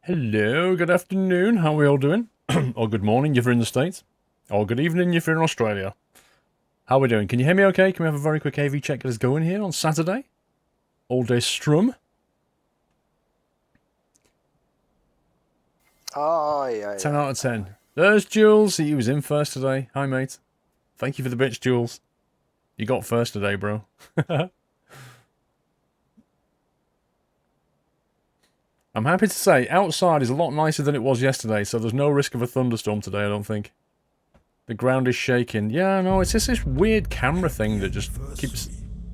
Hello, good afternoon. How are we all doing? Or good morning if you're in the States. Or good evening if you're in Australia. How are we doing? Can you hear me okay? Can we have a very quick AV check get us going here on Saturday? All day strum. Oh, yeah, 10 yeah. out of 10. There's Jules. He was in first today. Hi, mate. Thank you for the bits, Jules. You got first today, bro. I'm happy to say, outside is a lot nicer than it was yesterday, so there's no risk of a thunderstorm today, I don't think. The ground is shaking. Yeah, no, it's just this weird camera thing that just keeps...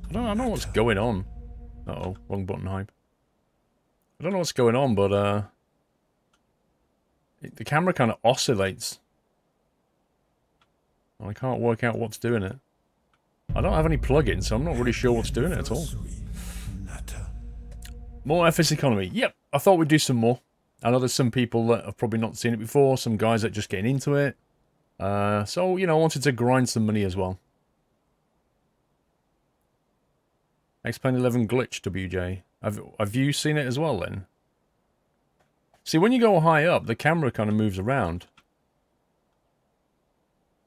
I don't know what's going on. Uh-oh, wrong button hype. I don't know what's going on, but, the camera kind of oscillates. I can't work out what's doing it. I don't have any plugins, so I'm not really sure what's doing it at all. More FS economy. Yep, I thought we'd do some more. I know there's some people that have probably not seen it before, some guys that are just getting into it. So, you know, I wanted to grind some money as well. X-Plane 11 glitch, WJ. Have you seen it as well, then? See, when you go high up, the camera kind of moves around.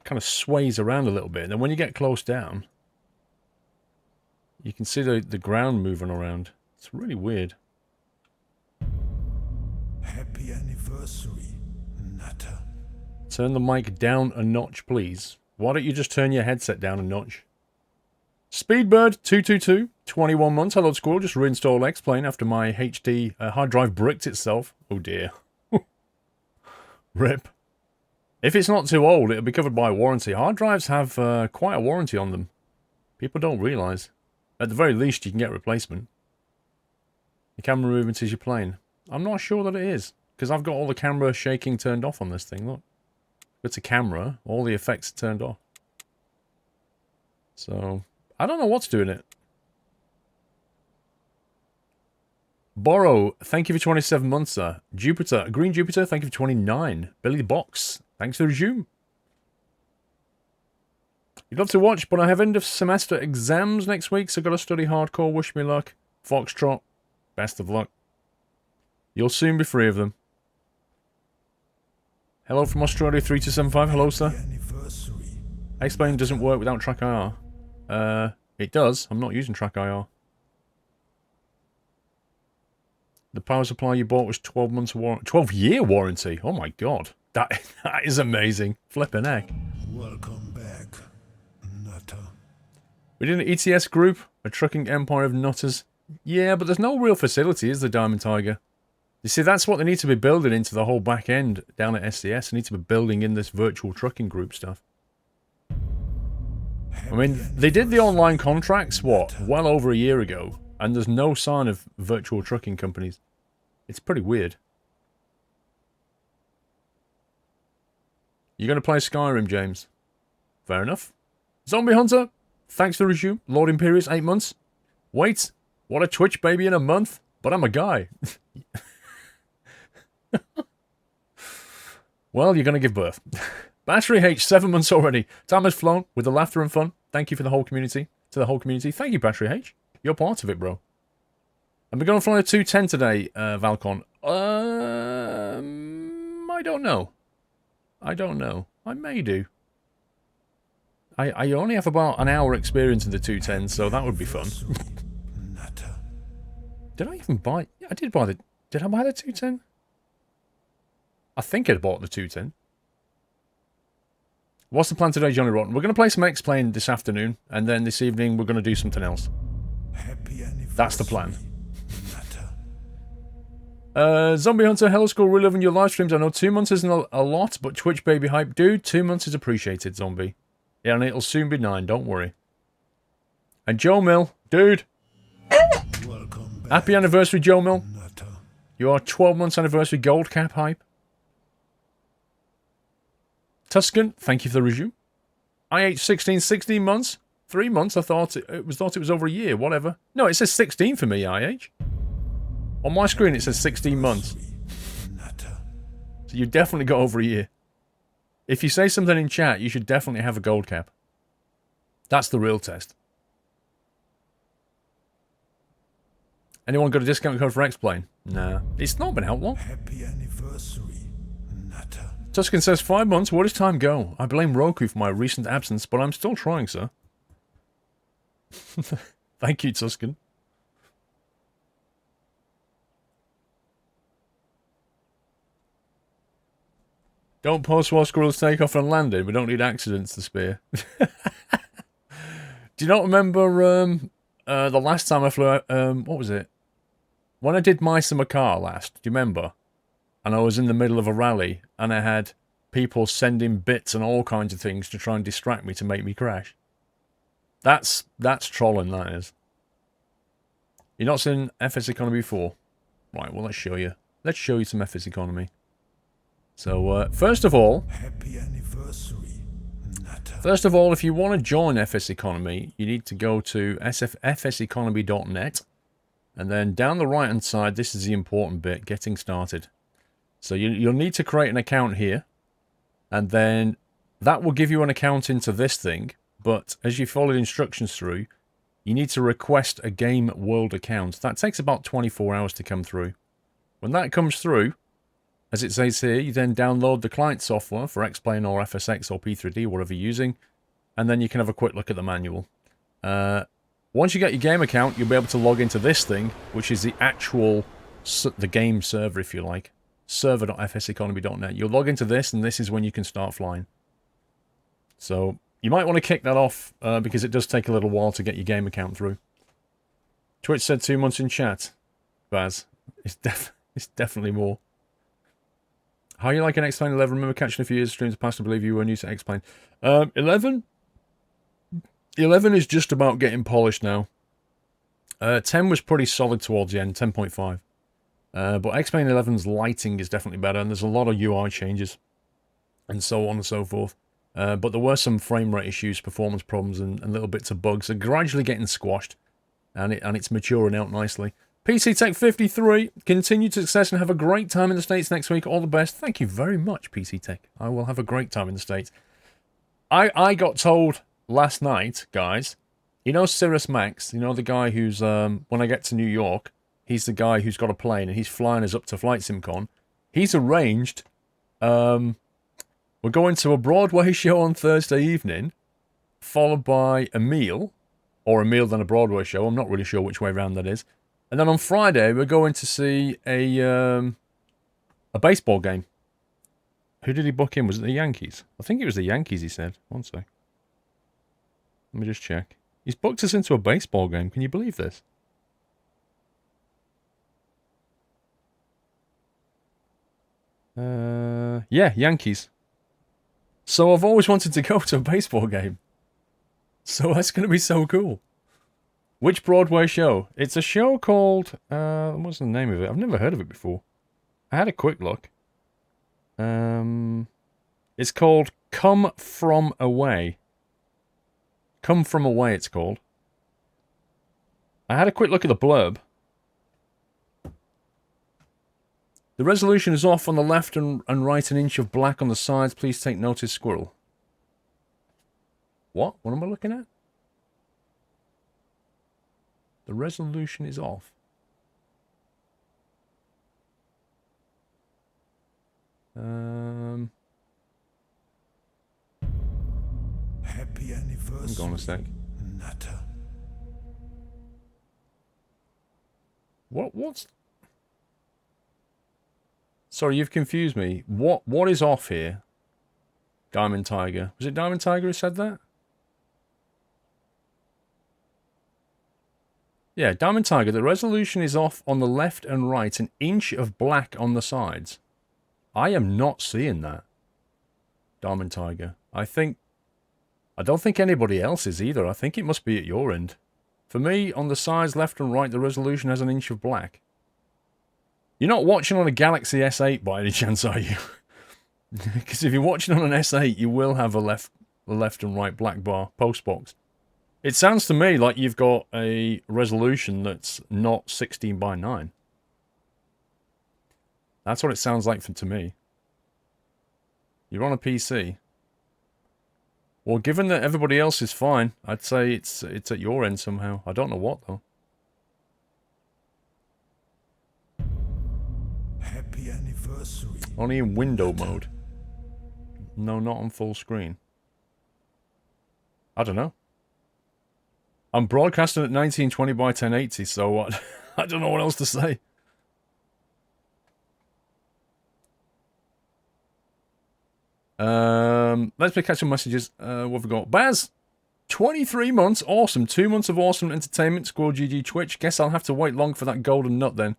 Kind of sways around a little bit. And then when you get close down, you can see the ground moving around. It's really weird. Happy anniversary, Nutter. Turn the mic down a notch, please. Why don't you just turn your headset down a notch? Speedbird222, 21 months. Hello, Squirrel. Just reinstalled X-Plane after my HD hard drive bricked itself. Oh, dear. Rip. If it's not too old, it'll be covered by warranty. Hard drives have quite a warranty on them. People don't realise. At the very least, you can get a replacement. The camera movement is you're playing. I'm not sure that it is, because I've got all the camera shaking turned off on this thing, look. It's a camera, all the effects are turned off. So, I don't know what's doing it. Borrow, thank you for 27 months, sir. Jupiter, Green Jupiter, thank you for 29. Billy the Box, thanks for the resume. You'd love to watch, but I have end of semester exams next week, so gotta study hardcore. Wish me luck. Foxtrot, best of luck. You'll soon be free of them. Hello from Australia 3275. Hello, sir. X-Plane doesn't work without Track IR. It does. I'm not using Track IR. The power supply you bought was 12 months warranty. 12-year warranty. Oh my god. That is amazing. Flippin' heck. Welcome back, Nutter. We did an ETS group, a trucking empire of nutters. Yeah, but there's no real facility, is the Diamond Tiger? You see, that's what they need to be building into the whole back end down at SCS. They need to be building in this virtual trucking group stuff. I mean, they did the online contracts, what, well over a year ago, and there's no sign of virtual trucking companies. It's pretty weird. You're going to play Skyrim, James? Fair enough. Zombie Hunter, thanks for the resume. Lord Imperious, 8 months. Wait, what a Twitch baby in a month, but I'm a guy. Well, you're going to give birth. Battery H, 7 months already. Time has flown with the laughter and fun. Thank you for the whole community. To the whole community. Thank you, Battery H. You're part of it, bro. And we're going to fly a 210 today, Valcon. I don't know. I don't know. I may do. I only have about an hour experience in the 210, so that would be fun. Did I even buy... Yeah, I did buy the... Did I buy the 210? I think I'd bought the 210. What's the plan today, Johnny Rotten? We're going to play some X-Plane this afternoon, and then this evening we're going to do something else. That's the plan. Zombie Hunter, hello school, really loving your live streams. I know 2 months isn't a lot, but Twitch baby hype, dude, 2 months is appreciated, Zombie. Yeah, and it'll soon be 9, don't worry. And Joe Mill, dude. Happy anniversary, Joe Mill. Your 12 months anniversary gold cap hype. Tuscan, thank you for the resume. IH16, 16 months. 3 months, I thought it was over a year, whatever. No, it says 16 for me, IH. On my screen, it says 16 months. So you definitely got over a year. If you say something in chat, you should definitely have a gold cap. That's the real test. Anyone got a discount code for X-Plane? Nah. It's not been out long. Happy anniversary, Nutter. Tuscan says, 5 months, where does time go? I blame Roku for my recent absence, but I'm still trying, sir. Thank you, Tuscan. Don't post while squirrels take off and landed. We don't need accidents to spare. Do you not remember the last time I flew out, what was it? When I did Mice in my car last, do you remember? And I was in the middle of a rally, and I had people sending bits and all kinds of things to try and distract me to make me crash. That's trolling, that is. You've not seen FS Economy before? Right, well, let's show you. Let's show you some FS Economy. So, first of all... Happy anniversary, Nutter. First of all, if you want to join FS Economy, you need to go to fseconomy.net. And then down the right-hand side, this is the important bit, getting started. So you'll need to create an account here. And then that will give you an account into this thing. But as you follow the instructions through, you need to request a Game World account. That takes about 24 hours to come through. When that comes through, as it says here, you then download the client software for X-Plane or FSX or P3D, whatever you're using. And then you can have a quick look at the manual. Once you get your game account, you'll be able to log into this thing, which is the actual, the game server, if you like. Server.fseconomy.net. You'll log into this, and this is when you can start flying. So, you might want to kick that off, because it does take a little while to get your game account through. Twitch said 2 months in chat. Baz. It's definitely more. How you like an X-Plane 11? Remember catching a few years of streams past, I believe you were new to X-Plane. 11? 11 is just about getting polished now. 10 was pretty solid towards the end, 10.5. But X-Plane 11's lighting is definitely better, and there's a lot of UI changes, and so on and so forth. But there were some frame rate issues, performance problems, and little bits of bugs. They're gradually getting squashed, and it's maturing out nicely. PC Tech 53, continued success and have a great time in the States next week. All the best. Thank you very much, PC Tech. I will have a great time in the States. I got told last night, guys, you know Cirrus Max, you know the guy who's, when I get to New York, he's the guy who's got a plane and he's flying us up to Flight SimCon. He's arranged, we're going to a Broadway show on Thursday evening, followed by a meal, or a meal then a Broadway show, I'm not really sure which way around that is. And then on Friday, we're going to see a baseball game. Who did he book in? Was it the Yankees? I think it was the Yankees, he said. One sec. Let me just check. He's booked us into a baseball game. Can you believe this? Yeah, Yankees. So I've always wanted to go to a baseball game. So that's going to be so cool. Which Broadway show? It's a show called... what's the name of it? I've never heard of it before. I had a quick look. It's called Come From Away. Come From Away, it's called. I had a quick look at the blurb. The resolution is off on the left and right, an inch of black on the sides. Please take notice, squirrel. What? What am I looking at? The resolution is off. Happy anniversary, Hang on a sec. Nutter. What's... Sorry, you've confused me. What is off here? Diamond Tiger. Was it Diamond Tiger who said that? Yeah, Diamond Tiger. The resolution is off on the left and right, an inch of black on the sides. I am not seeing that. Diamond Tiger. I don't think anybody else is either. I think it must be at your end. For me, on the sides left and right, the resolution has an inch of black. You're not watching on a Galaxy S8 by any chance, are you? Because if you're watching on an S8, you will have a left and right black bar postbox. It sounds to me like you've got a resolution that's not 16 by 9. That's what it sounds like to me. You're on a PC. Well, given that everybody else is fine, I'd say it's at your end somehow. I don't know what, though. Happy anniversary. Only in window mode. No, not on full screen. I don't know. I'm broadcasting at 1920 by 1080, so what? I don't know what else to say. Let's pick out some messages. What have we got? Baz! 23 months, awesome. 2 months of awesome entertainment. Squirrel GG Twitch. Guess I'll have to wait long for that golden nut then.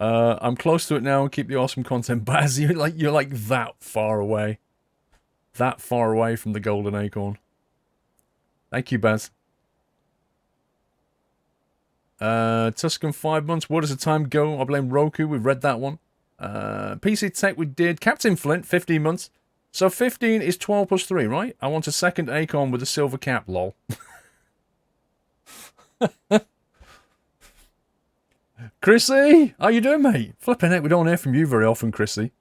I'm close to it now and keep the awesome content. Baz, you're like that far away. That far away from the golden acorn. Thank you, Baz. Tuscan 5 months. Where does the time go? I blame Roku. We've read that one. PC Tech we did. Captain Flint, 15 months. So 15 is 12 plus 3, right? I want a second acorn with a silver cap, lol. Chrissy! How you doing, mate? Flipping heck, we don't hear from you very often, Chrissy.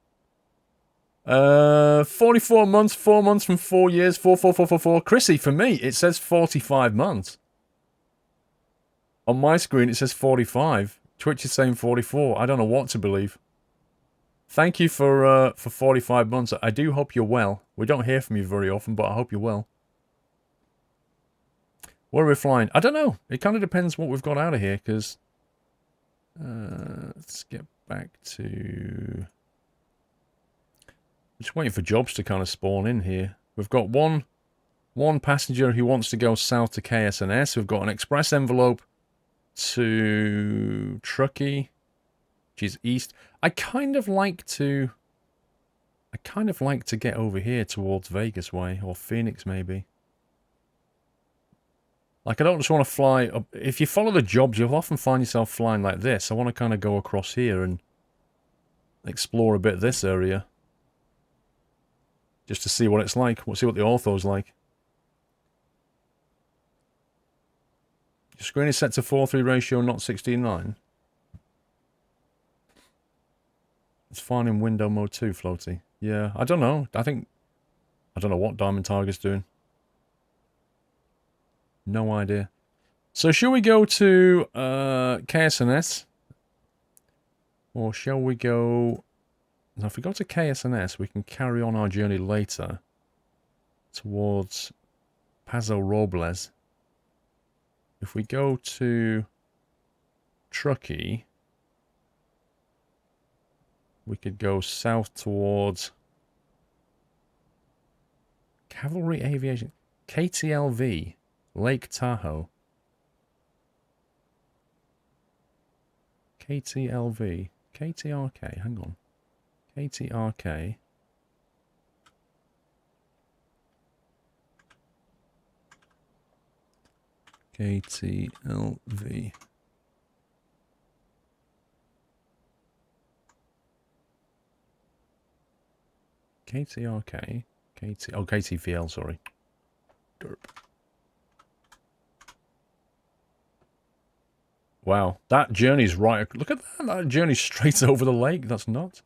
44 months, 4 months from 4 years, 4. Chrissy, for me, it says 45 months. On my screen, it says 45. Twitch is saying 44. I don't know what to believe. Thank you for 45 months. I do hope you're well. We don't hear from you very often, but I hope you're well. Where are we flying? I don't know. It kind of depends what we've got out of here, because... let's get back to... Just waiting for jobs to kind of spawn in here. We've got one passenger who wants to go south to KSNS. We've got an express envelope to Truckee, which is east. I kind of like to get over here towards Vegas way, or Phoenix maybe. Like, I don't just want to fly up. If you follow the jobs, you'll often find yourself flying like this. I want to kind of go across here and explore a bit of this area. Just to see what it's like. We'll see what the Ortho's like. Your screen is set to 4:3 ratio, not 16:9. It's fine in window mode too, Floaty. Yeah, I don't know. I don't know what Diamond Tiger's doing. No idea. So shall we go to KSNS? Or shall we go... Now, if we go to KSNS, we can carry on our journey later towards Paso Robles. If we go to Truckee, we could go south towards Cavalry Aviation, KTLV, Lake Tahoe. KTLV, KTRK, hang on. KTRK. KTLV. KTRK. KTVL, sorry. Derp. Wow, that journey's right. Look at that. That journey's straight over the lake. That's nuts.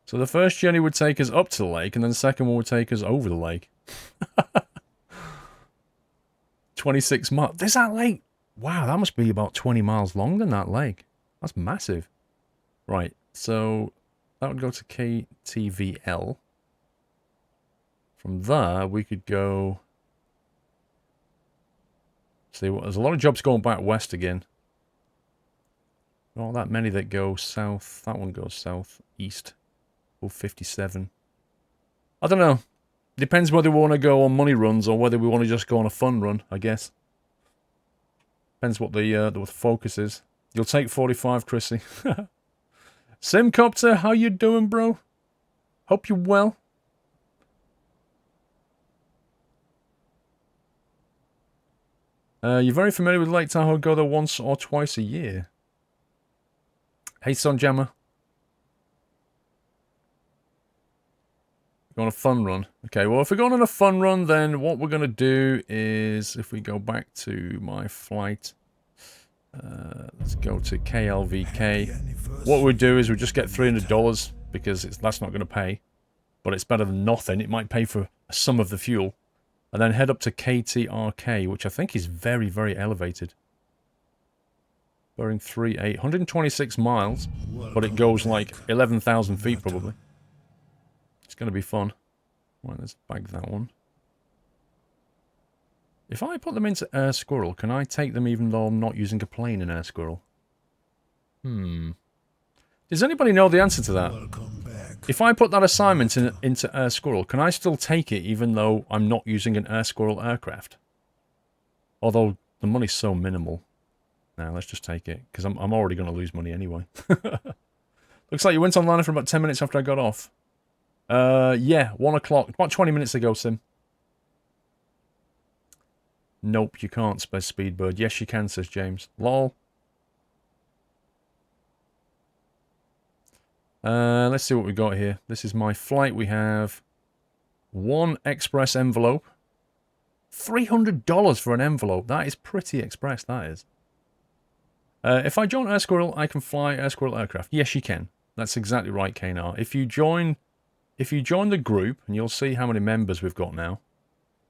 So the first journey would take us up to the lake, and then the second one would take us over the lake. 26 miles. There's that lake. Wow, that must be about 20 miles long than that lake. That's massive. Right, so that would go to KTVL. From there, we could go... See, there's a lot of jobs going back west again. Not that many that go south. That one goes south, east. 57. I don't know. Depends whether we want to go on money runs or whether we want to just go on a fun run, I guess. Depends what the focus is. You'll take 45, Chrissy. Simcopter, how you doing, bro? Hope you're well. You're very familiar with Lake Tahoe. Go there once or twice a year. Hey, Sunjammer. Go on a fun run. Okay, well, if we're going on a fun run, then what we're going to do is, if we go back to my flight, let's go to KLVK. What we do is we just get $300 because that's not going to pay, but it's better than nothing. It might pay for some of the fuel. And then head up to KTRK, which I think is very, very elevated. Bearing 38, 126 miles, but it goes like 11,000 feet probably. It's going to be fun. Right, let's bag that one. If I put them into Air Squirrel, can I take them even though I'm not using a plane in Air Squirrel? Does anybody know the answer to that? If I put that assignment into Air Squirrel, can I still take it even though I'm not using an Air Squirrel aircraft? Although the money's so minimal. Now let's just take it, because I'm already going to lose money anyway. Looks like you went online for about 10 minutes after I got off. Yeah, 1 o'clock. About 20 minutes ago, Sim. Nope, you can't, says Speedbird. Yes, you can, says James. Lol. Let's see what we got here. This is my flight. We have one express envelope. $300 for an envelope. That is pretty express, that is. If I join Air Squirrel, I can fly Air Squirrel aircraft. Yes, you can. That's exactly right, Knar. If you join the group, and you'll see how many members we've got now.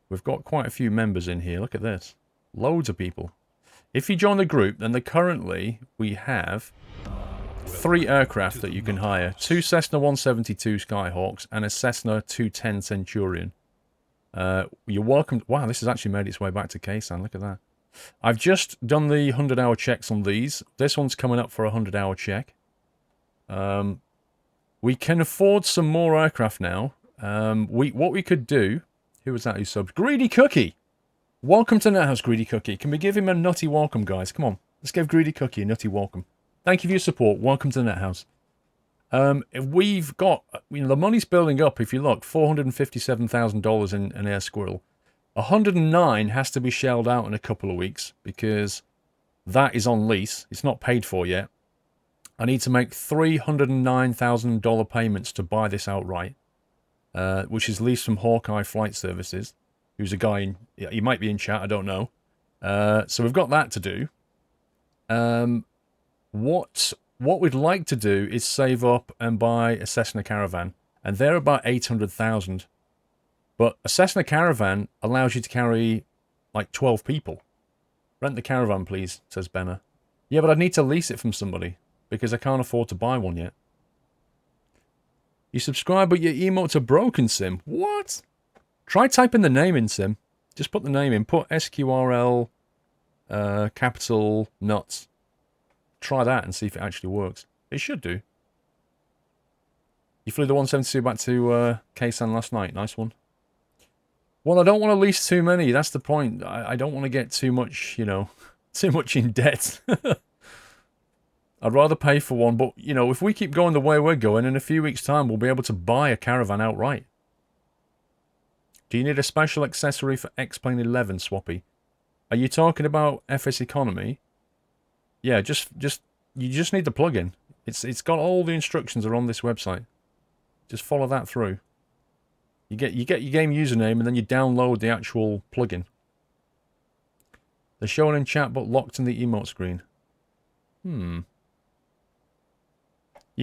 We've got quite a few members in here. Look at this. Loads of people. If you join the group, then currently we have 3 aircraft that you can hire. 2 Cessna 172 Skyhawks and a Cessna 210 Centurion. You're welcome. Wow, this has actually made its way back to Kaysan. Look at that. I've just done the 100-hour checks on these. This one's coming up for a 100-hour check. We can afford some more aircraft now. What we could do... Who was that who subbed? Greedy Cookie! Welcome to NetHouse, Greedy Cookie. Can we give him a nutty welcome, guys? Come on. Let's give Greedy Cookie a nutty welcome. Thank you for your support. Welcome to NetHouse. We've got... the money's building up, if you look. $457,000 in Air Squirrel. 109 has to be shelled out in a couple of weeks because that is on lease. It's not paid for yet. I need to make $309,000 payments to buy this outright, which is leased from Hawkeye Flight Services, who's a guy in... He might be in chat, I don't know. So we've got that to do. What we'd like to do is save up and buy a Cessna Caravan, and they're about 800,000. But a Cessna Caravan allows you to carry, like, 12 people. Rent the Caravan, please, says Benner. Yeah, but I'd need to lease it from somebody, because I can't afford to buy one yet. You subscribe, but your emotes are broken, Sim. What? Try typing the name in, Sim. Just put the name in. Put SQRL, capital, nuts. Try that and see if it actually works. It should do. You flew the 172 back to Kaysan last night. Nice one. Well, I don't want to lease too many. That's the point. I don't want to get too much, too much in debt. I'd rather pay for one. But, if we keep going the way we're going, in a few weeks' time, we'll be able to buy a Caravan outright. Do you need a special accessory for X-Plane 11, Swappy? Are you talking about FS Economy? Yeah, you just need the plugin. It's got all the instructions are on this website. Just follow that through. You get your game username and then you download the actual plugin. They're showing in chat but locked in the emote screen. You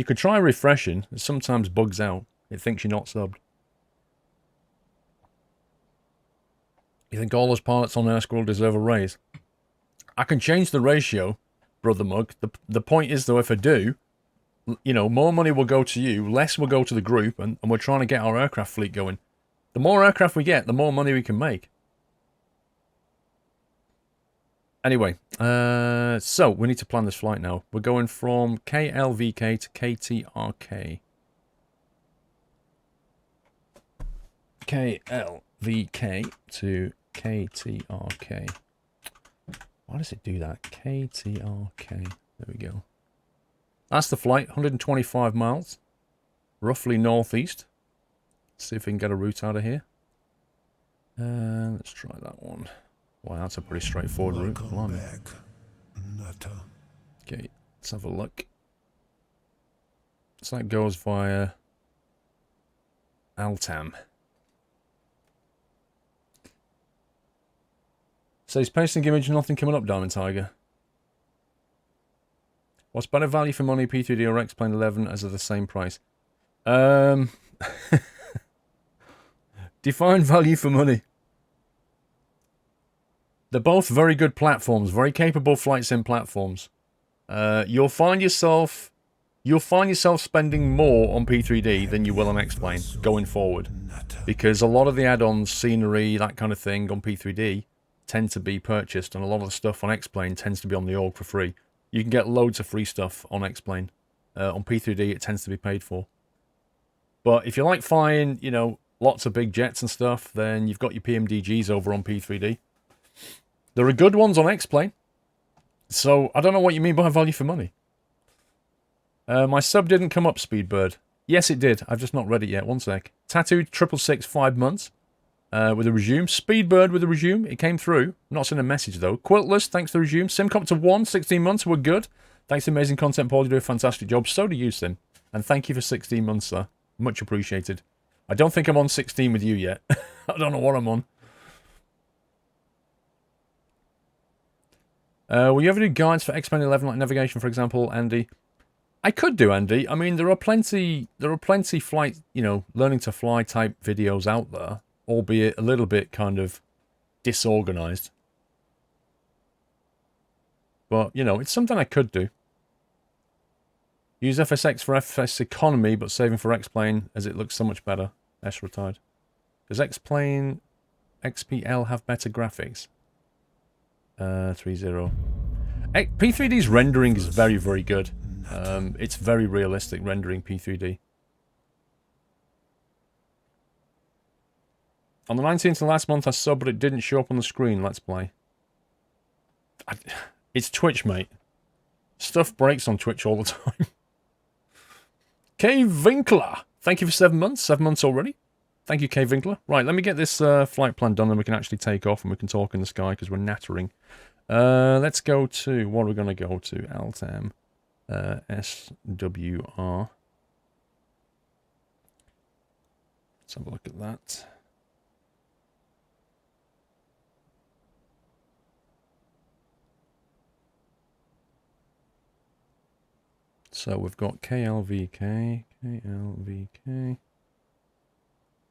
could try refreshing. It sometimes bugs out. It thinks you're not subbed. You think all those pilots on Air Squirrel deserve a raise? I can change the ratio, Brother Mug. The point is, though, if I do, more money will go to you, less will go to the group, and we're trying to get our aircraft fleet going. The more aircraft we get, the more money we can make. Anyway, so we need to plan this flight now. We're going from KLVK to KTRK. KLVK to KTRK. Why does it do that? KTRK. There we go. That's the flight, 125 miles. Roughly northeast. Let's see if we can get a route out of here. Let's try that one. Wow, that's a pretty straightforward route. Okay, let's have a look. So that goes via Altam. Says pasting image, nothing coming up, Diamond Tiger. What's better value for money, P3D or X-Plane 11 as of the same price? Define value for money. They're both very good platforms, very capable flight sim platforms. you'll find yourself spending more on P3D than you will on X-Plane going forward. Because a lot of the add-ons, scenery, that kind of thing on P3D tend to be purchased, and a lot of the stuff on X-Plane tends to be on the org for free. You can get loads of free stuff on X-Plane. On P3D, it tends to be paid for. But if you like flying, you know, lots of big jets and stuff, then you've got your PMDGs over on P3D. There are good ones on X-Plane. So, I don't know what you mean by value for money. My sub didn't come up, Speedbird. Yes, it did. I've just not read it yet. One sec. Tattooed 666, 5 months. With a resume. Speedbird with a resume. It came through. Not seen a message, though. Quiltless, thanks for the resume. Simcopter 1, 16 months. We're good. Thanks to amazing content, Paul. You do a fantastic job. So do you, Sim. And thank you for 16 months, sir. Much appreciated. I don't think I'm on 16 with you yet. I don't know what I'm on. Will you ever do guides for X-Men 11, like navigation, for example, Andy? I could do, Andy. I mean, there are plenty flight, you know, learning to fly type videos out there, albeit a little bit kind of disorganized. But, you know, it's something I could do. Use FSX for FS economy, but saving for X-Plane, as it looks so much better. S retired. Does X-Plane XPL have better graphics? 3.0. P3D's rendering is very, very good. It's very realistic rendering P3D. On the 19th of last month I subbed, but it didn't show up on the screen. Let's play. It's Twitch, mate. Stuff breaks on Twitch all the time. K. Winkler. Thank you for 7 months. 7 months already. Thank you, K. Winkler. Right, let me get this flight plan done and we can actually take off and we can talk in the sky because we're nattering. Let's go to... What are we going to go to? Altam. SWR. Let's have a look at that. So we've got KLVK, KLVK,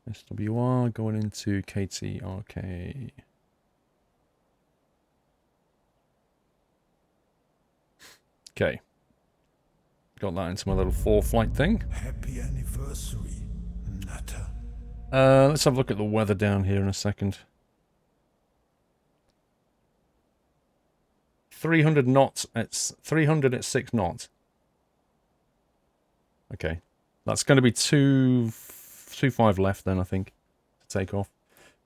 SWR going into KTRK. Okay. Got that into my little 4-flight thing. Happy anniversary, Nutter. Let's have a look at the weather down here in a second. 300 knots at 300 at 6 knots. Okay. That's going to be 2.5 left then, I think, to take off.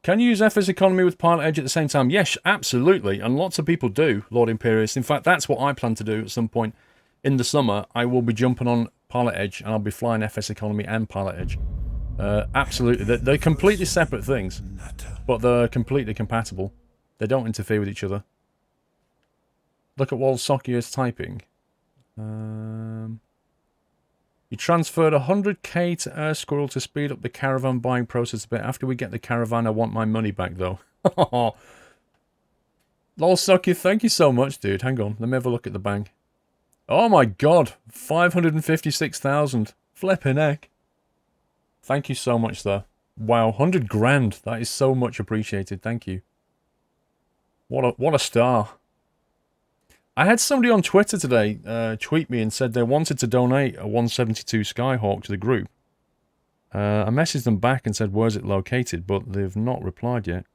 Can you use FS economy with pilot edge at the same time? Yes, absolutely. And lots of people do, Lord Imperious. In fact, that's what I plan to do at some point in the summer. I will be jumping on pilot edge and I'll be flying FS economy and pilot edge. Absolutely. They're completely separate things, but they're completely compatible. They don't interfere with each other. Look at what Sokio's typing. You transferred 100k to Air Squirrel to speed up the caravan buying process a bit. After we get the caravan, I want my money back, though. Lol, Sokio, thank you so much, dude. Hang on, let me have a look at the bank. Oh my god, 556,000. Flipping heck. Thank you so much, though. Wow, 100 grand. That is so much appreciated. Thank you. What a star. I had somebody on Twitter today tweet me and said they wanted to donate a 172 Skyhawk to the group. I messaged them back and said, where's it located? But they've not replied yet.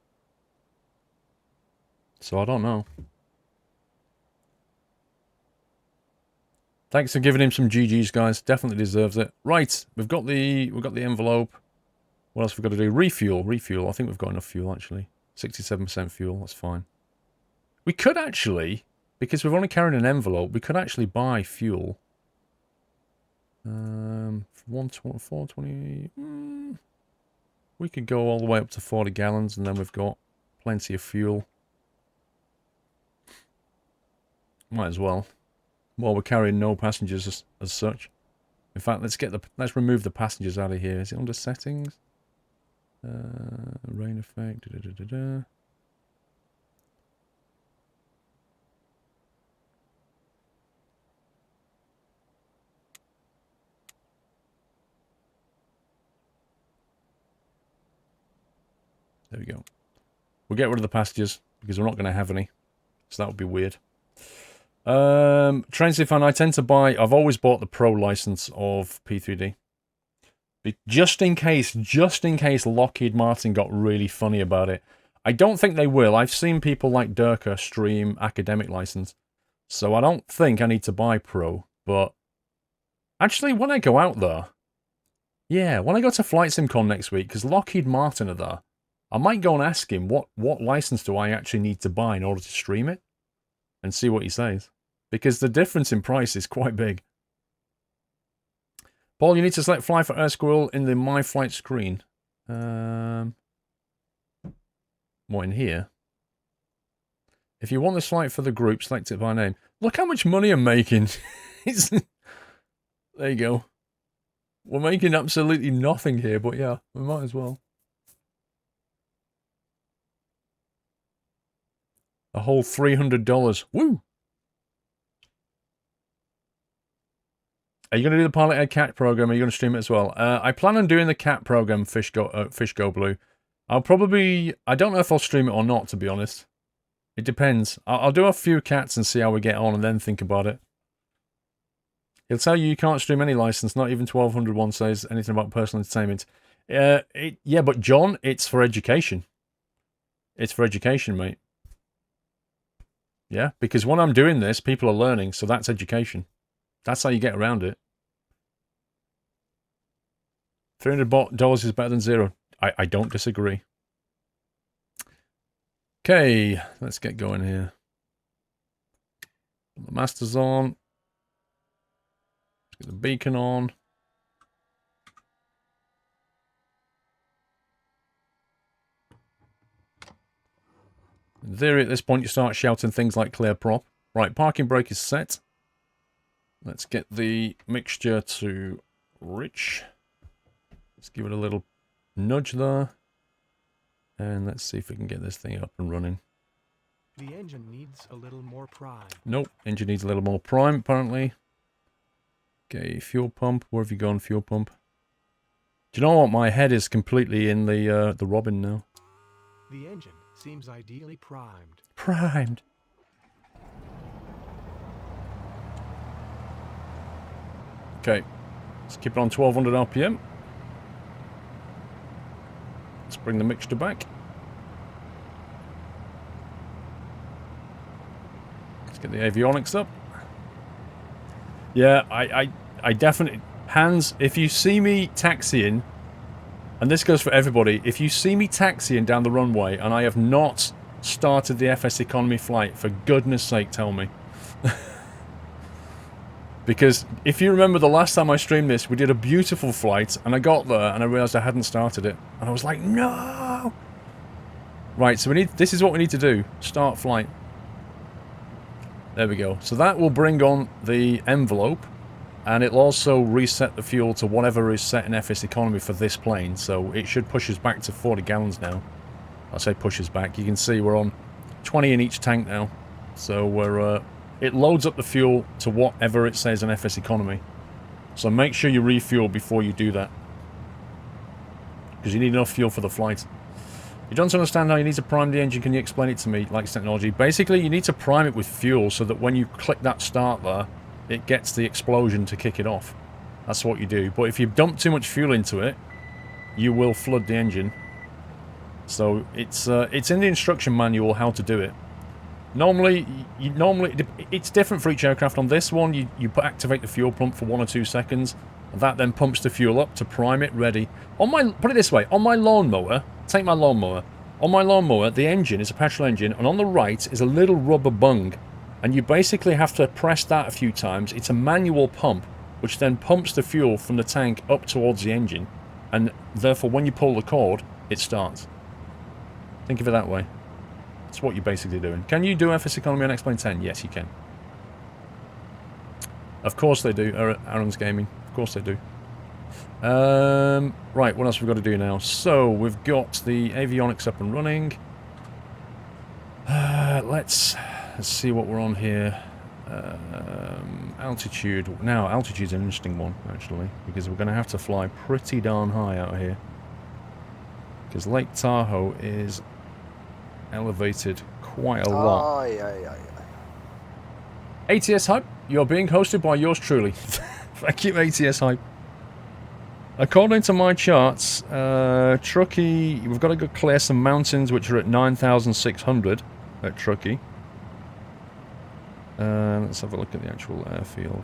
So I don't know. Thanks for giving him some GGs, guys. Definitely deserves it. Right, we've got the envelope. What else have we got to do? Refuel. I think we've got enough fuel, actually. 67% fuel, that's fine. We could actually... Because we've only carried an envelope, we could actually buy fuel. 420. We could go all the way up to 40 gallons, and then we've got plenty of fuel. Might as well. While we're carrying no passengers as such. In fact, let's remove the passengers out of here. Is it under settings? Rain effect. There we go. We'll get rid of the passengers because we're not going to have any. So that would be weird. Transit fan, I tend to buy... I've always bought the Pro license of P3D. Just in case Lockheed Martin got really funny about it. I don't think they will. I've seen people like Durka stream academic license. So I don't think I need to buy Pro. But actually, when I go out there... Yeah, when I go to Flight SimCon next week, because Lockheed Martin are there, I might go and ask him what license do I actually need to buy in order to stream it? And see what he says. Because the difference in price is quite big. Paul, you need to select Fly for Air Squirrel in the My Flight screen. What, in here? If you want this flight for the group, select it by name. Look how much money I'm making. There you go. We're making absolutely nothing here, but yeah, we might as well. A whole $300. Woo! Are you going to do the Pilot Ed Cat program? Are you going to stream it as well? I plan on doing the cat program, Fish Go Blue. I'll probably... I don't know if I'll stream it or not, to be honest. It depends. I'll do a few cats and see how we get on and then think about it. He'll tell you can't stream any license, not even 1200 one says anything about personal entertainment. Yeah, but John, it's for education. It's for education, mate. Yeah, because when I'm doing this, people are learning, so that's education. That's how you get around it. $300 is better than zero. I don't disagree. Okay, let's get going here. Put the masters on. Let's get the beacon on. In theory, at this point, you start shouting things like clear prop. Right, parking brake is set. Let's get the mixture to rich. Let's give it a little nudge there. And let's see if we can get this thing up and running. The engine needs a little more prime. Nope, engine needs a little more prime, apparently. Okay, fuel pump. Where have you gone, fuel pump? Do you know what? My head is completely in the Robin now. The engine seems ideally primed. Primed. Okay, let's keep it on 1200 RPM. Let's bring the mixture back. Let's get the avionics up. Yeah, I definitely... Hans, if you see me taxiing, and this goes for everybody, if you see me taxiing down the runway and I have not started the FS economy flight, for goodness sake, tell me. Because if you remember the last time I streamed this, we did a beautiful flight, and I got there and I realised I hadn't started it. And I was like, no! Right, so this is what we need to do. Start flight. There we go. So that will bring on the envelope, and it'll also reset the fuel to whatever is set in FS economy for this plane. So it should push us back to 40 gallons now. I say push us back. You can see we're on 20 in each tank now. So we're... it loads up the fuel to whatever it says in FS economy. So make sure you refuel before you do that. Because you need enough fuel for the flight. You don't understand how you need to prime the engine. Can you explain it to me, like technology? Basically, you need to prime it with fuel so that when you click that start there, it gets the explosion to kick it off. That's what you do. But if you dump too much fuel into it, you will flood the engine. So it's in the instruction manual how to do it. Normally, it's different for each aircraft. On this one, you activate the fuel pump for 1 or 2 seconds. That then pumps the fuel up to prime it ready. Put it this way, on my lawnmower, take my lawnmower. On my lawnmower, the engine is a petrol engine, and on the right is a little rubber bung. And you basically have to press that a few times. It's a manual pump, which then pumps the fuel from the tank up towards the engine. And therefore, when you pull the cord, it starts. Think of it that way. That's what you're basically doing. Can you do FS economy on X-Plane 10? Yes, you can. Of course they do, Aaron's Gaming. Of course they do. Right, what else have we got to do now? So, we've got the avionics up and running. Let's see what we're on here. Altitude. Now, altitude's an interesting one, actually, because we're going to have to fly pretty darn high out here. Because Lake Tahoe is elevated quite a lot. ATS Hype, you're being hosted by yours truly. Thank you, ATS Hype. According to my charts, Truckee, we've got to go clear some mountains which are at 9,600 at Truckee. Let's have a look at the actual airfield.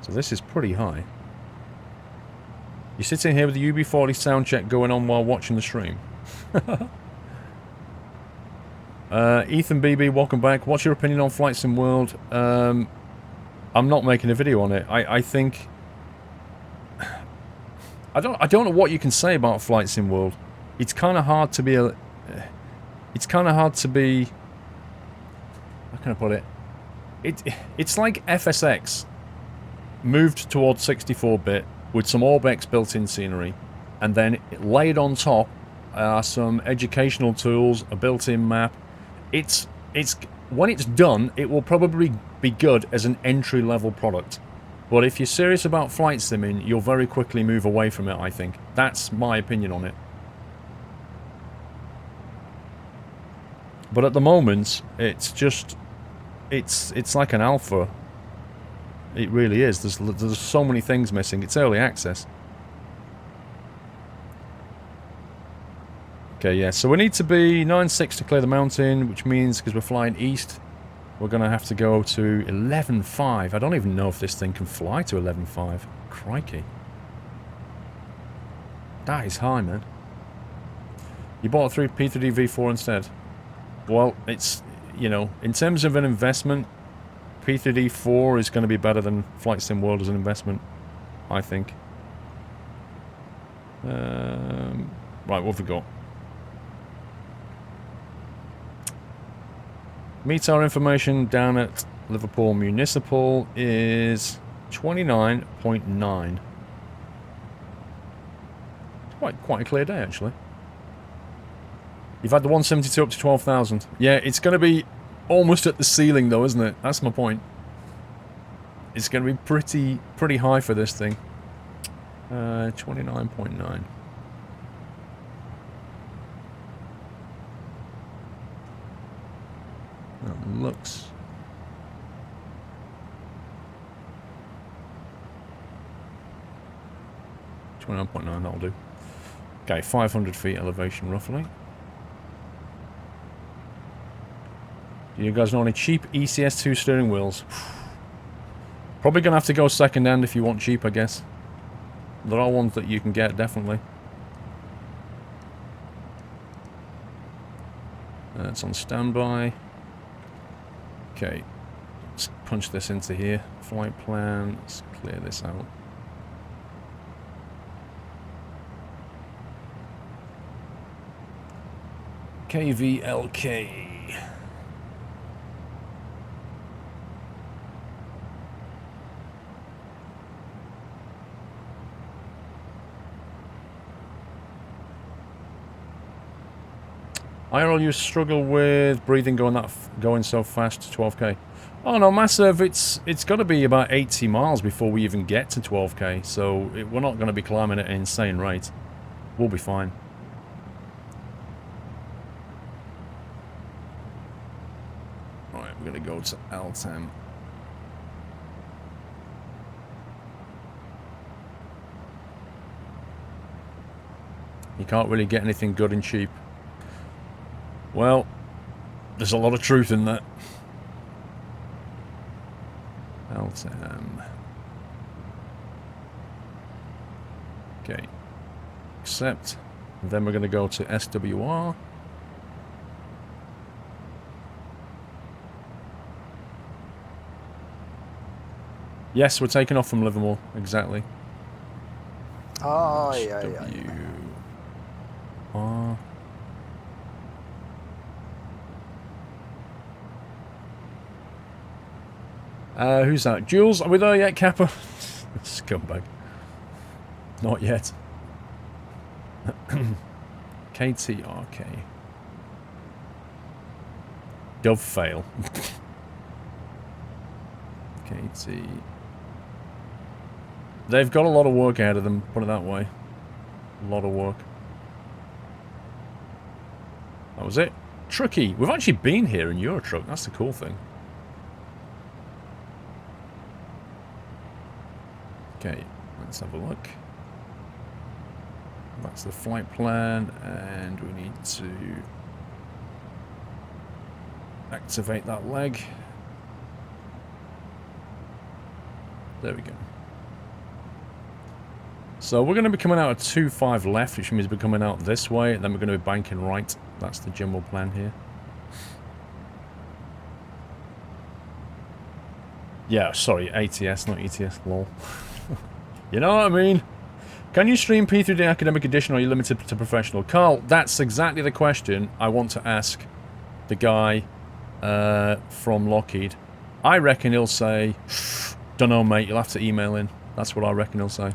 So this is pretty high. You're sitting here with the UB40 sound check going on while watching the stream. Ethan BB, welcome back. What's your opinion on Flight Sim World? I'm not making a video on it. I think I don't know what you can say about Flight Sim World. It's kind of hard to be how can I put it? It's like FSX moved towards 64-bit with some Orbex built-in scenery, and then laid on top some educational tools, a built-in map. It's when it's done, it will probably be good as an entry-level product. But if you're serious about flight simming, you'll very quickly move away from it, I think. That's my opinion on it. But at the moment, it's just it's like an alpha. It really is. There's so many things missing. It's early access. Okay, yeah, so we need to be 9.6 to clear the mountain, which means, because we're flying east, we're going to have to go to 11.5. I don't even know if this thing can fly to 11.5. Crikey. That is high, man. You bought a P3D V4 instead. Well, it's, you know, in terms of an investment, P3D4 is going to be better than Flight Sim World as an investment, I think. Right, what have we got? METAR information down at Liverpool Municipal is 29.9. Quite a clear day, actually. You've had the 172 up to 12,000. Yeah, it's going to be almost at the ceiling, though, isn't it? That's my point. It's going to be pretty high for this thing. 29.9. That looks... .9, that'll do. Okay, 500 feet elevation, roughly. Do you guys know any cheap ECS2 steering wheels? Probably going to have to go second hand if you want cheap, I guess. There are ones that you can get, definitely. It's on standby. Okay. Let's punch this into here. Flight plan. Let's clear this out. KVLK. IRL, you struggle with breathing going so fast to 12k. Oh no, massive! It's got to be about 80 miles before we even get to 12k. So we're not going to be climbing at an insane rate. We'll be fine. Right, we're going to go to L10. You can't really get anything good and cheap. Well, there's a lot of truth in that. L10. Okay. Accept. And then we're going to go to SWR. Yes, we're taking off from Livermore. Exactly. Oh, SWR. Who's that? Jules, are we there yet, Kappa? Scumbag. Not yet. KTRK. Dove fail. KT. They've got a lot of work ahead of them, put it that way. A lot of work. That was it. Truckee. We've actually been here in Eurotruck. That's the cool thing. Okay, let's have a look. That's the flight plan, and we need to activate that leg. There we go. So we're going to be coming out at 25 left, which means we're coming out this way, and then we're going to be banking right. That's the general plan here. Yeah, sorry, ATS, not ETS, lol. You know what I mean? Can you stream P3D Academic Edition, or are you limited to professional? Carl, that's exactly the question I want to ask the guy from Lockheed. I reckon he'll say, dunno mate, you'll have to email in. That's what I reckon he'll say.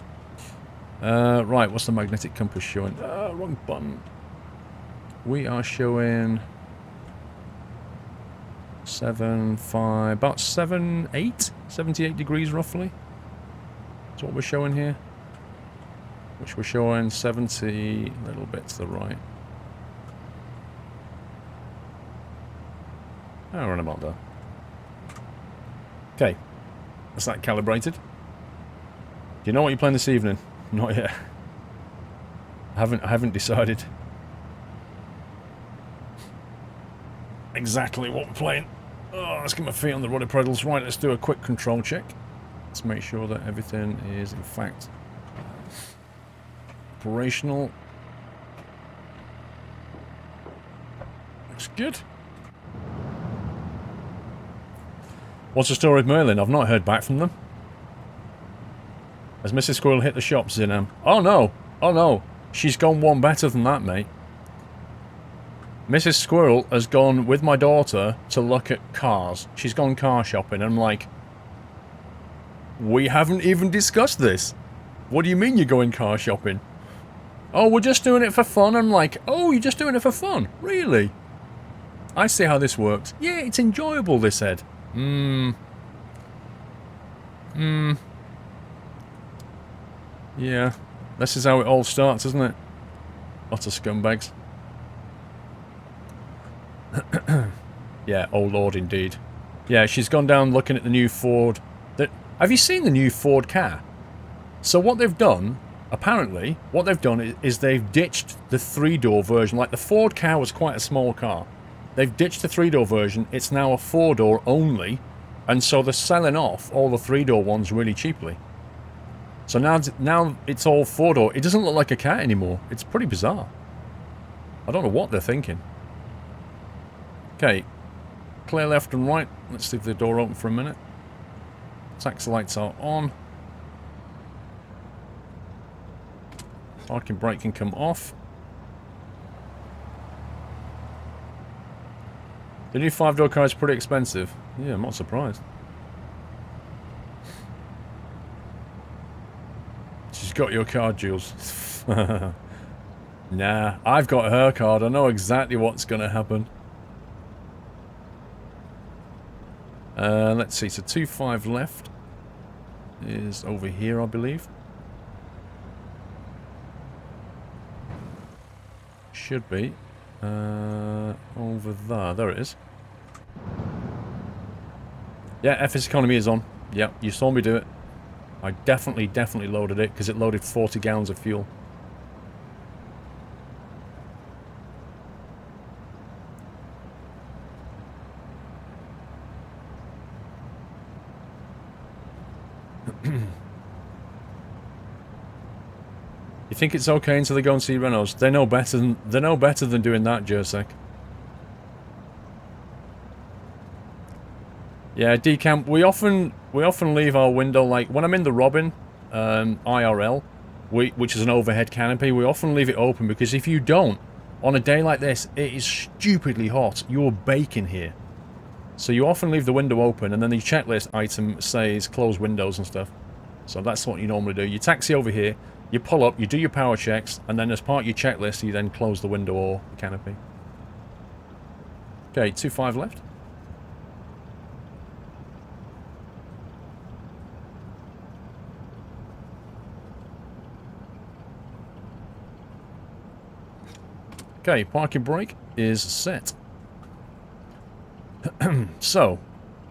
Right, what's the magnetic compass showing? Wrong button. We are showing 78 degrees roughly. That's what we're showing here. Which we're showing 70, a little bit to the right. Oh, around about there. Okay. Is that calibrated? Do you know what you're playing this evening? Not yet. I haven't decided exactly what we're playing. Oh, let's get my feet on the rudder pedals. Right, let's do a quick control check. Let's make sure that everything is, in fact, operational. Looks good. What's the story with Merlin? I've not heard back from them. Has Mrs. Squirrel hit the shops, Zinam? Oh no! Oh no! She's gone one better than that, mate. Mrs. Squirrel has gone with my daughter to look at cars. She's gone car shopping, and I'm like, we haven't even discussed this. What do you mean you're going car shopping? Oh, we're just doing it for fun. I'm like, oh, you're just doing it for fun? Really? I see how this works. Yeah, it's enjoyable, they said. Yeah, this is how it all starts, isn't it? Lots of scumbags. Yeah, oh lord, indeed. Yeah, she's gone down looking at the new Ford. Have you seen the new Ford car? So what they've done, apparently, what they've done is they've ditched the 3-door version. Like, the Ford car was quite a small car. They've ditched the 3-door version. It's now a 4-door only. And so they're selling off all the 3-door ones really cheaply. So now it's all 4-door. It doesn't look like a car anymore. It's pretty bizarre. I don't know what they're thinking. Okay. Clear left and right. Let's leave the door open for a minute. Taxi lights are on. Parking brake can come off. The new 5-door car is pretty expensive. Yeah, I'm not surprised. She's got your card, Jules. Nah, I've got her card. I know exactly what's going to happen. Let's see, so 25 left is over here, I believe. Should be. Over there. There it is. Yeah, FS economy is on. Yeah, you saw me do it. I definitely loaded it because it loaded 40 gallons of fuel. You think it's okay until they go and see Renaults? They know better than doing that, Jersek. Yeah, decamp. We often leave our window, like when I'm in the Robin, IRL, which is an overhead canopy. We often leave it open because if you don't, on a day like this, it is stupidly hot. You're baking here, so you often leave the window open, and then the checklist item says close windows and stuff. So that's what you normally do. You taxi over here. You pull up, you do your power checks, and then as part of your checklist, you then close the window or the canopy. Okay, 25 left. Okay, parking brake. is set. So,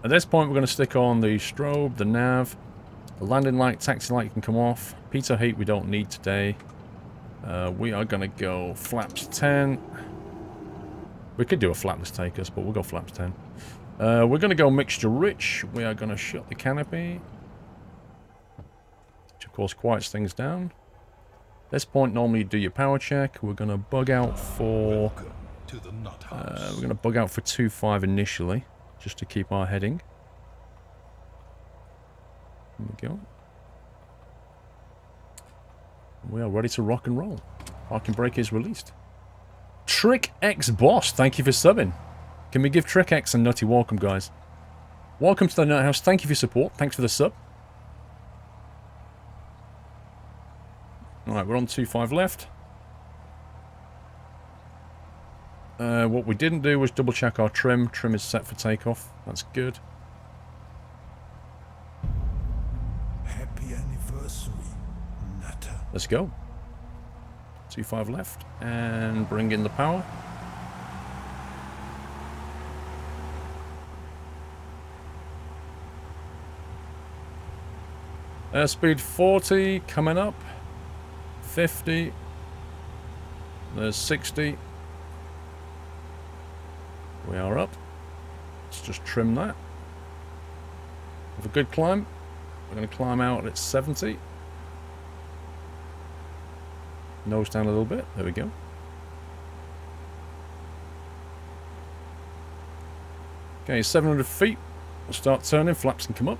at this point we're going to stick on the strobe, the nav, the landing light, taxi light can come off. Pitot heat we don't need today. We are going to go flaps 10. We could do a flapless take us, but we'll go flaps 10. We're going to go mixture rich. We are going to shut the canopy, which of course quiets things down. At this point, normally you do your power check. We're going to bug out for... we're going to bug out for 2.5 initially, just to keep our heading. There we go. We are ready to rock and roll. Parking brake is released. Trick X Boss, thank you for subbing. Can we give Trick X a nutty welcome, guys? Welcome to the Nut House. Thank you for your support. Thanks for the sub. Alright, we're on 2.5 left. What we didn't do was double check our trim. Trim is set for takeoff. That's good. Happy anniversary, Nutter. Let's go. 2.5 left. And bring in the power. Airspeed 40 coming up. 50. There's 60. We are up. Let's just trim that. Have a good climb. We're going to climb out at 70. Nose down a little bit. There we go. Okay, 700 feet. We'll start turning. Flaps can come up.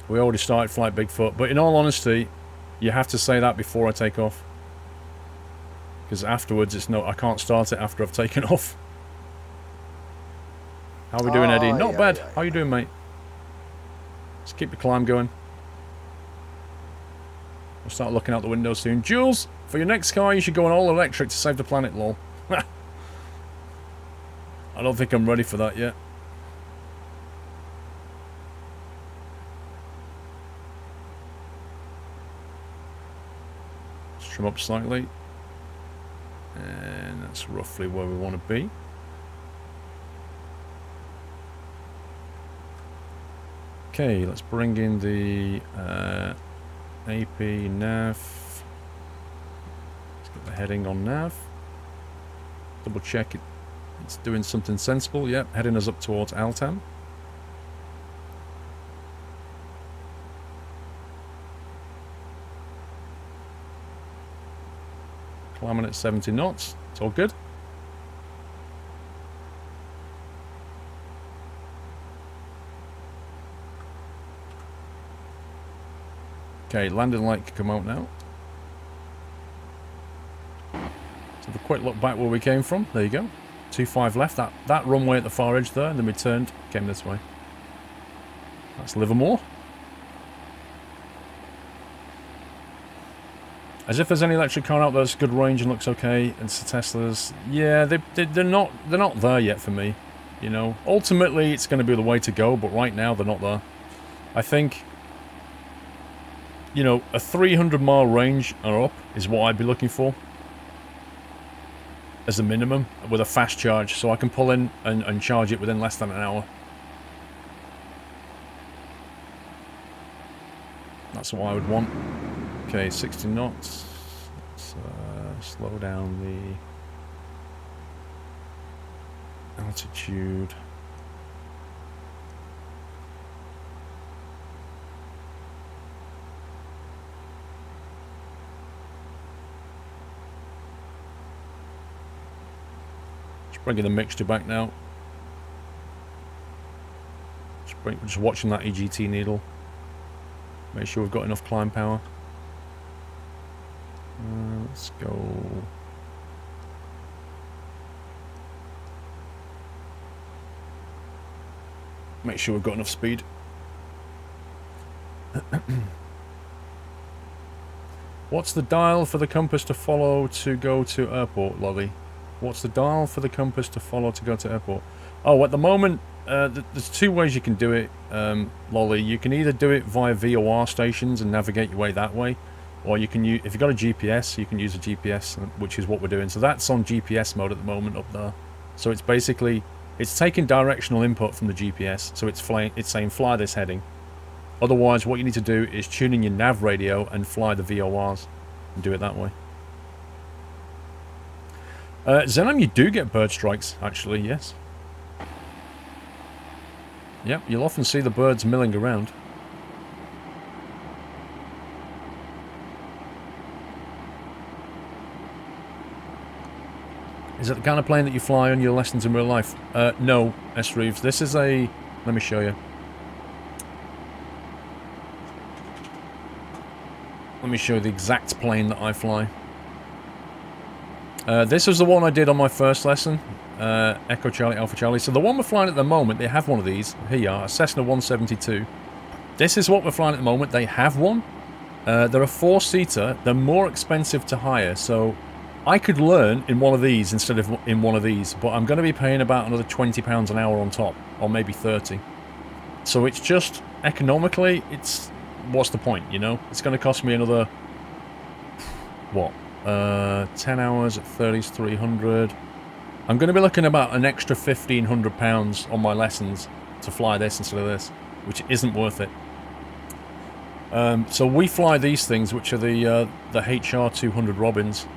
We already started Flight Bigfoot, but in all honesty, you have to say that before I take off. Because afterwards, it's no, I can't start it after I've taken off. How are we doing, Eddie? Not bad. How you doing, mate? Let's keep the climb going. We'll start looking out the window soon. Jules, for your next car, you should go on all electric to save the planet, lol. I don't think I'm ready for that yet. Trim up slightly, and that's roughly where we want to be. Okay, let's bring in the AP nav. Let's get the heading on nav. Double check it's doing something sensible. Yep, heading us up towards Altam. Climbing at 70 knots. It's all good. Okay, landing light can come out now. Let's have a quick look back where we came from. There you go. 2.5 left. That runway at the far edge there, and then we turned, came this way. That's Livermore. As if there's any electric car out there that's good range and looks okay, and it's the Teslas. Yeah, they're not there yet for me. You know, ultimately it's going to be the way to go, but right now they're not there. I think, you know, a 300-mile range or up is what I'd be looking for as a minimum with a fast charge, so I can pull in and charge it within less than an hour. That's what I would want. Okay, 60 knots. Let's slow down the altitude. Just bringing the mixture back now. Just watching that EGT needle. Make sure we've got enough climb power. Let's go. Make sure we've got enough speed. What's the dial for the compass to follow to go to airport, Lolly? What's the dial for the compass to follow to go to airport? Oh, at the moment, there's two ways you can do it, Lolly. You can either do it via VOR stations and navigate your way that way, or you can use, if you've got a GPS, you can use a GPS, which is what we're doing. So that's on GPS mode at the moment up there. So it's basically, it's taking directional input from the GPS, so it's saying fly this heading. Otherwise, what you need to do is tune in your nav radio and fly the VORs and do it that way. Zenom, you do get bird strikes, actually, yes. Yep, you'll often see the birds milling around. Is it the kind of plane that you fly on your lessons in real life? No, S. Reeves. This is a... Let me show you. Let me show you the exact plane that I fly. This was the one I did on my first lesson. Echo Charlie, Alpha Charlie. So the one we're flying at the moment, they have one of these. Here you are, a Cessna 172. This is what we're flying at the moment. They have one. They're a four-seater. They're more expensive to hire, so I could learn in one of these instead of in one of these, but I'm going to be paying about another £20 an hour on top, or maybe 30. So it's just, economically, it's... What's the point, you know? It's going to cost me another... What? 10 hours at 30's 300. I'm going to be looking about an extra £1,500 on my lessons to fly this instead of this, which isn't worth it. So we fly these things, which are the HR 200 Robins,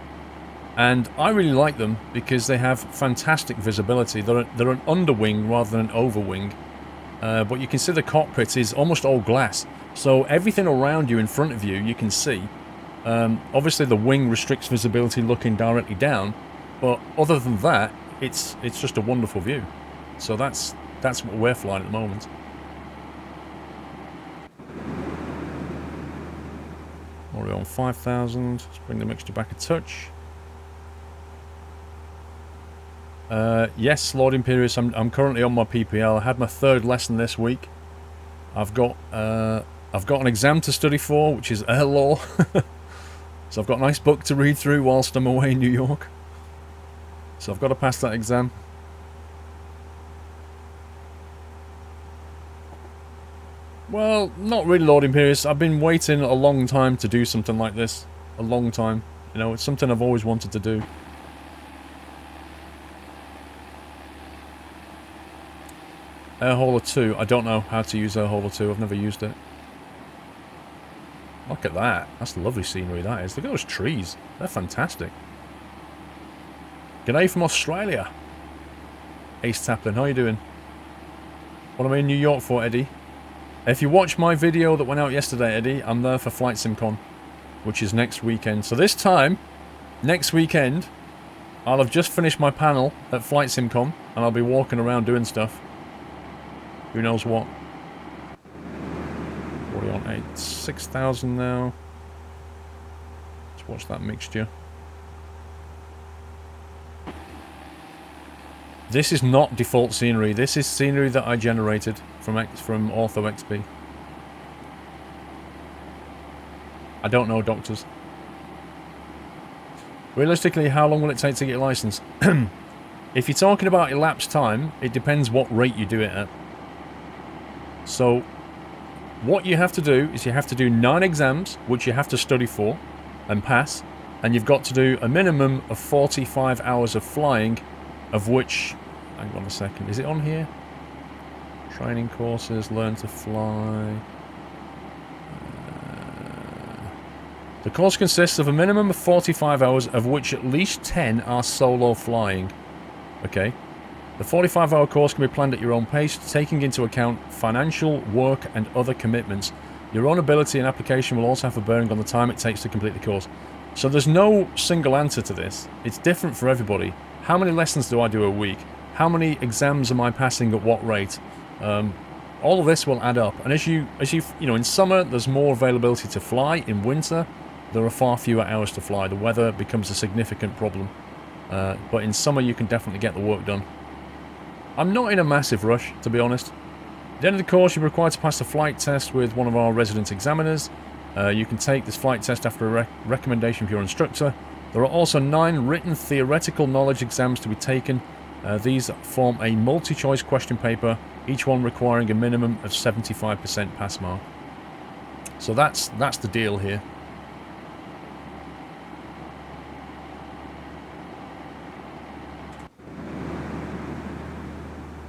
and I really like them because they have fantastic visibility. They're an underwing rather than an overwing, but you can see the cockpit is almost all glass, so everything around you, in front of you, you can see. Obviously the wing restricts visibility looking directly down, but other than that, it's just a wonderful view. So that's what we're flying at the moment. Orion 5000, let's bring the mixture back a touch. Yes, Lord Imperious, I'm currently on my PPL. I had my third lesson this week. I've got an exam to study for, which is air law. So I've got a nice book to read through whilst I'm away in New York. So I've got to pass that exam. Well, not really, Lord Imperious. I've been waiting a long time to do something like this. A long time. You know, it's something I've always wanted to do. Air Hauler 2. I don't know how to use Air Hauler 2. I've never used it. Look at that. That's lovely scenery, that is. Look at those trees. They're fantastic. G'day from Australia. Ace Taplin, how you doing? What am I in New York for, Eddie? If you watch my video that went out yesterday, Eddie, I'm there for Flight Sim-Con, which is next weekend. So this time, next weekend, I'll have just finished my panel at Flight Sim-Con, and I'll be walking around doing stuff. Who knows what. Already on 6,000 now. Let's watch that mixture. This is not default scenery. This is scenery that I generated from Ortho XP. I don't know, doctors. Realistically, how long will it take to get your license? If you're talking about elapsed time, it depends what rate you do it at. So, what you have to do is you have to do 9 exams, which you have to study for and pass, and you've got to do a minimum of 45 hours of flying, of which... Hang on a second, is it on here? Training courses, learn to fly... The course consists of a minimum of 45 hours, of which at least 10 are solo flying. Okay. The 45-hour course can be planned at your own pace, taking into account financial, work, and other commitments. Your own ability and application will also have a bearing on the time it takes to complete the course. So there's no single answer to this. It's different for everybody. How many lessons do I do a week? How many exams am I passing at what rate? All of this will add up. And as you know, in summer, there's more availability to fly. In winter, there are far fewer hours to fly. The weather becomes a significant problem. But in summer, you can definitely get the work done. I'm not in a massive rush, to be honest. At the end of the course, you're required to pass a flight test with one of our resident examiners. You can take this flight test after a recommendation from your instructor. There are also 9 written theoretical knowledge exams to be taken. These form a multi-choice question paper each one requiring a minimum of 75% pass mark. So that's the deal here.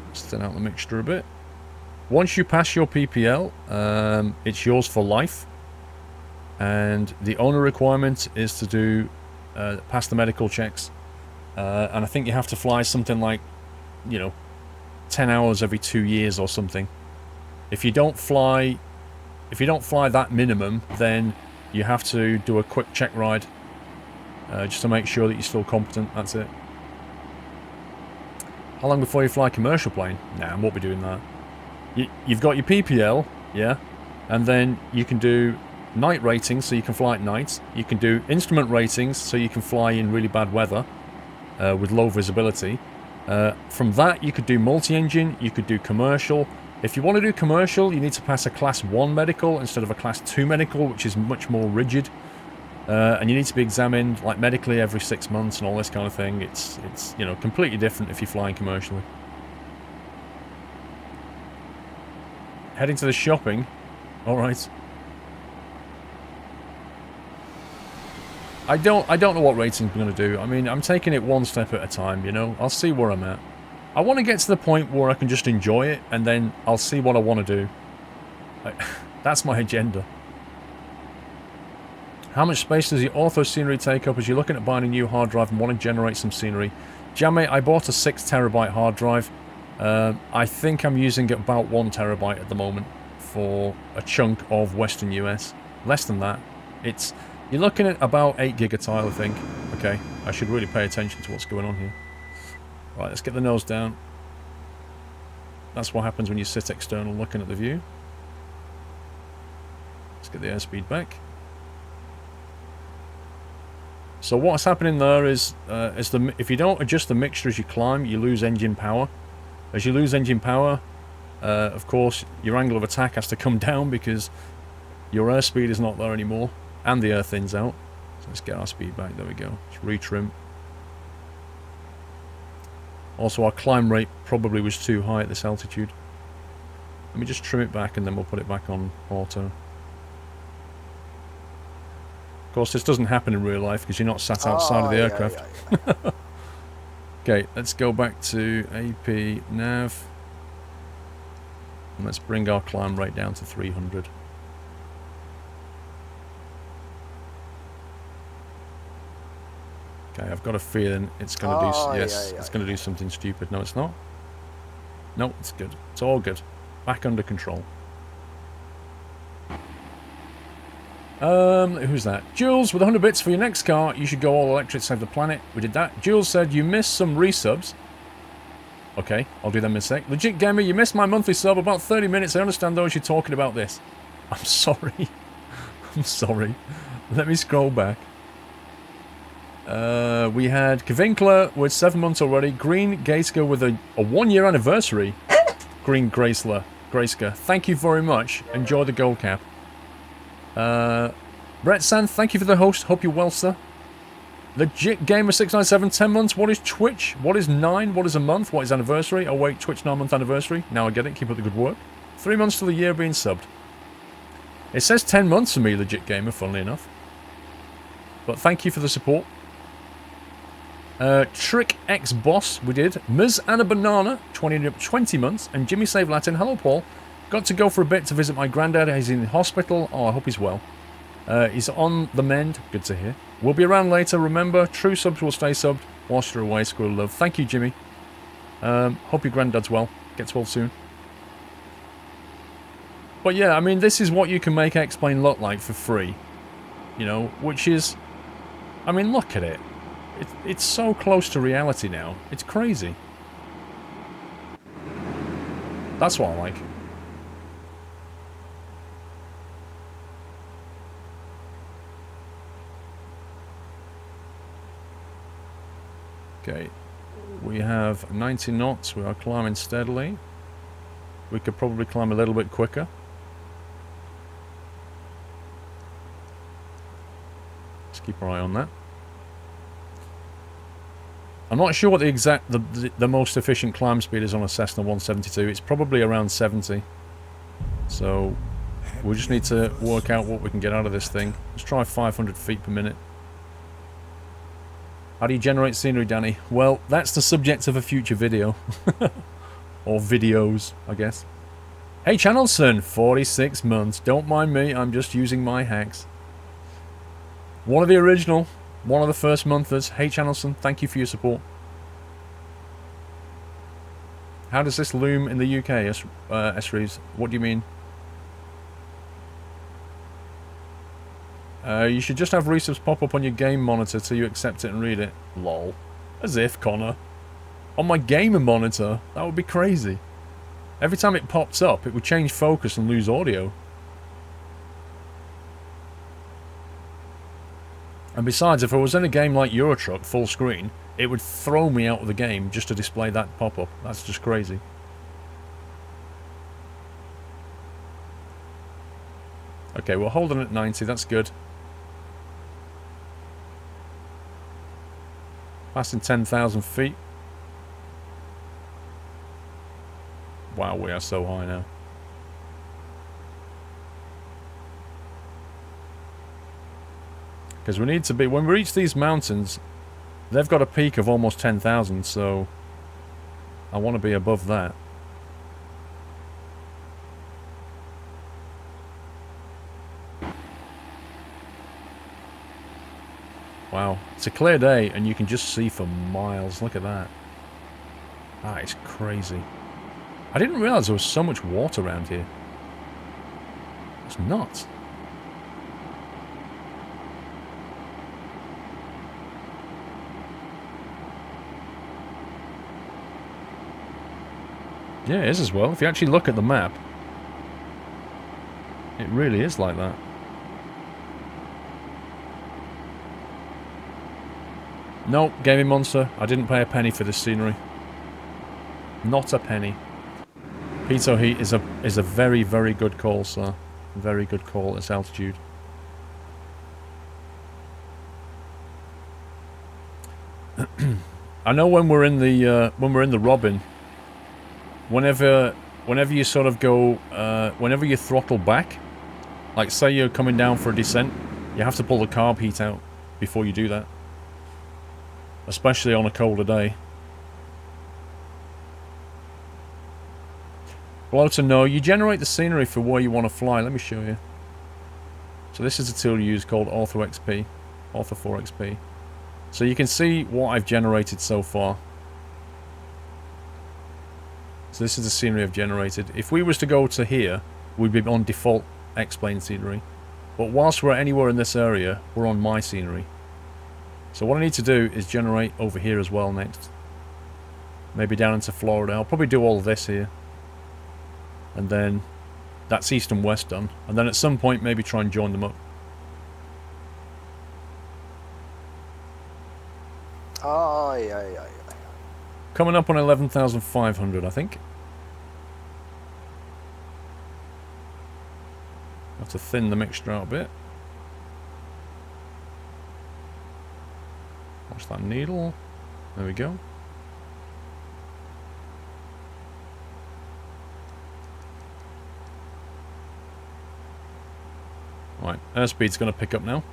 Let's thin out the mixture a bit. Once you pass your PPL, it's yours for life. And the only requirement is to do pass the medical checks. And I think you have to fly something like, you know, 10 hours every 2 years or something. If you don't fly that minimum, then you have to do a quick check ride just to make sure that you're still competent. That's it. How long before you fly a commercial plane? Nah, I won't be doing that. You've got your PPL, yeah, and then you can do night ratings, so you can fly at night. You can do instrument ratings, so you can fly in really bad weather with low visibility. From that, you could do multi-engine, you could do commercial. If you want to do commercial, you need to pass a Class 1 medical instead of a Class 2 medical, which is much more rigid. And you need to be examined, like, medically every 6 months and all this kind of thing. It's you know, completely different if you're flying commercially. Heading to the shopping. Alright. I don't know what rating I'm going to do. I mean, I'm taking it one step at a time, you know. I'll see where I'm at. I want to get to the point where I can just enjoy it, and then I'll see what I want to do. That's my agenda. How much space does your Ortho scenery take up as you're looking at buying a new hard drive and want to generate some scenery? Jammate, I bought a 6 terabyte hard drive. I think I'm using about 1 terabyte at the moment for a chunk of Western US. Less than that. You're looking at about 8 gig a tile, I think. Okay, I should really pay attention to what's going on here. Right, let's get the nose down. That's what happens when you sit external looking at the view. Let's get the airspeed back. So what's happening there is, if you don't adjust the mixture as you climb, you lose engine power. As you lose engine power, of course, your angle of attack has to come down because your airspeed is not there anymore. And the air thins out. So let's get our speed back. There we go. Let's retrim. Also, our climb rate probably was too high at this altitude. Let me just trim it back and then we'll put it back on auto. Of course, this doesn't happen in real life because you're not sat outside of the aircraft. Yeah. Okay, let's go back to AP nav. And let's bring our climb rate down to 300. Okay, I've got a feeling it's going to do... it's going to do something stupid. No, it's not. No, it's good. It's all good. Back under control. Who's that? Jules, with 100 bits for your next car, you should go all electric, save the planet. We did that. Jules said, you missed some resubs. Okay, I'll do them in a sec. Legit Gamer, you missed my monthly sub, about 30 minutes. I understand those you're talking about this. I'm sorry. I'm sorry. Let me scroll back. We had Kavinkler with 7 months already. Green Gaiska with a 1-year anniversary. Green Graceler. Grayska. Thank you very much. Enjoy the gold cap. Brett Sand, thank you for the host. Hope you're well, sir. Legit Gamer 697, 10 months. What is Twitch? What is 9? What is a month? What is anniversary? Oh wait, Twitch 9-month anniversary. Now I get it. Keep up the good work. 3 months till the year being subbed. It says 10 months for me, Legit Gamer, funnily enough. But thank you for the support. Trick X Boss, we did. Ms. Anna Banana, 20 months. And Jimmy Save Latin, hello Paul. Got to go for a bit to visit my granddad. He's in hospital. Oh, I hope he's well. He's on the mend. Good to hear. We'll be around later. Remember, true subs will stay subbed whilst you're away. Squirrel love. Thank you, Jimmy. Hope your granddad's well. Gets well soon. But yeah, I mean, this is what you can make X-Plane look like for free. You know, which is... I mean, look at it. It's so close to reality now. It's crazy. That's what I like. Okay, we have 90 knots. We are climbing steadily. We could probably climb a little bit quicker. Let's keep our eye on that. I'm not sure what the exact, the most efficient climb speed is on a Cessna 172. It's probably around 70. So we just need to work out what we can get out of this thing. Let's try 500 feet per minute. How do you generate scenery, Danny? Well, that's the subject of a future video. Or videos, I guess. Hey, Channelson, 46 months. Don't mind me, I'm just using my hacks. One of the original, one of the first monthers. Hey, Channelson, thank you for your support. How does this loom in the UK, S-Reeves? What do you mean? You should just have resubs pop up on your game monitor till you accept it and read it. Lol. As if, Connor. On my gamer monitor? That would be crazy. Every time it pops up, it would change focus and lose audio. And besides, if I was in a game like Euro Truck, full screen, it would throw me out of the game just to display that pop-up. That's just crazy. Okay, we're holding at 90, that's good. Passing 10,000 feet. Wow, we are so high now. Because we need to be... When we reach these mountains, they've got a peak of almost 10,000, so... I want to be above that. Wow. It's a clear day, and you can just see for miles. Look at that. That is crazy. I didn't realise there was so much water around here. It's nuts. Yeah, it is as well. If you actually look at the map, it really is like that. Nope, Gaming Monster. I didn't pay a penny for this scenery. Not a penny. Pitot Heat is a very, very good call, sir. Very good call at this altitude. I know when we're in the Robin, whenever you sort of go, whenever you throttle back, like say you're coming down for a descent, you have to pull the carb heat out before you do that. Especially on a colder day. Bloater, no, you generate the scenery for where you want to fly. Let me show you. So this is a tool you use called Ortho XP. Ortho 4 XP. So you can see what I've generated so far. So this is the scenery I've generated. If we was to go to here, we'd be on default X-plane scenery. But whilst we're anywhere in this area, we're on my scenery. So what I need to do is generate over here as well next. Maybe down into Florida. I'll probably do all of this here. And then that's east and west done. And then at some point maybe try and join them up. Coming up on 11,500, I think. Have to thin the mixture out a bit. Watch that needle. There we go. Right, airspeed's going to pick up now.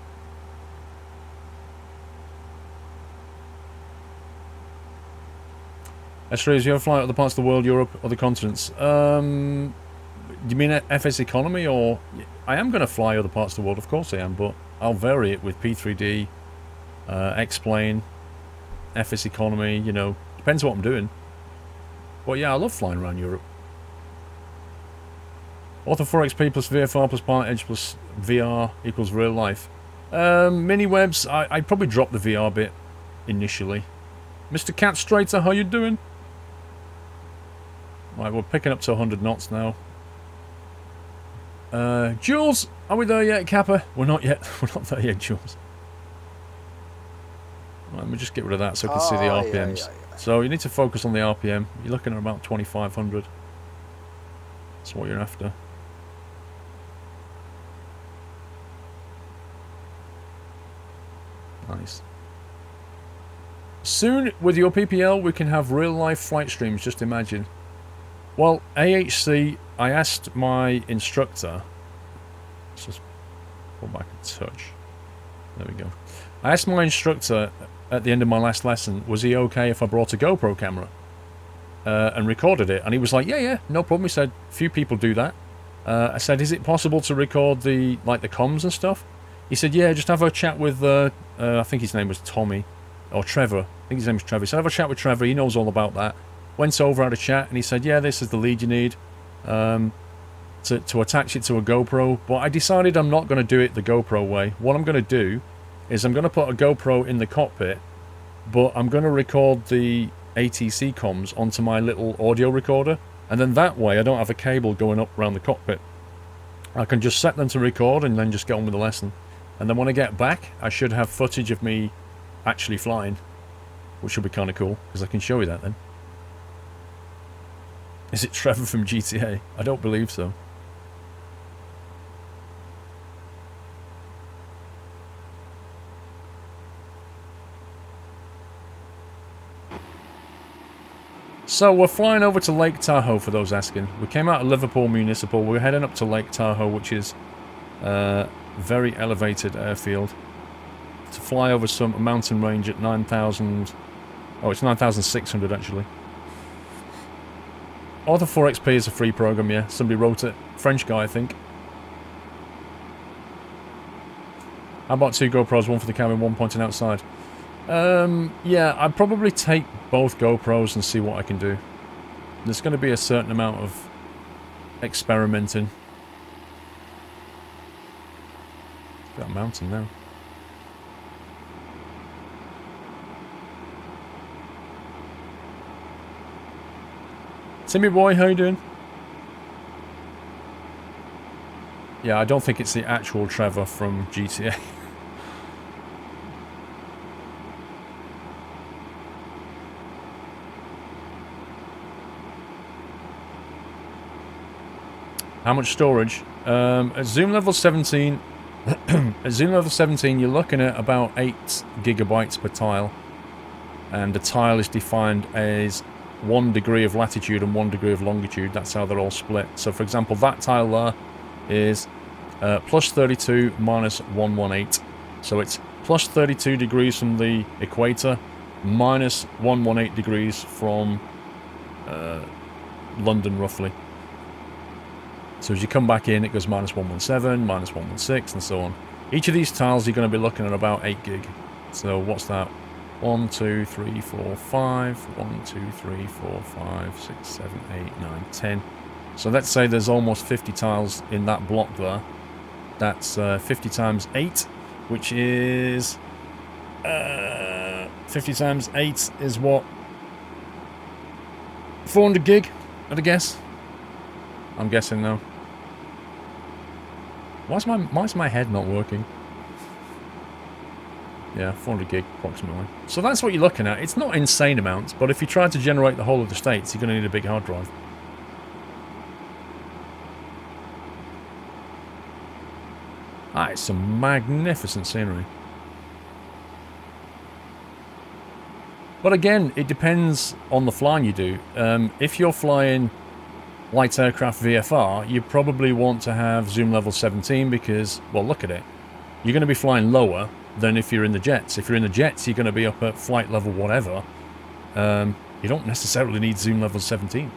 S-Rays, you ever fly out other parts of the world, Europe, other continents? Do you mean FS economy, or... I am going to fly other parts of the world, of course I am, but I'll vary it with P3D, X-plane, FS economy, you know, depends what I'm doing. But yeah, I love flying around Europe. Ortho 4XP plus VFR plus Pilot Edge plus VR equals real life. Mini webs, I'd probably drop the VR bit initially. Mr. Cat Strater, how you doing? Right, we're picking up to 100 knots now. Jules, are we there yet, Kappa? We're not yet. We're not there yet, Jules. Right, let me just get rid of that so I can see the RPMs. So you need to focus on the RPM. You're looking at about 2,500. That's what you're after. Nice. Soon, with your PPL, we can have real-life flight streams, just imagine. Well, AHC, I asked my instructor... Let's just pull back a touch. There we go. I asked my instructor at the end of my last lesson, was he okay if I brought a GoPro camera? And recorded it, and he was like, yeah, no problem. He said, few people do that. I said, is it possible to record the comms and stuff? He said, yeah, just have a chat with, I think his name was Tommy, or Trevor. I think his name was Trevor. So have a chat with Trevor, he knows all about that. Went over, had a chat, and he said, yeah, this is the lead you need to attach it to a GoPro. But I decided I'm not going to do it the GoPro way. What I'm going to do is I'm going to put a GoPro in the cockpit, but I'm going to record the ATC comms onto my little audio recorder, and then that way I don't have a cable going up around the cockpit. I can just set them to record and then just get on with the lesson. And then when I get back, I should have footage of me actually flying, which will be kind of cool, because I can show you that then. Is it Trevor from GTA? I don't believe so. So we're flying over to Lake Tahoe, for those asking. We came out of Liverpool Municipal. We're heading up to Lake Tahoe, which is a very elevated airfield, to fly over some mountain range at 9,000... Oh, it's 9,600 actually. Ortho 4XP is a free program, yeah. Somebody wrote it. French guy, I think. How about 2 GoPros, one for the cabin, one pointing outside? Yeah, I'd probably take both GoPros and see what I can do. There's going to be a certain amount of experimenting. Got a mountain now. Timmy boy, how you doing? Yeah, I don't think it's the actual Trevor from GTA. How much storage? At zoom level 17, at zoom level 17, you're looking at about 8 gigabytes per tile, and the tile is defined as 1 degree of latitude and 1 degree of longitude. That's how they're all split. So, for example, that tile there is plus 32 minus 118. So it's plus 32 degrees from the equator, minus 118 degrees from London, roughly. So as you come back in, it goes minus 117, minus 116, and so on. Each of these tiles, you're going to be looking at about 8 gig. So what's that? 1, 2, 3, 4, 5. 1, 2, 3, 4, 5, 6, 7, 8, 9, 10. So let's say there's almost 50 tiles in that block there. That's 50 times 8, which is... 50 times 8 is what? 400 gig, I'd guess. I'm guessing now. Why's my head not working? Yeah, 400 gig approximately. So that's what you're looking at. It's not insane amounts, but if you try to generate the whole of the States, you're going to need a big hard drive. Ah, it's some magnificent scenery. But again, it depends on the flying you do. If you're flying light aircraft VFR, you probably want to have zoom level 17 because, well, look at it. You're going to be flying lower than if you're in the jets. If you're in the jets, you're going to be up at flight level whatever. You don't necessarily need zoom level 17.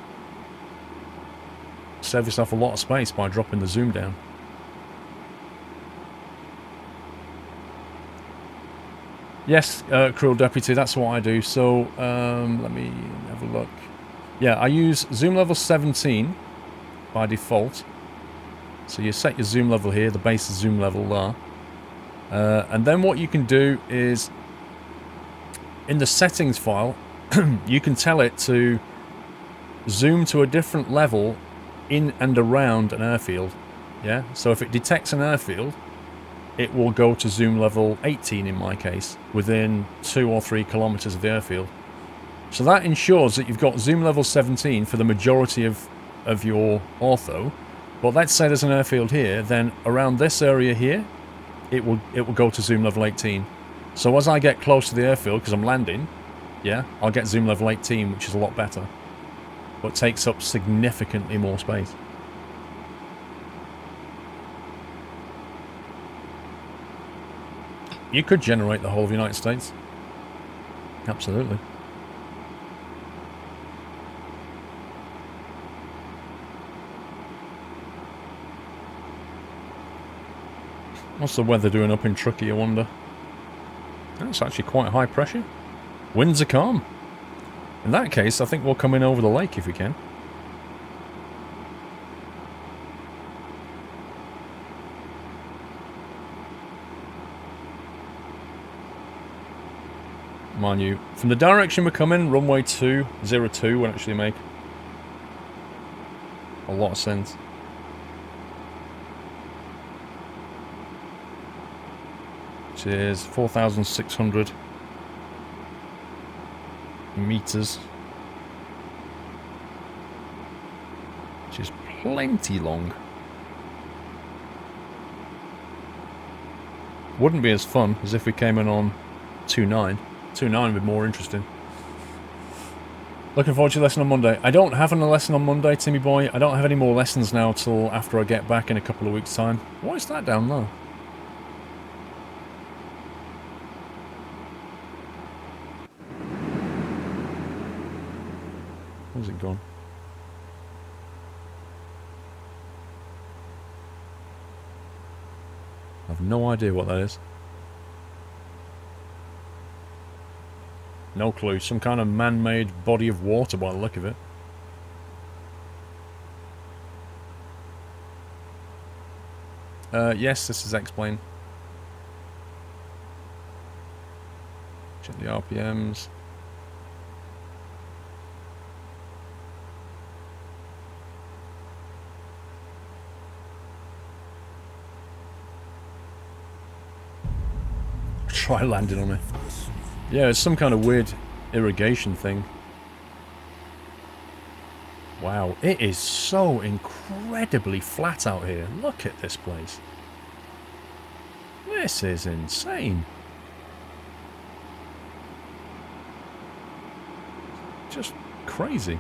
Save yourself a lot of space by dropping the zoom down. Yes, Cruel Deputy, that's what I do. So, let me have a look. Yeah, I use zoom level 17 by default. So you set your zoom level here, the base is zoom level there. And then what you can do is, in the settings file, you can tell it to zoom to a different level in and around an airfield. Yeah, so if it detects an airfield, it will go to zoom level 18 in my case, within 2 or 3 kilometers of the airfield. So that ensures that you've got zoom level 17 for the majority of your ortho. But let's say there's an airfield here, then around this area here, it will go to zoom level 18. So as I get close to the airfield, because I'm landing, Yeah, I'll get zoom level 18, which is a lot better, but takes up significantly more space. You could generate the whole of the United States. Absolutely. What's the weather doing up in Truckee, I wonder? That's actually quite high pressure. Winds are calm. In that case, I think we'll come in over the lake if we can. Mind you, from the direction we're coming, runway 202 will actually make a lot of sense. Which is 4,600 meters. Which is plenty long. Wouldn't be as fun as if we came in on 2.9. 2.9 would be more interesting. Looking forward to your lesson on Monday. I don't have a lesson on Monday, Timmy boy. I don't have any more lessons now till after I get back in a couple of weeks' time. What is that down there? Where's it gone? I have no idea what that is. No clue. Some kind of man-made body of water by the look of it. Yes, this is X-Plane. Check the RPMs. Try landing on it. Yeah, it's some kind of weird irrigation thing. Wow, it is so incredibly flat out here. Look at this place. This is insane. Just crazy.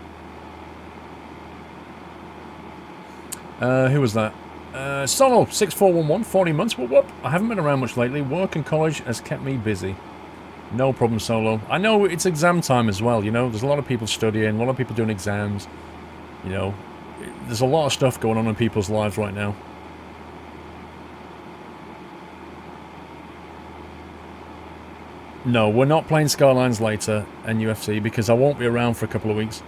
Who was that? Solo 6411, 40 months. Whoop whoop. I haven't been around much lately. Work and college has kept me busy. No problem, Solo. I know it's exam time as well, you know. There's a lot of people studying, a lot of people doing exams. You know, there's a lot of stuff going on in people's lives right now. No, we're not playing Skylines later and UFC because I won't be around for a couple of weeks.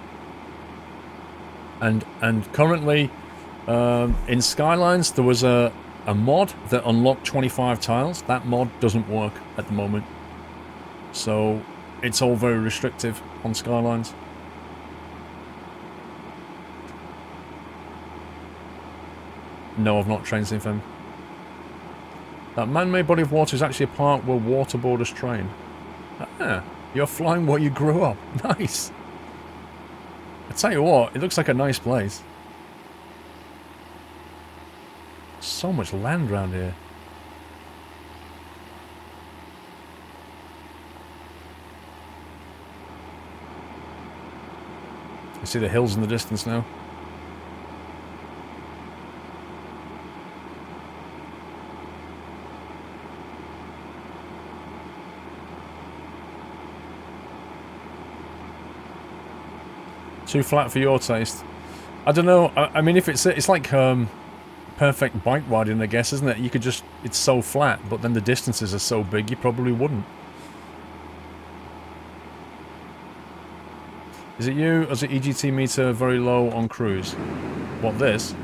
And currently, in Skylines, there was a mod that unlocked 25 tiles. That mod doesn't work at the moment. So, it's all very restrictive on Skylines. No, I've not trained Sinfem. That man-made body of water is actually a park where waterboarders train. Ah, you're flying where you grew up. Nice. I tell you what, it looks like a nice place. So much land around here. I see the hills in the distance now. Too flat for your taste. I don't know. I mean, if it's like perfect bike riding, I guess, isn't it? You could just, it's so flat, but then the distances are so big, you probably wouldn't. Is it you, or is it EGT meter very low on cruise? What, this?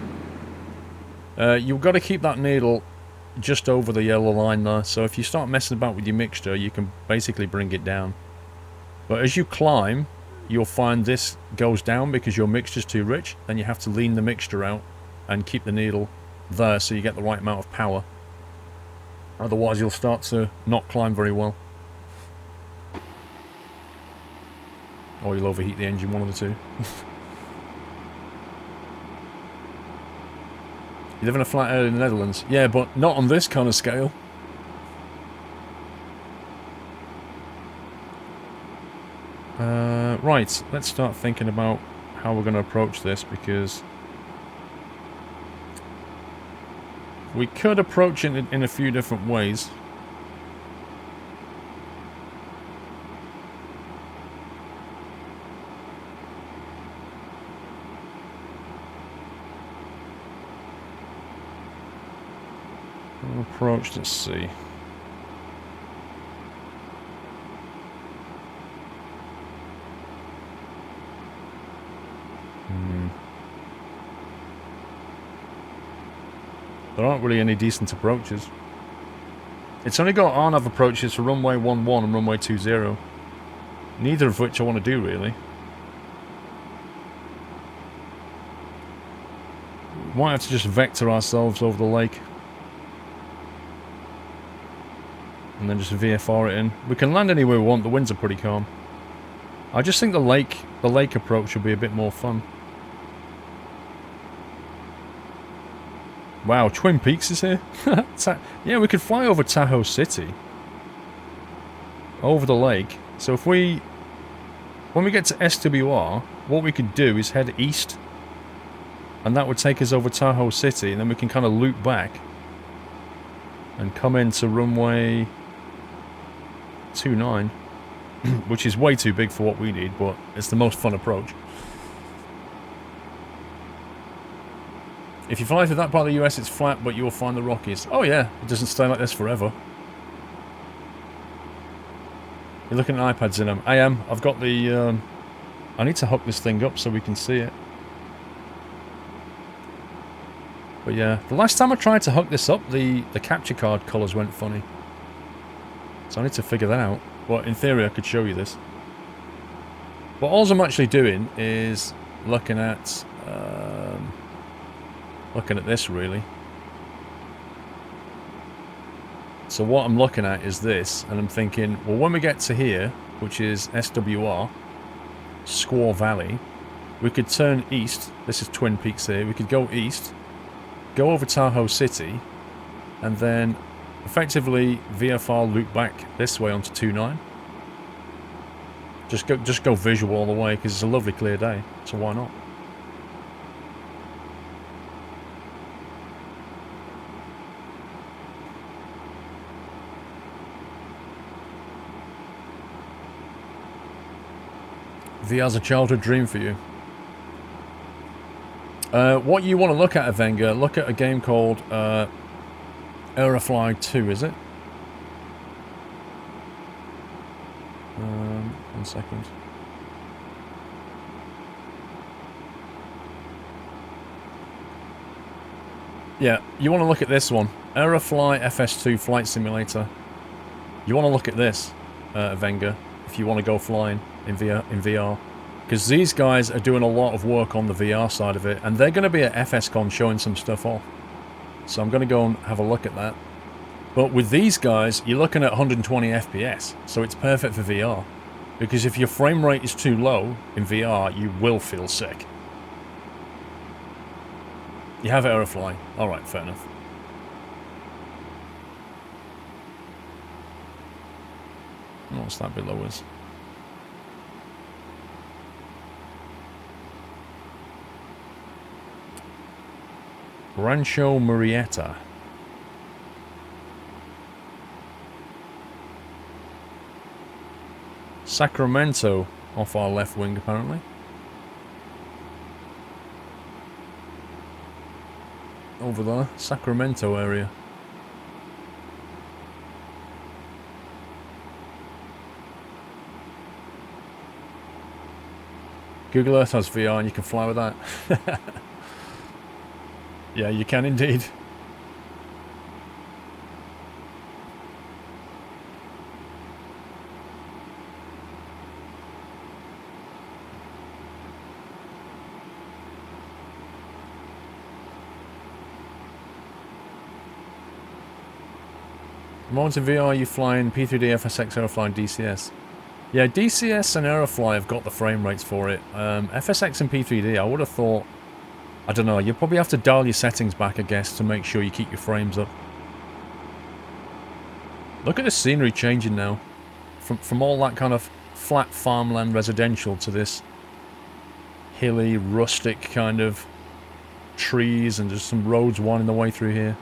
You've got to keep that needle just over the yellow line there, so if you start messing about with your mixture, you can basically bring it down. But as you climb, you'll find this goes down because your mixture's too rich, then you have to lean the mixture out and keep the needle there so you get the right amount of power. Otherwise you'll start to not climb very well. Or you'll overheat the engine, one of the two. You live in a flat area in the Netherlands? Yeah, but not on this kind of scale. Right, let's start thinking about how we're going to approach this, because we could approach it in a few different ways. Approach, let's see. There aren't really any decent approaches. It's only got RNAV approaches for runway 11 and runway 20. Neither of which I want to do, really. We might have to just vector ourselves over the lake. And then just VFR it in. We can land anywhere we want, the winds are pretty calm. I just think the lake approach would be a bit more fun. Wow, Twin Peaks is here? Yeah, we could fly over Tahoe City. Over the lake. So if we... when we get to SWR, what we could do is head east. And that would take us over Tahoe City, and then we can kind of loop back. And come into runway 29. Which is way too big for what we need, but it's the most fun approach. If you fly through that part of the US, it's flat, but you will find the Rockies. Oh yeah, it doesn't stay like this forever. You're looking at iPads in them. I am. I've got the... I need to hook this thing up so we can see it. But yeah, the last time I tried to hook this up, the capture card colours went funny. So I need to figure that out. But in theory, I could show you this. But all I'm actually doing is looking at... looking at this, really. So what I'm looking at is this, and I'm thinking, well, when we get to here, which is SWR, Squaw Valley, we could turn east. This is Twin Peaks here. We could go east, go over Tahoe City, and then effectively VFR loop back this way onto 29. Just go visual all the way, because it's a lovely clear day, so why not? VR's a childhood dream for you. What you want to look at, Avenger, look at a game called Aerofly 2, is it? 1 second. Yeah, you want to look at this one. Aerofly FS2 Flight Simulator. You want to look at this, Avenger, if you want to go flying in VR. Because these guys are doing a lot of work on the VR side of it, and they're going to be at FSCon showing some stuff off. So I'm going to go and have a look at that. But with these guys, you're looking at 120 FPS, so it's perfect for VR. Because if your frame rate is too low in VR, you will feel sick. You have Aerofly. Alright, fair enough. What's that below us? Rancho Murrieta. Sacramento off our left wing, apparently. Over there, Sacramento area. Google Earth has VR and you can fly with that. Yeah, you can indeed. Moments in VR, you flying P3D, FSX, Aerofly, DCS. Yeah, DCS and Aerofly have got the frame rates for it. FSX and P3D, I would have thought... I don't know, you probably have to dial your settings back, I guess, to make sure you keep your frames up. Look at the scenery changing now. From all that kind of flat farmland residential to this hilly, rustic kind of trees, and there's some roads winding the way through here.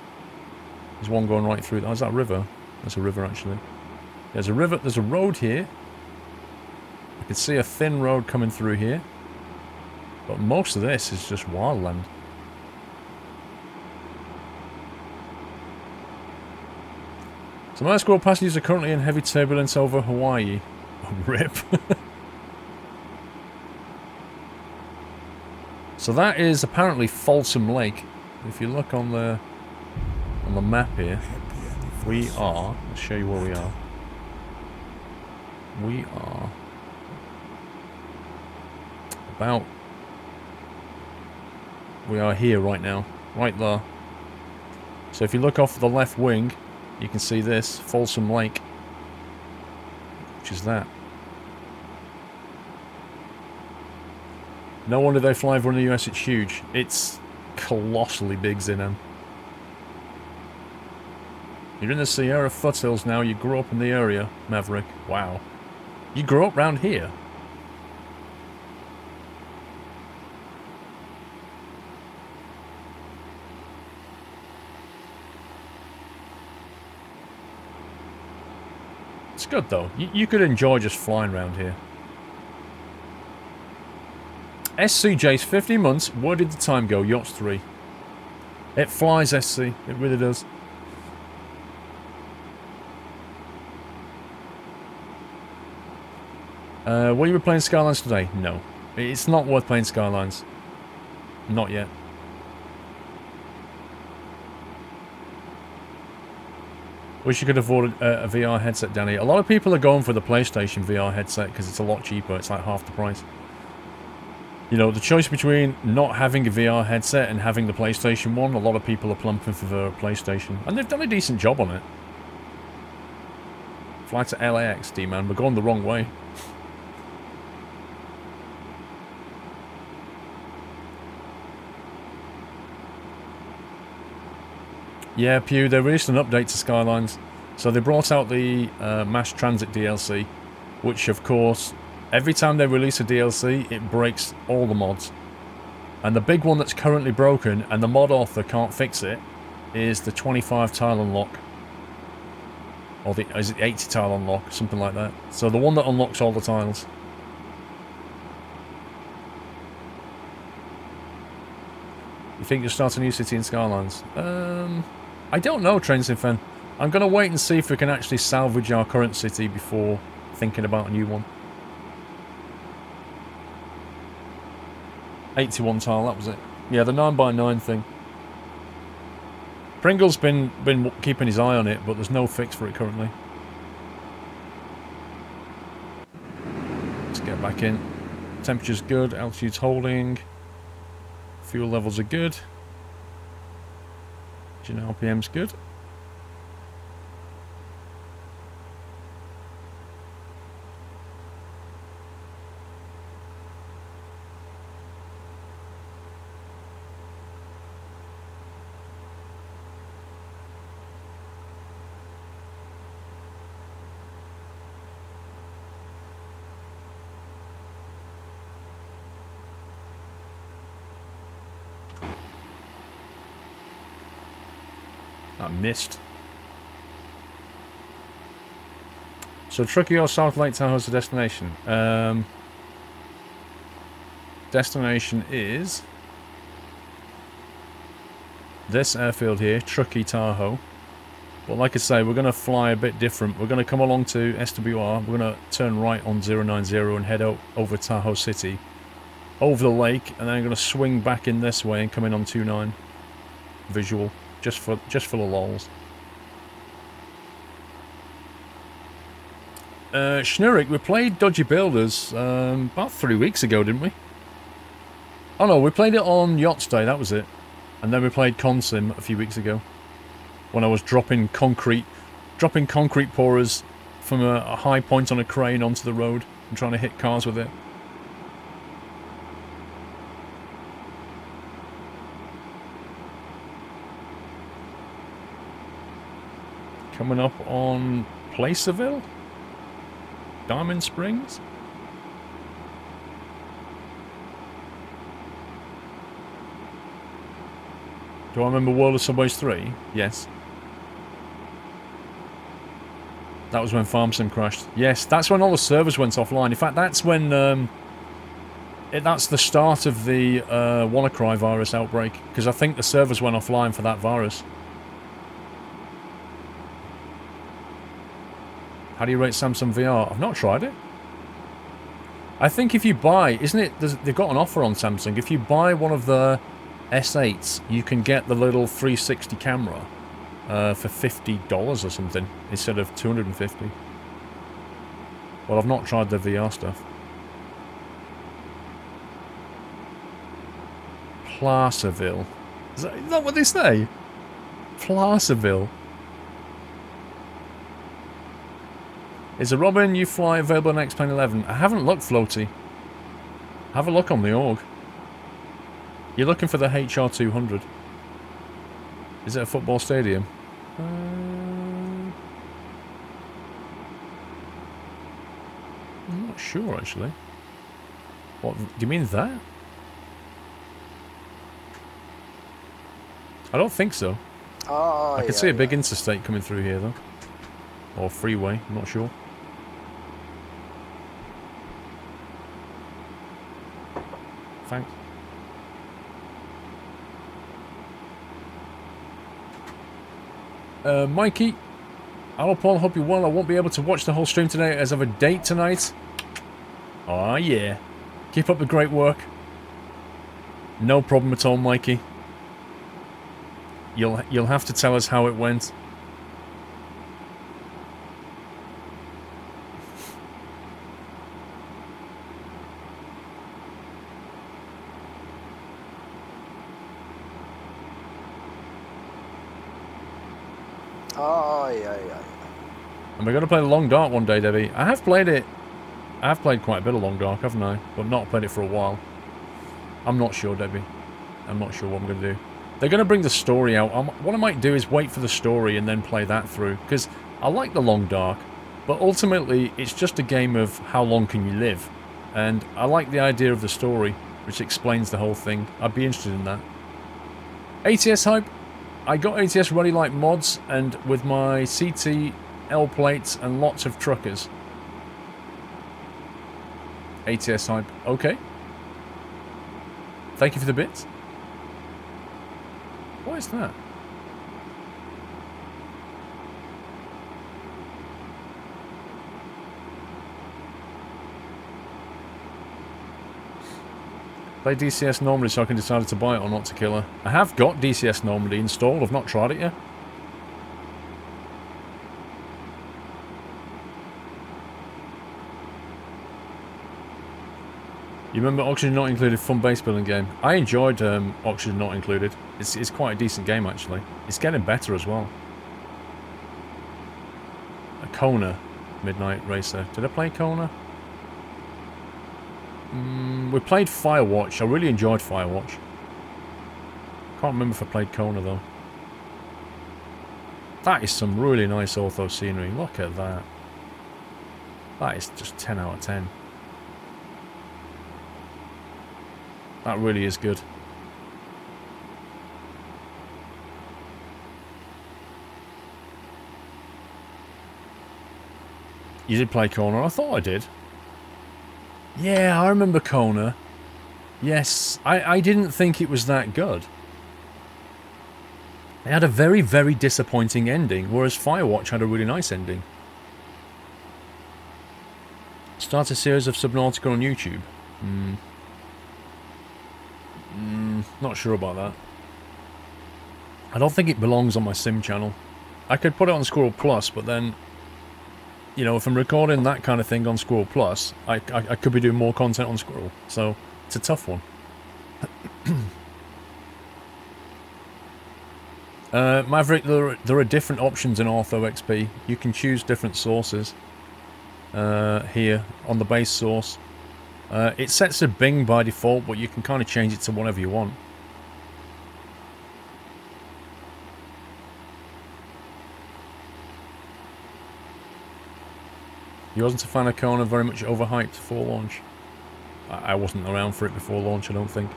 There's one going right through. Oh, is that a river? That's a river, actually. There's a river. There's a road here. I can see a thin road coming through here. But most of this is just wildland. So my Squirrel passengers are currently in heavy turbulence over Hawaii. Oh, rip. So that is apparently Folsom Lake. If you look on the map here, we are. I'll show you where we are. We are about. We are here right now, right there. So if you look off the left wing, you can see this Folsom Lake, which is that. No wonder they fly over in the US. It's huge. It's colossally big, Zinam. You're in the Sierra foothills now. You grew up in the area, Maverick. Wow. You grew up round here. It's good though. You could enjoy just flying around here. SCJ's 50 months. Where did the time go? Yachts 3. It flies, SC. It really does. Will you be playing Skylines today? No. It's not worth playing Skylines. Not yet. Wish you could afford a VR headset, Danny. A lot of people are going for the PlayStation VR headset because it's a lot cheaper. It's like half the price. You know, the choice between not having a VR headset and having the PlayStation one, a lot of people are plumping for the PlayStation. And they've done a decent job on it. Fly to LAX, D-man. We're going the wrong way. Yeah, Pew, they released an update to Skylines. So they brought out the Mass Transit DLC, which of course, every time they release a DLC, it breaks all the mods. And the big one that's currently broken, and the mod author can't fix it, is the 25 tile unlock. Or is it 80 tile unlock, something like that. So the one that unlocks all the tiles. You think you'll start a new city in Skylines? I don't know, Trensinfen. I'm going to wait and see if we can actually salvage our current city before thinking about a new one. 81 tile, that was it. Yeah, the 9x9 thing. Pringle's been keeping his eye on it, but there's no fix for it currently. Let's get back in. Temperature's good, altitude's holding. Fuel levels are good. Engine RPM's good. I missed. So Truckee or South Lake Tahoe's the destination. Destination is this airfield here, Truckee, Tahoe. But like I say, we're going to fly a bit different. We're going to come along to SWR. We're going to turn right on 090 and head out over Tahoe City, over the lake, and then I'm going to swing back in this way and come in on 29 visual. Just for the lols. Schnurrick, we played Dodgy Builders about 3 weeks ago, didn't we? Oh no, we played it on Yachts Day, that was it. And then we played Consim a few weeks ago. When I was dropping concrete pourers from a high point on a crane onto the road and trying to hit cars with it. Coming up on Placerville? Diamond Springs? Do I remember World of Subways 3? Yes. That was when FarmSim crashed. Yes, that's when all the servers went offline. In fact, that's when... that's the start of the WannaCry virus outbreak. Because I think the servers went offline for that virus. How do you rate Samsung VR? I've not tried it. I think if you buy... Isn't it... They've got an offer on Samsung. If you buy one of the S8s, you can get the little 360 camera for $50 or something instead of $250. Well, I've not tried the VR stuff. Placerville. Is that what they say? Placerville. Is a Robin you fly available on X-Plane 11? I haven't looked, Floaty. Have a look on the org. You're looking for the HR200. Is it a football stadium? I'm not sure, actually. What, do you mean that? I don't think so. Oh, I can see a big interstate coming through here, though. Or freeway, I'm not sure. Thanks. Mikey. Hello, Paul. Hope you're well. I won't be able to watch the whole stream today as I have a date tonight. Oh yeah. Keep up the great work. No problem at all, Mikey. You'll have to tell us how it went. Oh, yeah. And we're going to play the Long Dark one day, Debbie. I have played it. I have played quite a bit of Long Dark, haven't I? But not played it for a while. I'm not sure, Debbie. I'm not sure what I'm going to do. They're going to bring the story out. What I might do is wait for the story and then play that through. Because I like the Long Dark. But ultimately, it's just a game of how long can you live. And I like the idea of the story, which explains the whole thing. I'd be interested in that. ATS hype. I got ATS ready like mods and with my CT, L plates and lots of truckers. ATS hype. Okay. Thank you for the bits. What is that? Play DCS Normandy so I can decide to buy it or not to kill her. I have got DCS Normandy installed, I've not tried it yet. You remember Oxygen Not Included fun base building game? I enjoyed Oxygen Not Included. It's quite a decent game actually. It's getting better as well. A Kona Midnight Racer. Did I play Kona? We played Firewatch. I really enjoyed Firewatch. Can't remember if I played Kona though. That is some really nice Ortho scenery. Look at that. That is just 10 out of 10. That really is good. You did play Kona? I thought I did. Yeah, I remember Kona. Yes, I didn't think it was that good. It had a very, very disappointing ending, whereas Firewatch had a really nice ending. Start a series of Subnautica on YouTube. Not sure about that. I don't think it belongs on my sim channel. I could put it on SquirrelPlus, but then, you know, if I'm recording that kind of thing on SquirrelPlus, I could be doing more content on Squirrel. So, it's a tough one. Maverick, there are different options in Ortho XP. You can choose different sources here on the base source. It sets to Bing by default, but you can kind of change it to whatever you want. He wasn't a fan of Kona, very much overhyped for launch. I wasn't around for it before launch, I don't think.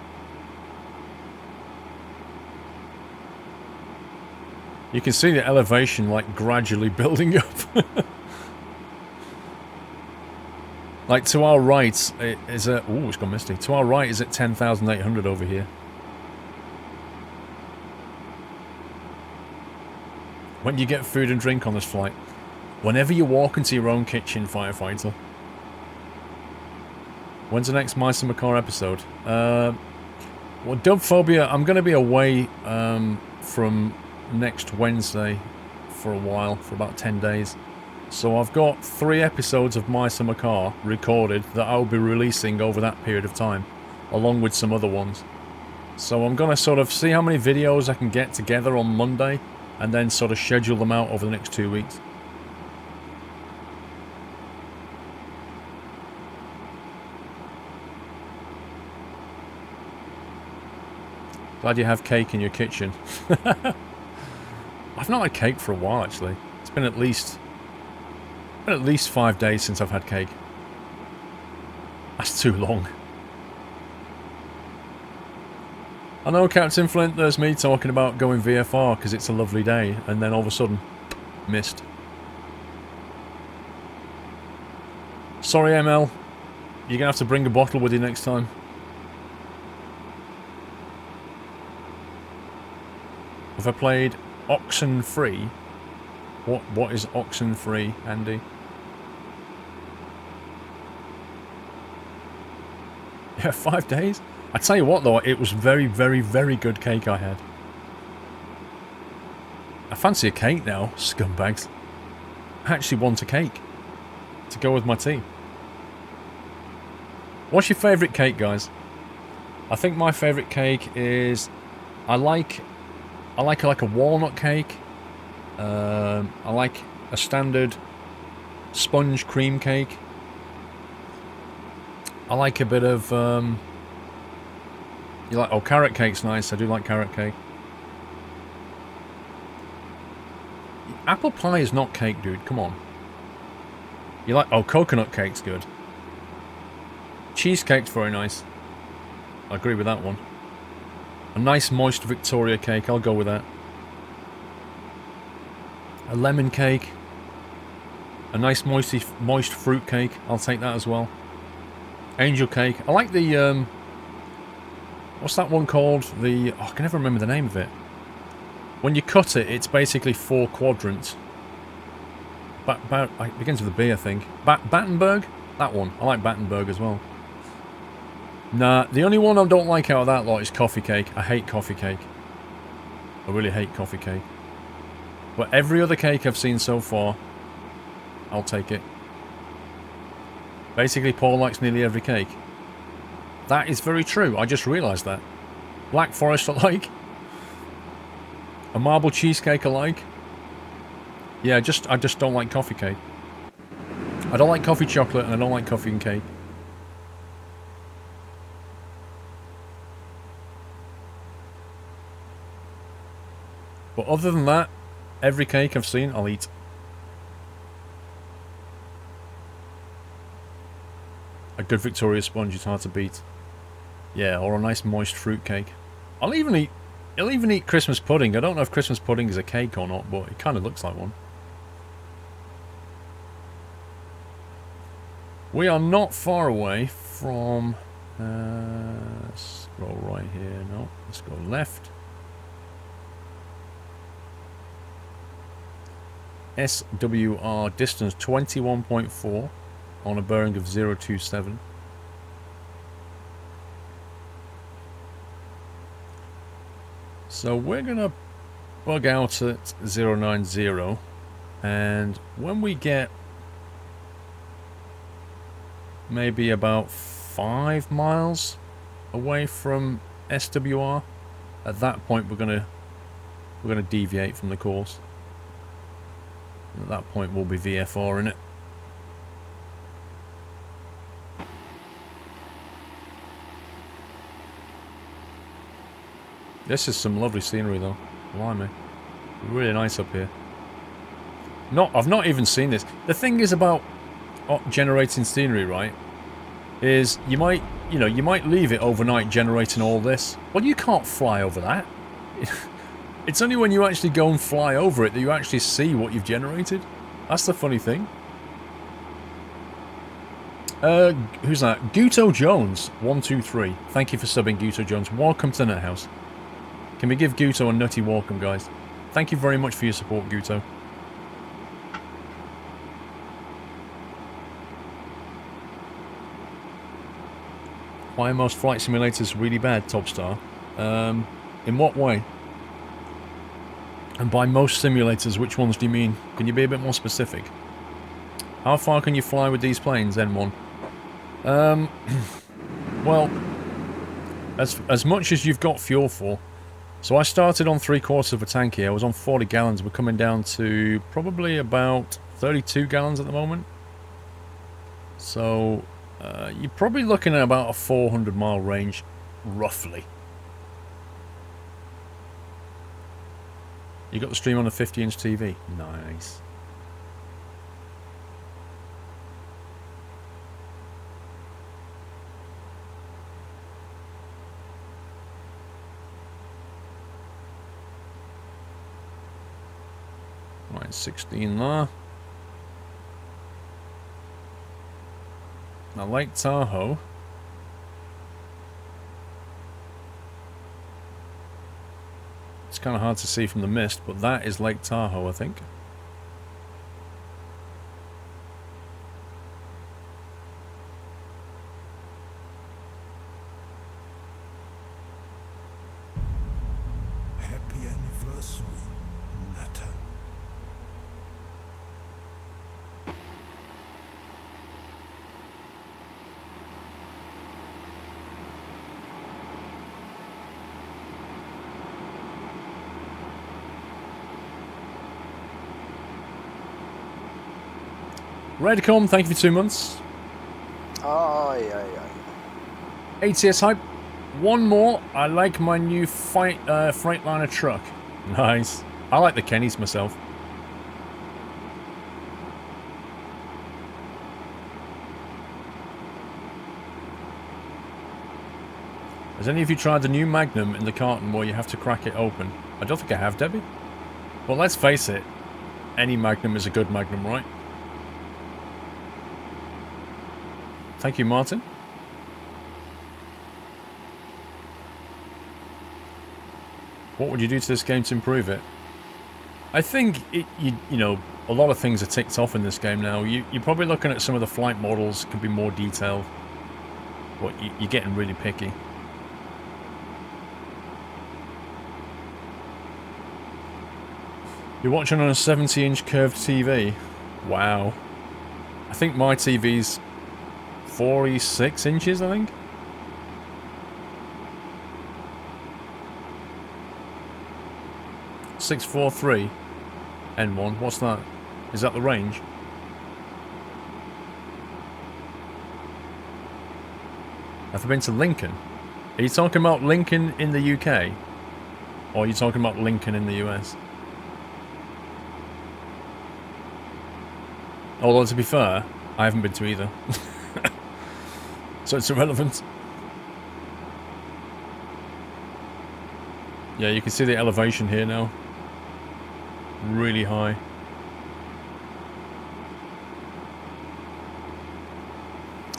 You can see the elevation like gradually building up. Like to our right it is at... Ooh, it's gone misty. To our right is at 10,800 over here. When do you get food and drink on this flight? Whenever you walk into your own kitchen, firefighter. When's the next Mice and Macaw episode? Well, Dubphobia, I'm going to be away from next Wednesday for a while, for about 10 days. So I've got 3 episodes of Mice and Macaw recorded that I'll be releasing over that period of time, along with some other ones. So I'm going to sort of see how many videos I can get together on Monday, and then sort of schedule them out over the next 2 weeks. Glad you have cake in your kitchen. I've not had cake for a while, actually. It's been at least 5 days since I've had cake. That's too long. I know, Captain Flint, there's me talking about going VFR because it's a lovely day, and then all of a sudden, missed. Sorry, ML. You're going to have to bring a bottle with you next time. Have I played Oxenfree? What is Oxenfree, Andy? Yeah, 5 days? I tell you what though, it was very, very, very good cake I had. I fancy a cake now, scumbags. I actually want a cake to go with my tea. What's your favourite cake, guys? I think my favourite cake is... I like a walnut cake. I like a standard sponge cream cake. I like a bit of... You like... Oh, carrot cake's nice. I do like carrot cake. Apple pie is not cake, dude. Come on. You like... Oh, coconut cake's good. Cheesecake's very nice. I agree with that one. A nice moist Victoria cake. I'll go with that. A lemon cake. A nice moist fruit cake. I'll take that as well. Angel cake. I like the... What's that one called? The... Oh, I can never remember the name of it. When you cut it, it's basically 4 quadrants. It begins with a B, I think. Battenberg? That one. I like Battenberg as well. Nah, the only one I don't like out of that lot is coffee cake. I hate coffee cake. I really hate coffee cake. But every other cake I've seen so far, I'll take it. Basically, Paul likes nearly every cake. That is very true. I just realised that. Black Forest I like. A marble cheesecake I like. Yeah, I just don't like coffee cake. I don't like coffee chocolate and I don't like coffee and cake. But other than that, every cake I've seen, I'll eat. A good Victoria sponge is hard to beat. Yeah, or a nice moist fruit cake. I'll even eat Christmas pudding. I don't know if Christmas pudding is a cake or not, but it kind of looks like one. We are not far away from... scroll right here. No, let's go left. SWR distance 21.4 on a bearing of 027. So we're gonna bug out at 090, and when we get maybe about 5 miles away from SWR, at that point we're gonna deviate from the course. At that point we'll be VFR in it. This is some lovely scenery though. Blimey. Really nice up here. I've not even seen this. The thing is about generating scenery, right, is you might leave it overnight generating all this. Well, you can't fly over that. It's only when you actually go and fly over it that you actually see what you've generated. That's the funny thing. Who's that? Guto Jones, 123. Thank you for subbing, Guto Jones. Welcome to the Net House. Can we give Guto a nutty welcome, guys? Thank you very much for your support, Guto. Why are most flight simulators really bad, Topstar? In what way? And by most simulators, which ones do you mean? Can you be a bit more specific? How far can you fly with these planes, N1? Well, as much as you've got fuel for. So I started on 3/4 of a tank here. I was on 40 gallons. We're coming down to probably about 32 gallons at the moment. So you're probably looking at about a 400-mile range, roughly. You got the stream on a 50-inch TV. Nice. Right, 16 there. Now Lake Tahoe. It's kind of hard to see from the mist, but that is Lake Tahoe, I think. Happy anniversary, Natter. Redcom, thank you for 2 months. Aye, aye, aye. ATS hype. One more. I like my new Freightliner truck. Nice. I like the Kennys myself. Has any of you tried the new Magnum in the carton where you have to crack it open? I don't think I have, Debbie. Well, let's face it. Any Magnum is a good Magnum, right? Thank you, Martin. What would you do to this game to improve it? I think, you know, a lot of things are ticked off in this game now. You're probably looking at some of the flight models, could be more detailed. But you're getting really picky. You're watching on a 70-inch curved TV. Wow. I think my TV's 46 inches, I think. .643 N1. What's that? Is that the range? Have I been to Lincoln? Are you talking about Lincoln in the UK? Or are you talking about Lincoln in the US? Although, to be fair, I haven't been to either. So it's irrelevant. Yeah, you can see the elevation here now. Really high.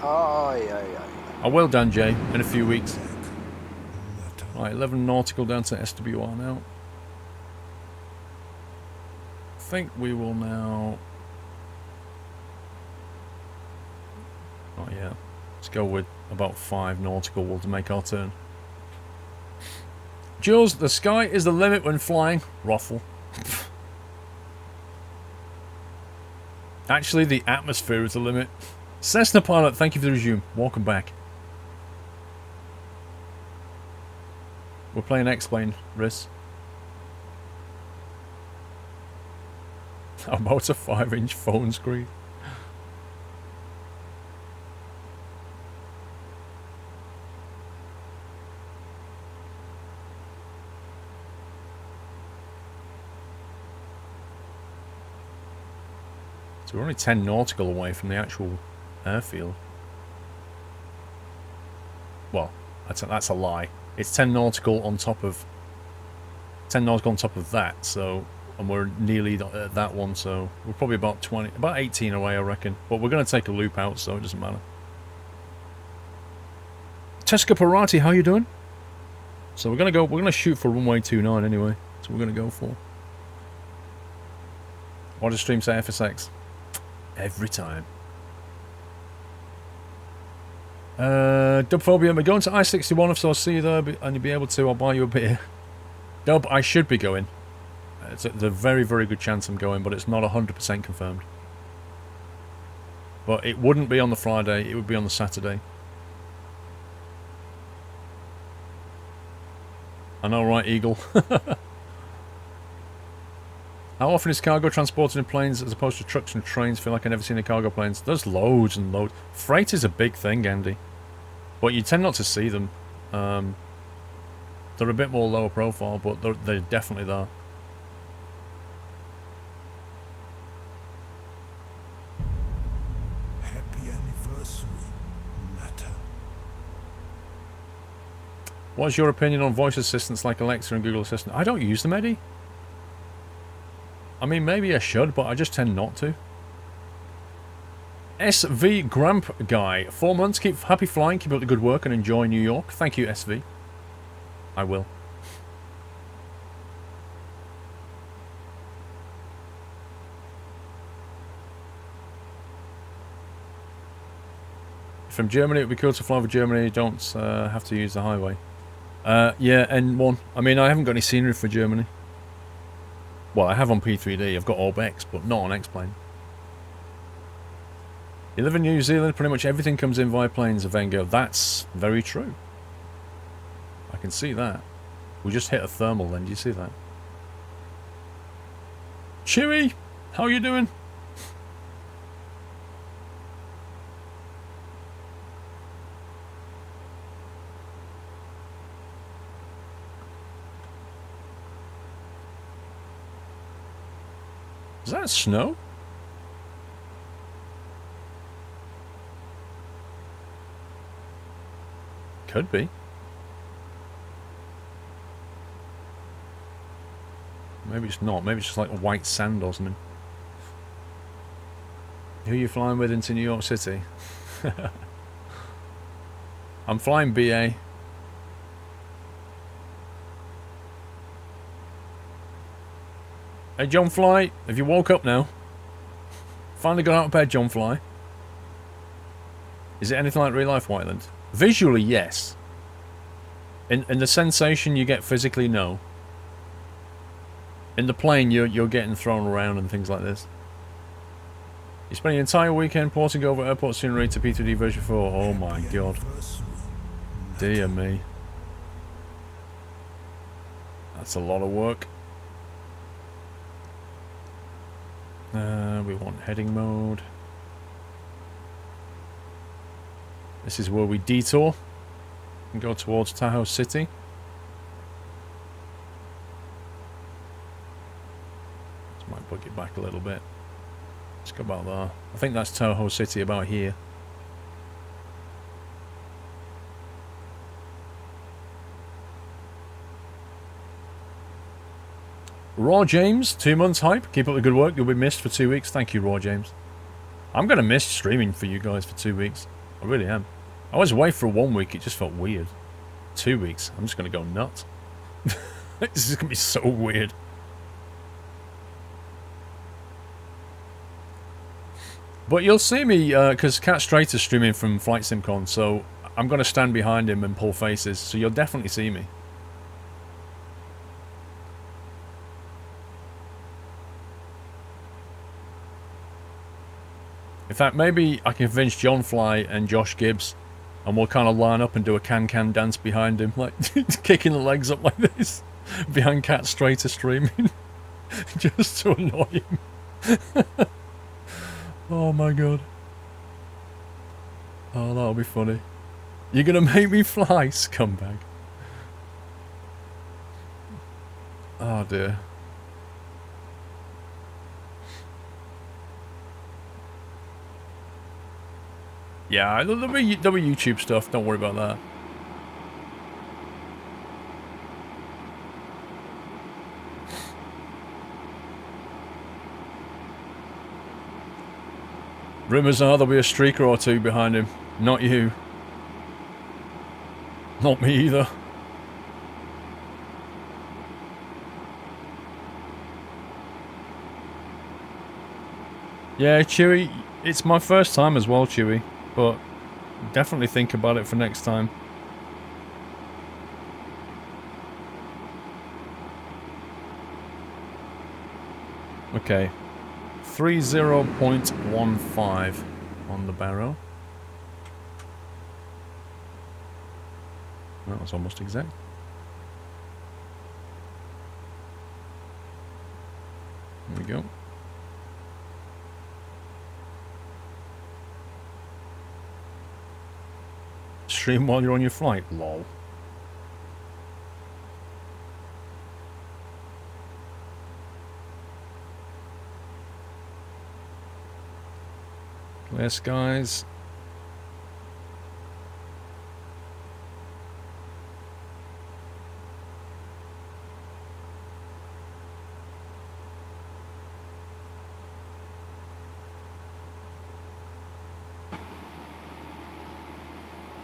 Aye, aye, aye. I will, Dan J, in a few weeks. Right, 11 nautical down to SWR now. I think we will now... Oh yeah. Let's go with about 5 nautical will to make our turn. Jules, the sky is the limit when flying. Ruffle. Actually, the atmosphere is the limit. Cessna Pilot, thank you for the resume. Welcome back. We're playing X-Plane, Riss. About a 5-inch phone screen. So we're only 10 nautical away from the actual airfield. Well, that's a lie. It's 10 nautical on top of 10 nautical on top of that. So, and we're nearly at that one. So we're probably about 18 away, I reckon. But we're going to take a loop out, so it doesn't matter. Teska Parati, how you doing? So we're gonna shoot for runway 29 anyway. That's what we're gonna go for. Why does stream say FSX? Every time. Dubphobia, we're going to I-61, so I'll see you there, and you'll be able to, I'll buy you a beer. Dub, I should be going. It's a very, very good chance I'm going, but it's not 100% confirmed. But it wouldn't be on the Friday, it would be on the Saturday. I know, right, Eagle? How often is cargo transported in planes as opposed to trucks and trains? Feel like I've never seen the cargo planes. There's loads and loads. Freight is a big thing, Andy. But you tend not to see them. They're a bit more lower profile, but they're definitely there. Happy anniversary, Matter. What's your opinion on voice assistants like Alexa and Google Assistant? I don't use them, Eddie. I mean, maybe I should, but I just tend not to. SV Gramp Guy. 4 months. Keep happy flying. Keep up the good work and enjoy New York. Thank you, SV. I will. From Germany, it would be cool to fly over Germany. You don't have to use the highway. Yeah, N1. I mean, I haven't got any scenery for Germany. Well, I have on P3D. I've got Orbex, but not on X-Plane. You live in New Zealand, pretty much everything comes in via planes, Avengo. That's very true. I can see that. We just hit a thermal then, do you see that? Chewy! How you doing? Is that snow? Could be. Maybe it's not. Maybe it's just like a white sand or something. Who are you flying with into New York City? I'm flying BA. Hey, John Fly, have you woke up now? Finally got out of bed, John Fly. Is it anything like real life Whiteland? Visually, yes. In the sensation you get physically, no. In the plane, you're getting thrown around and things like this. You spend your entire weekend porting over airport scenery to P3D version 4. Oh my god. Dear me. That's a lot of work. We want heading mode. This is where we detour and go towards Tahoe City. This might bug it back a little bit. Let's go about there. I think that's Tahoe City about here. Raw James, 2 months hype. Keep up the good work. You'll be missed for 2 weeks. Thank you, Raw James. I'm going to miss streaming for you guys for 2 weeks. I really am. I was away for 1 week. It just felt weird. 2 weeks. I'm just going to go nuts. This is going to be so weird. But you'll see me, because Cat Straight is streaming from Flight SimCon, so I'm going to stand behind him and pull faces, so you'll definitely see me. In fact, maybe I can convince John Fly and Josh Gibbs, and we'll kind of line up and do a can-can dance behind him, like kicking the legs up like this, behind Cat Strater streaming, just to annoy him. Oh my god. Oh, that'll be funny. You're gonna make me fly, scumbag. Oh dear. Yeah, there'll be YouTube stuff. Don't worry about that. Rumours are there'll be a streaker or two behind him. Not you. Not me either. Yeah, Chewy, it's my first time as well, Chewy, but definitely think about it for next time. Okay. 30.15 on the barrel. That was almost exact. There we go. Stream while you're on your flight, lol. Clear skies.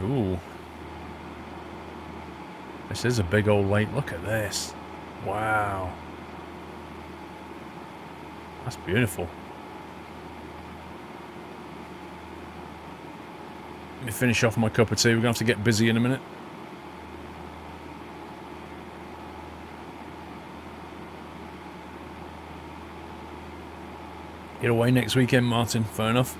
Ooh. This is a big old lake. Look at this. Wow. That's beautiful. Let me finish off my cup of tea. We're going to have to get busy in a minute. Get away next weekend, Martin. Fair enough.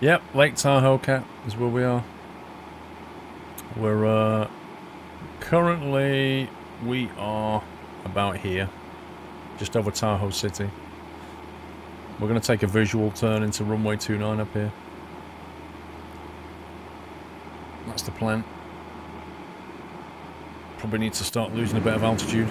Yep, Lake Tahoe, Cat, is where we are. We're, currently, we are about here. Just over Tahoe City. We're going to take a visual turn into runway 29 up here. That's the plan. Probably need to start losing a bit of altitude.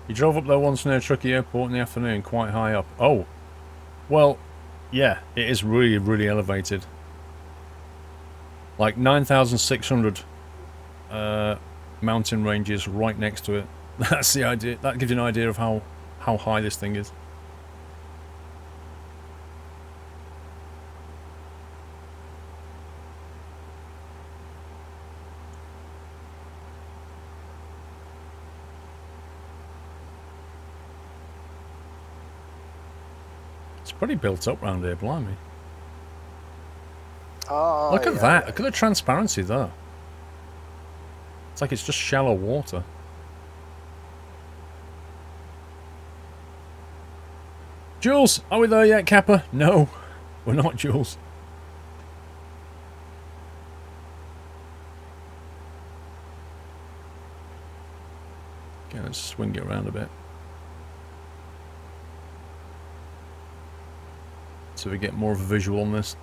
You drove up there once near Truckee Airport in the afternoon, quite high up. Oh, well, yeah, it is really, really elevated. Like 9,600 mountain ranges right next to it. That's the idea. That gives you an idea of how high this thing is. Pretty built up round here, blimey. Oh, Look at yeah, that. yeah. Look at the transparency there. It's like it's just shallow water. Jules, are we there yet, Kappa? No, we're not, Jules. Okay, let's swing it around a bit. So we get more of a visual on this.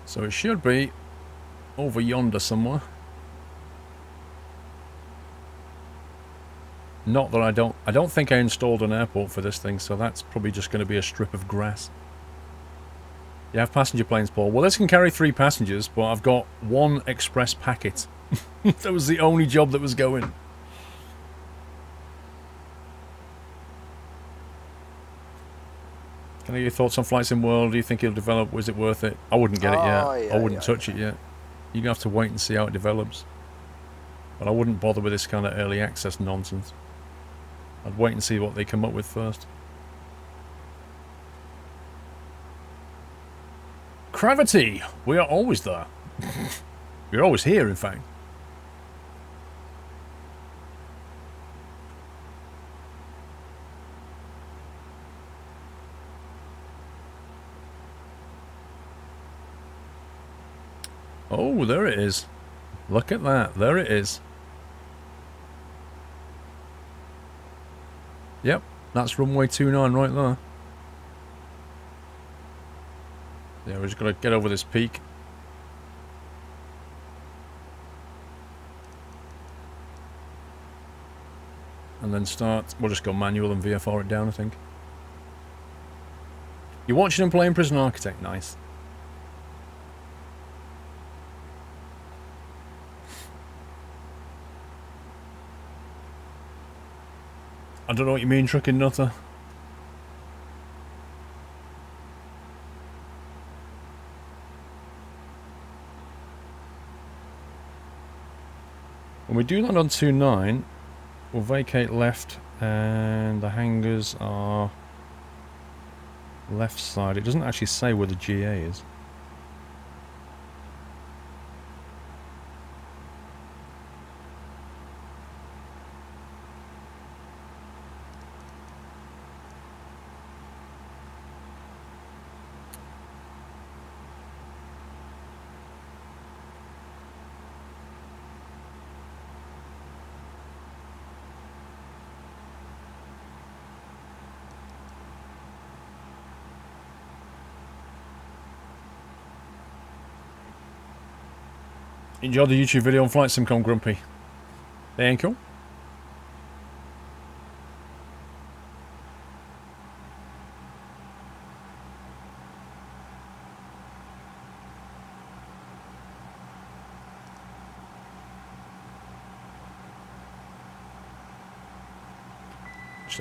So it should be over yonder somewhere. Not that I don't think I installed an airport for this thing, so that's probably just going to be a strip of grass. You have passenger planes, Paul. Well, this can carry 3 passengers, but I've got 1 express packet. That was the only job that was going. Can I get your thoughts on Flight Sim World? Do you think it'll develop? Was it worth it? I wouldn't get it yet. Yeah, I wouldn't touch it yet. You're going to have to wait and see how it develops. But I wouldn't bother with this kind of early access nonsense. I'd wait and see what they come up with first. Gravity! We are always there. You're always here, in fact. Oh, there it is. Look at that. There it is. Yep, that's runway 29 right there. Yeah, we're just got to get over this peak. And then start. We'll just go manual and VFR it down, I think. You're watching him playing Prison Architect. Nice. I don't know what you mean, trucking nutter. When we do land on 29, we'll vacate left, and the hangars are left side. It doesn't actually say where the GA is. Enjoy the YouTube video on Flight Simcom Grumpy. Thank you.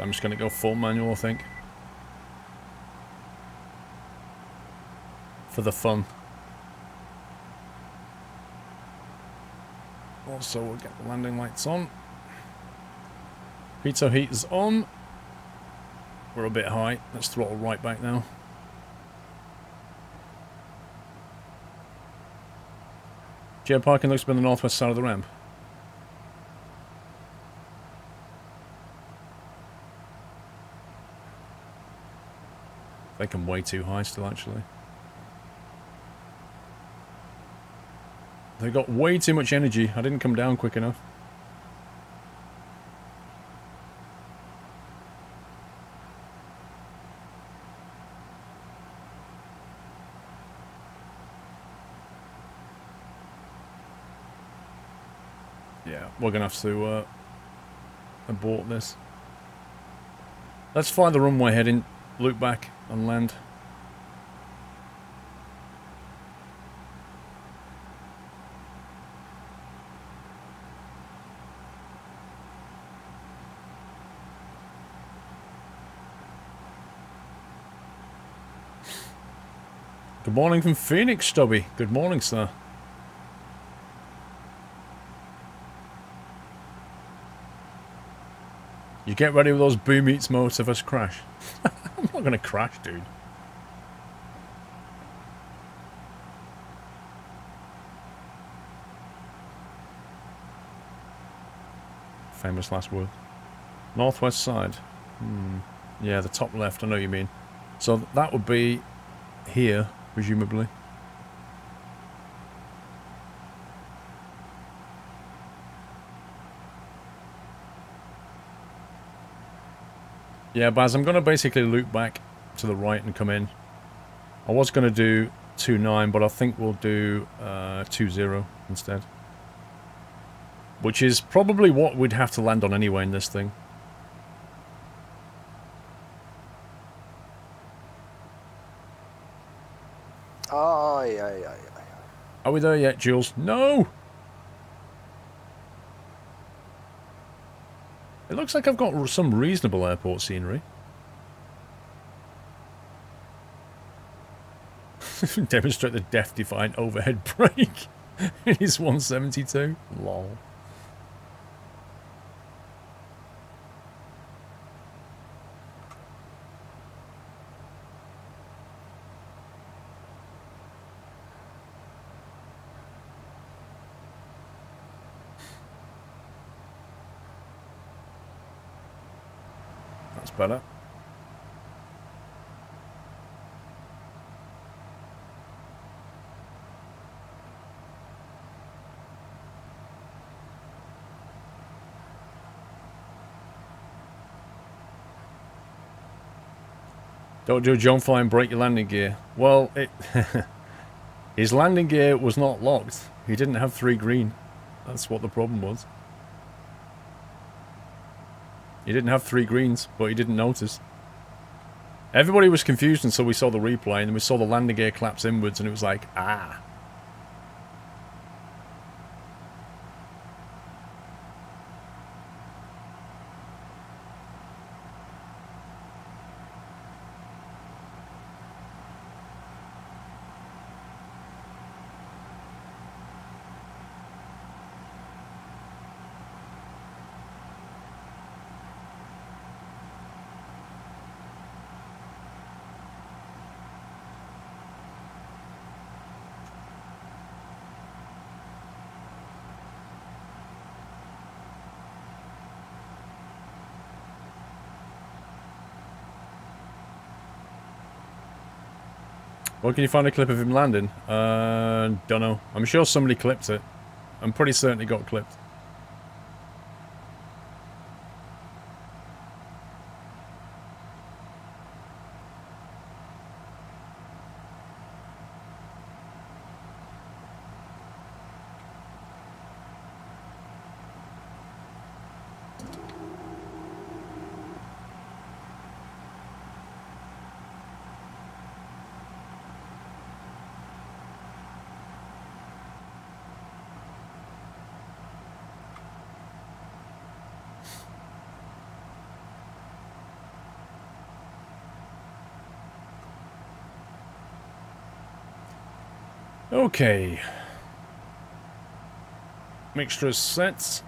I'm just going to go full manual, I think. For the fun. Also, we'll get the landing lights on. Pitot heat is on. We're a bit high. Let's throttle right back now. Jet parking looks to be on the northwest side of the ramp. They come way too high still, actually. They got way too much energy. I didn't come down quick enough. Yeah, we're going to have to abort this. Let's fly the runway heading, loop back and land. Good morning from Phoenix, Stubby. Good morning, sir. You get ready with those boom eats modes if us crash. I'm not gonna crash, dude. Famous last word. Northwest side. Yeah, the top left. I know what you mean. So that would be here, presumably. Yeah, Baz, I'm going to basically loop back to the right and come in. I was going to do 2.9, but I think we'll do 2.0 instead. Which is probably what we'd have to land on anyway in this thing. Aye, aye, aye, aye. Are we there yet, Jules? No! It looks like I've got some reasonable airport scenery. Demonstrate the death-defying overhead brake. It is 172. Lol. better. Don't do a jump fly and break your landing gear. Well, his landing gear was not locked. He didn't have 3 green. That's what the problem was. He didn't have 3 greens, but he didn't notice. Everybody was confused until we saw the replay, and we saw the landing gear collapse inwards, and it was like, ah. Well, can you find a clip of him landing? Don't know. I'm sure somebody clipped it. I'm pretty certain it got clipped. Okay. Mixture is set.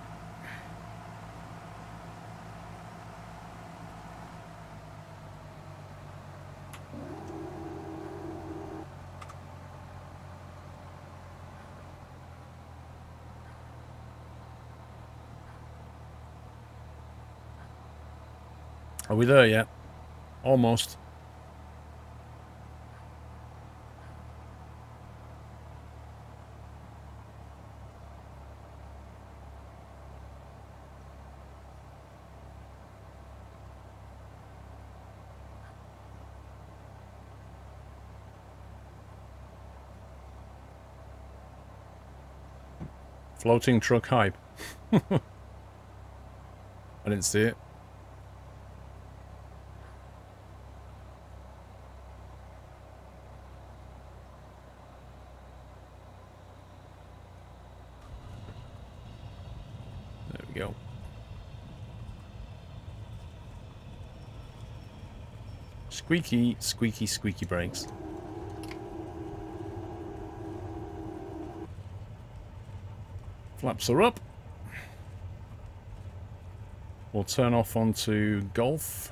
Are we there yet? Almost. Floating truck hype. I didn't see it. There we go. Squeaky, squeaky, squeaky brakes. Flaps are up. We'll turn off onto golf.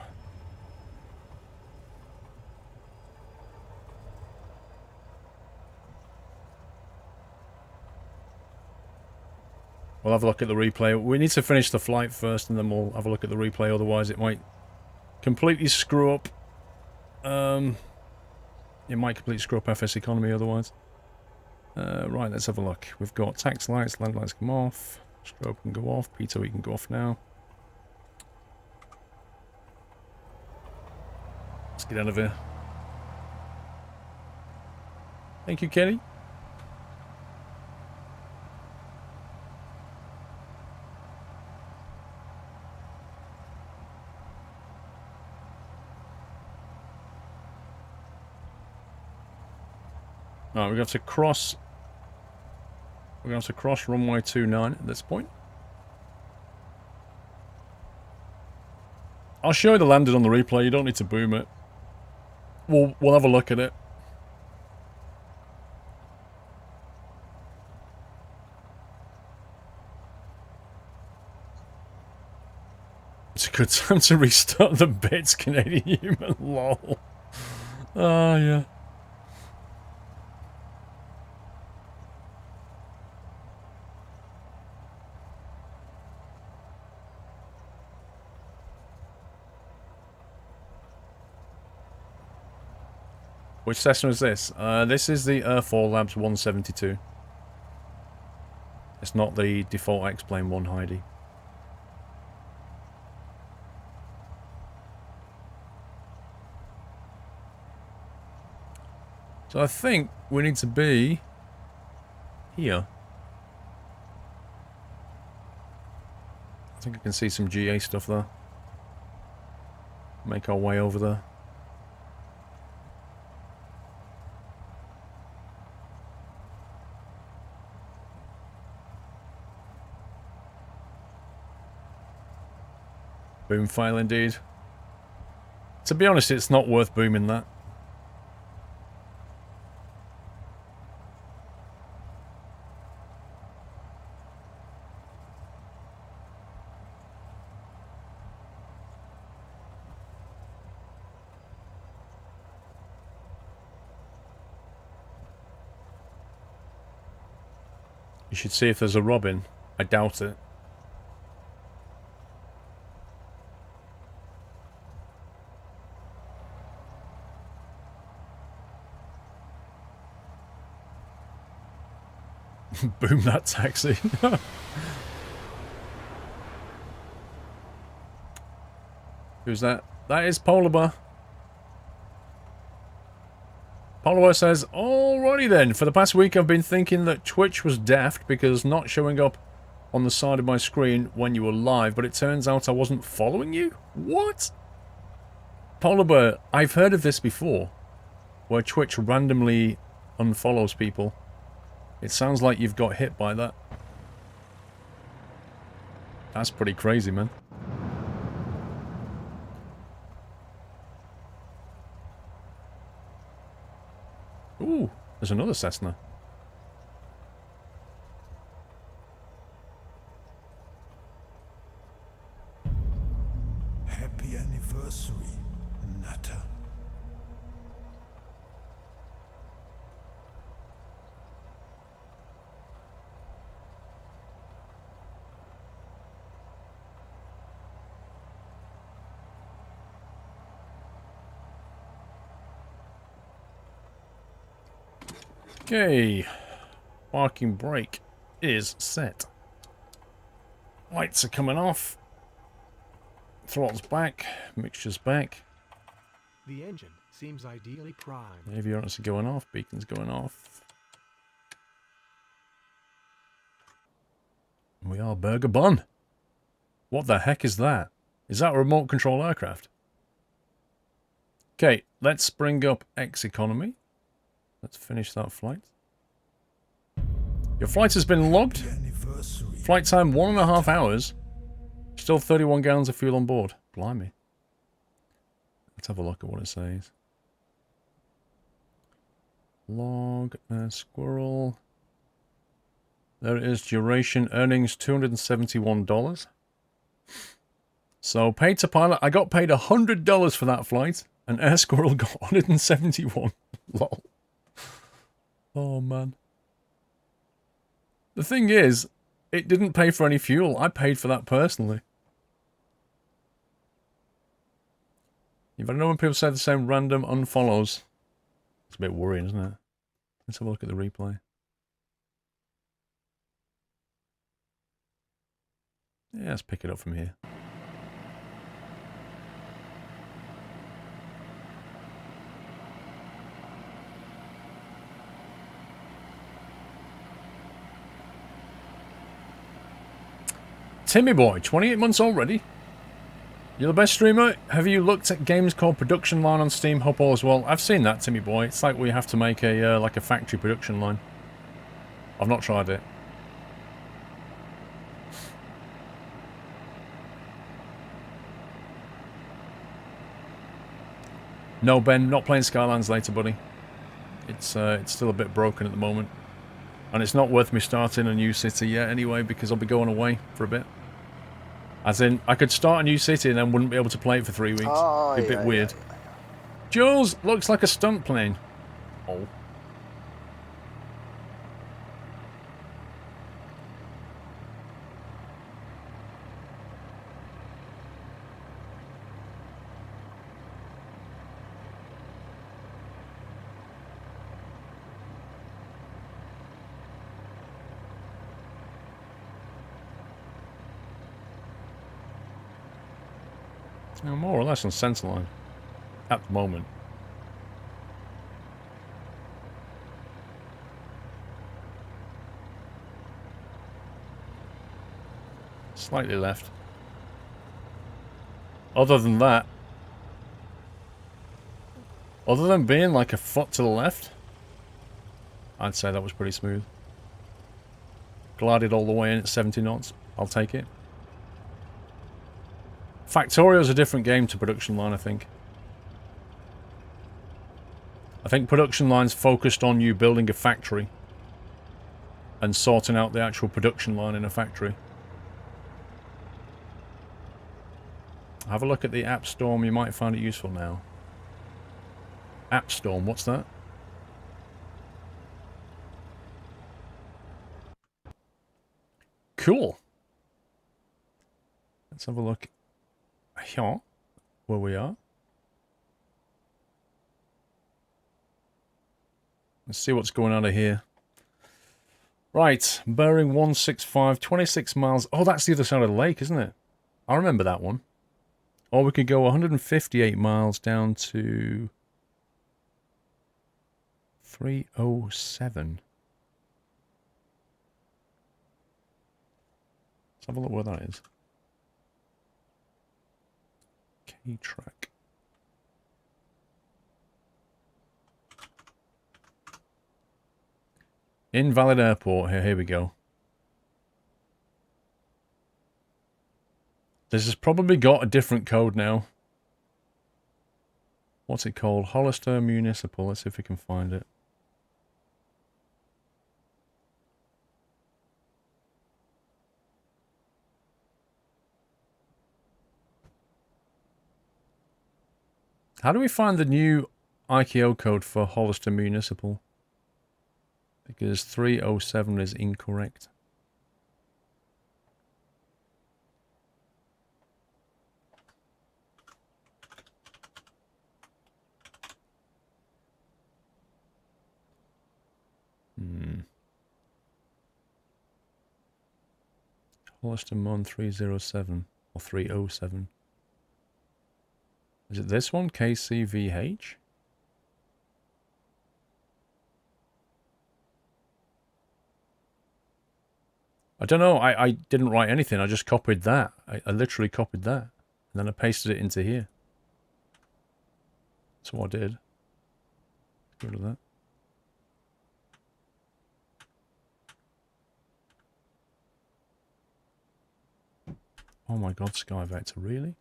We'll have a look at the replay. We need to finish the flight first and then we'll have a look at the replay, otherwise it might completely screw up. It might completely screw up FS economy otherwise. Right, let's have a look. We've got tax lights, land lights come off, strobe can go off, P2E can go off now. Let's get out of here. Thank you, Kenny. Alright, we're going to have to cross. We're going to have to cross runway 29 at this point. I'll show you the landing on the replay. You don't need to boom it. We'll have a look at it. It's a good time to restart the bits, Canadian human. Lol. Oh yeah. Which Cessna is this? This is the Air4 Labs 172. It's not the default X-Plane 1 Heidi. So I think we need to be here. I think I can see some GA stuff there. Make our way over there. Boom file indeed. To be honest, it's not worth booming that. You should see if there's a robin. I doubt it. Boom that taxi. Who's that? That is Polar Bear. Polar Bear says, alrighty then, for the past week I've been thinking that Twitch was daft because not showing up on the side of my screen when you were live, but it turns out I wasn't following you? What? Polar Bear, I've heard of this before, where Twitch randomly unfollows people. It sounds like you've got hit by that. That's pretty crazy, man. Ooh, there's another Cessna. Happy anniversary, Nutter. Okay, parking brake is set. Lights are coming off. Throttle's back. Mixture's back. The engine seems ideally primed. Avionics are going off. Beacon's going off. We are Burger Bun. What the heck is that? Is that a remote control aircraft? Okay, let's bring up X economy. Let's finish that flight. Your flight has been logged. Flight time 1.5 hours. Still 31 gallons of fuel on board. Blimey. Let's have a look at what it says. Log, squirrel. There it is. Duration, earnings $271. So paid to pilot. I got paid $100 for that flight. And Air Squirrel got 171. Lol. Oh, man. The thing is, it didn't pay for any fuel. I paid for that personally. You've had a number of people say the same random unfollows. It's a bit worrying, isn't it? Let's have a look at the replay. Yeah, let's pick it up from here. Timmy Boy, 28 months already. You're the best streamer. Have you looked at games called Production Line on Steam Hub as well? I've seen that, Timmy Boy. It's like we have to make a like a factory production line. I've not tried it. No, Ben, not playing Skylands later, buddy. It's still a bit broken at the moment. And it's not worth me starting a new city yet anyway, because I'll be going away for a bit. As in, I could start a new city and then wouldn't be able to play it for 3 weeks. Oh, It'd be a bit weird. Jules, looks like a stunt plane. Oh. More or less on centerline at the moment. Slightly left. Other than that, other than being like a foot to the left, I'd say that was pretty smooth. Glided all the way in at 70 knots. I'll take it. Factorio's a different game to production line, I think. I think production line's focused on you building a factory and sorting out the actual production line in a factory. Have a look at the App Storm, you might find it useful now. App Storm, what's that? Cool. Let's have a look here, where we are. Let's see what's going on here. Right, bearing 165, 26 miles. Oh, that's the other side of the lake, isn't it? I remember that one. Or we could go 158 miles down to 307. Let's have a look where that is. K-track. Invalid airport here. Here we go. This has probably got a different code now. What's it called? Hollister Municipal. Let's see if we can find it. How do we find the new IKO code for Hollister Municipal? Because 307 is incorrect. Hollister Mon 307 or 307. Is it this one? KCVH? I don't know. I didn't write anything. I just copied that. I literally copied that. And then I pasted it into here. That's what I did. Get rid of that. Oh my god, Sky Vector, really?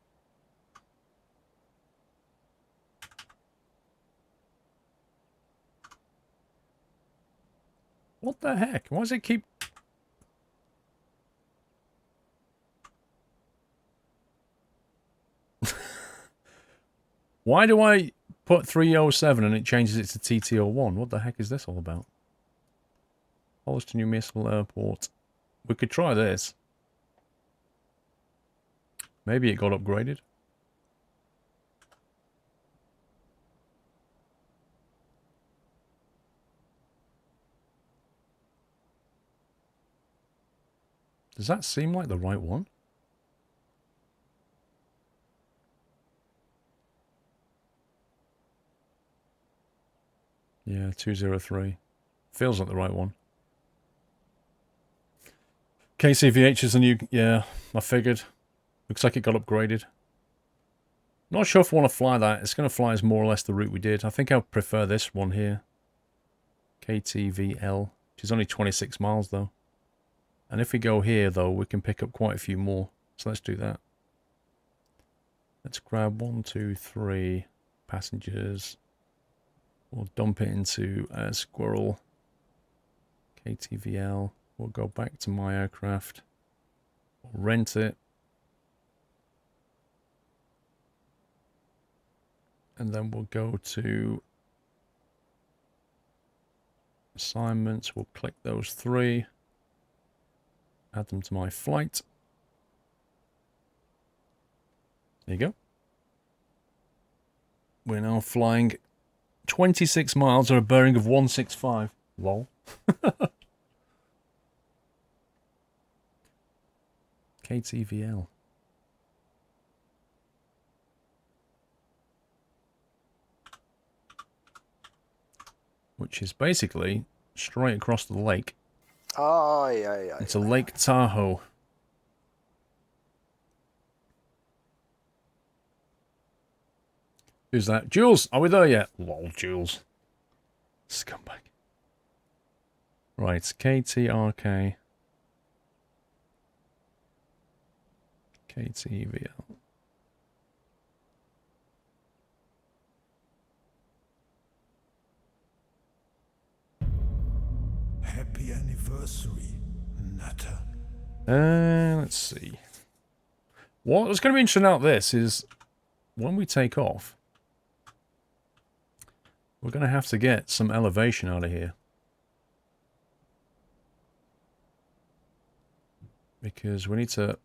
What the heck? Why does it keep... Why do I put 307 and it changes it to TT01? What the heck is this all about? Hollister New Municipal Airport. We could try this. Maybe it got upgraded. Does that seem like the right one? Yeah, 203. Feels like the right one. KCVH is the new... Yeah, I figured. Looks like it got upgraded. Not sure if I want to fly that. It's going to fly as more or less the route we did. I think I prefer this one here. KTVL. Which is only 26 miles though. And if we go here though, we can pick up quite a few more. So let's do that. Let's grab 1, 2, 3 passengers. We'll dump it into Squirrel. KTVL. We'll go back to my aircraft. We'll rent it. And then we'll go to assignments. We'll click those 3. Add them to my flight. There you go. We're now flying 26 miles at a bearing of 165. Lol. KTVL. which is basically straight across the lake. Aye, aye, aye. It's a Lake Tahoe. Who's that? Jules, are we there yet? Lol, Jules. Scumbag. Right, KTRK. KTVL. Happy anniversary, Nutter. Let's see. What's going to be interesting out this is when we take off, we're going to have to get some elevation out of here. Because we need to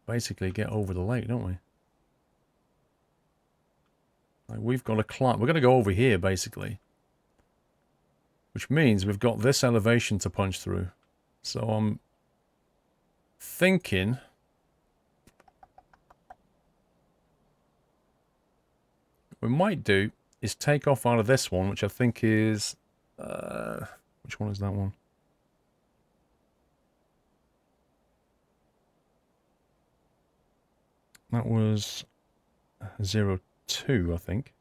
basically get over the lake, don't we? Like we've got to climb. We're going to go over here, basically. Which means we've got this elevation to punch through. So I'm thinking... what we might do is take off out of this one, which I think is... which one is that one? That was 02, I think.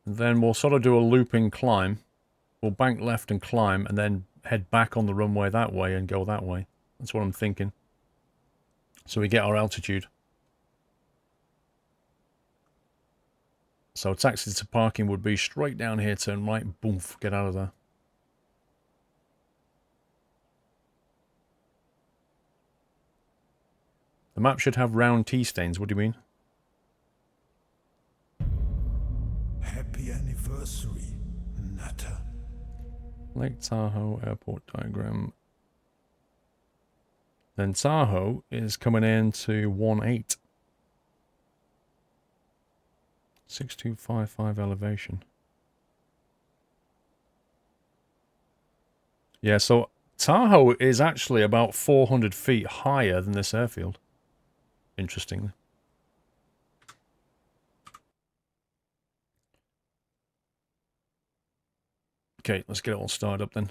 And then we'll sort of do a looping climb. We'll bank left and climb, and then head back on the runway that way and go that way. That's what I'm thinking. So we get our altitude. So taxi to parking would be straight down here, turn right, boom, get out of there. The map should have round T stains, what do you mean? Happy anniversary, Nutter. Lake Tahoe airport diagram. Then Tahoe is coming in to 18. 6255 elevation. Yeah, so Tahoe is actually about 400 feet higher than this airfield. Interestingly. Okay, let's get it all started up then.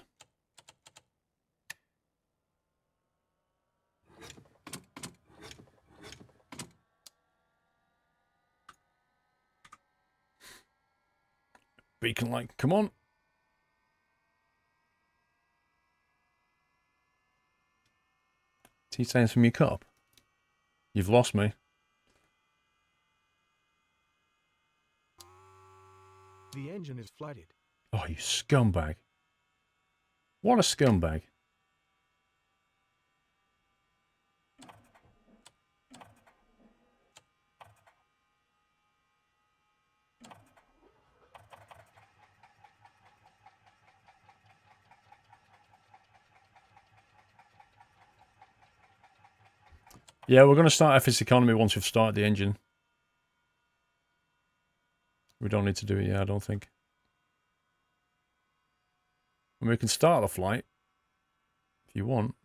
Beacon light, come on. Tea stains from your cup. You've lost me. The engine is flooded. Oh, you scumbag. What a scumbag. Yeah, we're going to start FS economy once we've started the engine. We don't need to do it yet, I don't think. And we can start the flight if you want.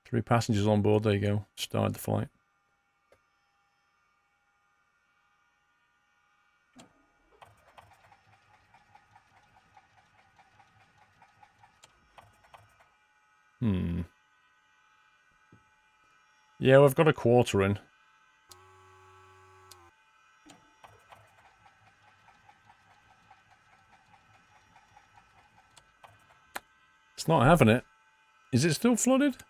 3 passengers on board, there you go. Start the flight. Yeah, we've got a quarter in. It's not having it. Is it still flooded? It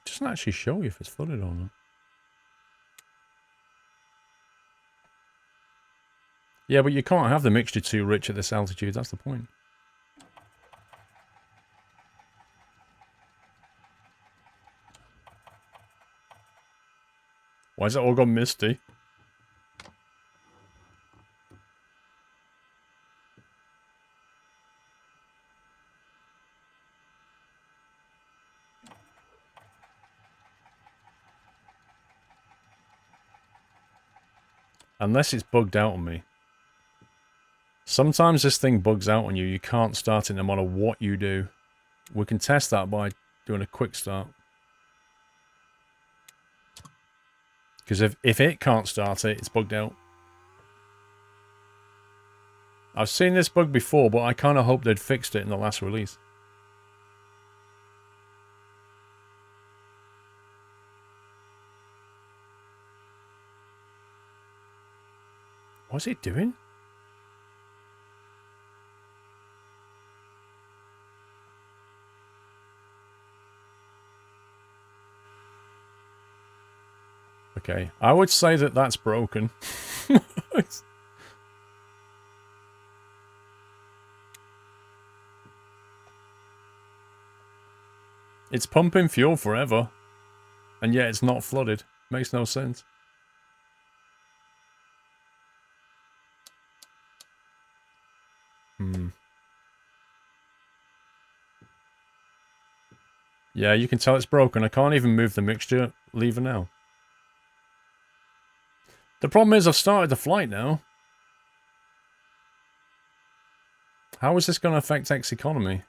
doesn't actually show you if it's flooded or not. Yeah, but you can't have the mixture too rich at this altitude, that's the point. Why has it all gone misty? Unless it's bugged out on me. Sometimes this thing bugs out on you. You can't start it no matter what you do. We can test that by doing a quick start. Because if it can't start it, it's bugged out. I've seen this bug before, but I kind of hoped they'd fixed it in the last release. What's it doing? Okay, I would say that that's broken. It's pumping fuel forever, and yet it's not flooded. Makes no sense. Yeah, you can tell it's broken. I can't even move the mixture lever now. The problem is I've started the flight now. How is this going to affect X economy?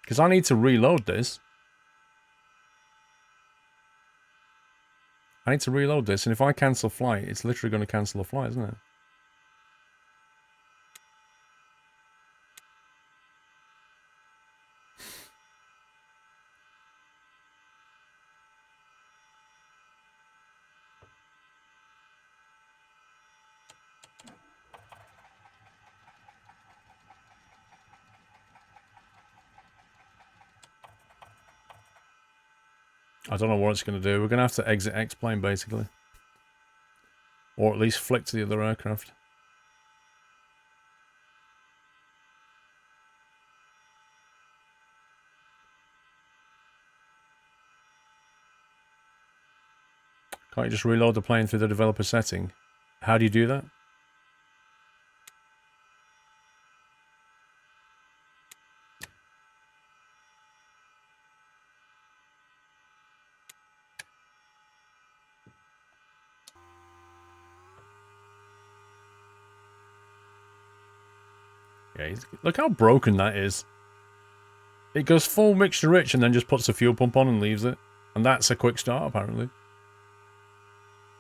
Because I need to reload this. I need to reload this, and if I cancel flight, it's literally going to cancel the flight, isn't it? I don't know what it's going to do. We're going to have to exit X-plane, basically. Or at least flick to the other aircraft. Can't you just reload the plane through the developer setting? How do you do that? Yeah, look how broken that is. It goes full mixture rich and then just puts the fuel pump on and leaves it. And that's a quick start, apparently.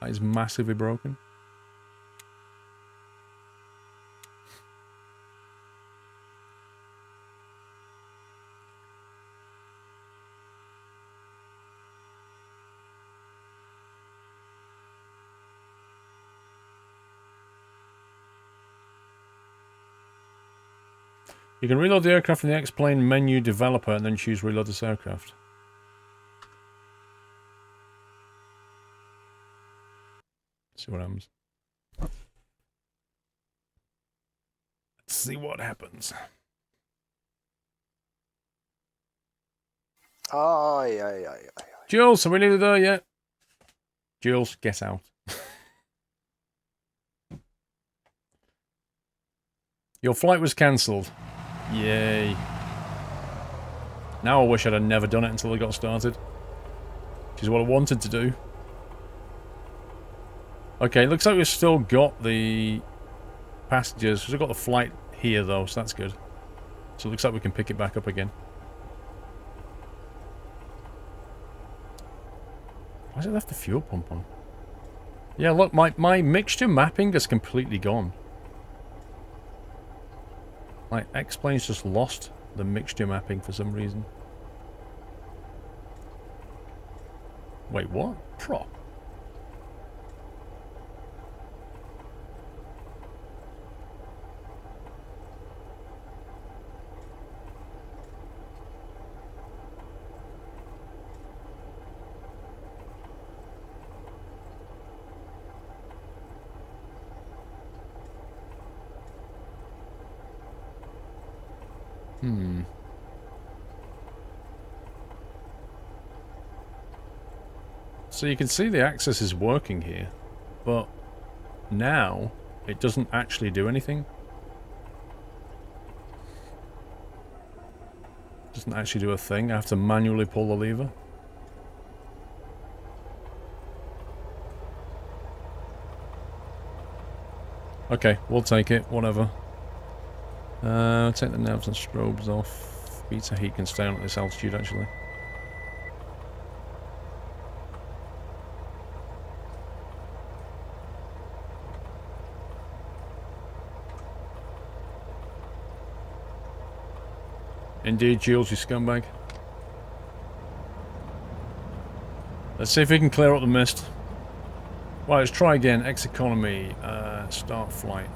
That is massively broken. You can reload the aircraft from the X-plane menu developer and then choose reload this aircraft. See what happens. Let's see what happens. Aye. Jules, are we nearly there yet? Jules, get out. Your flight was cancelled. Yay. Now I wish I'd have never done it until I got started. Which is what I wanted to do. Okay, looks like we've still got the passengers. We've got the flight here though, so that's good. So it looks like we can pick it back up again. Why has it left the fuel pump on? Yeah, look, my mixture mapping is completely gone. My X-plane's just lost the mixture mapping for some reason. Wait, what? Prop? So you can see the access is working here, but now it doesn't actually do anything. It doesn't actually do a thing. I have to manually pull the lever. Okay, we'll take it, whatever. Take the knobs and strobes off. Beta heat can stay on at this altitude, actually. Indeed, Jules, you scumbag. Let's see if we can clear up the mist. Right, let's try again. X economy. Start flight.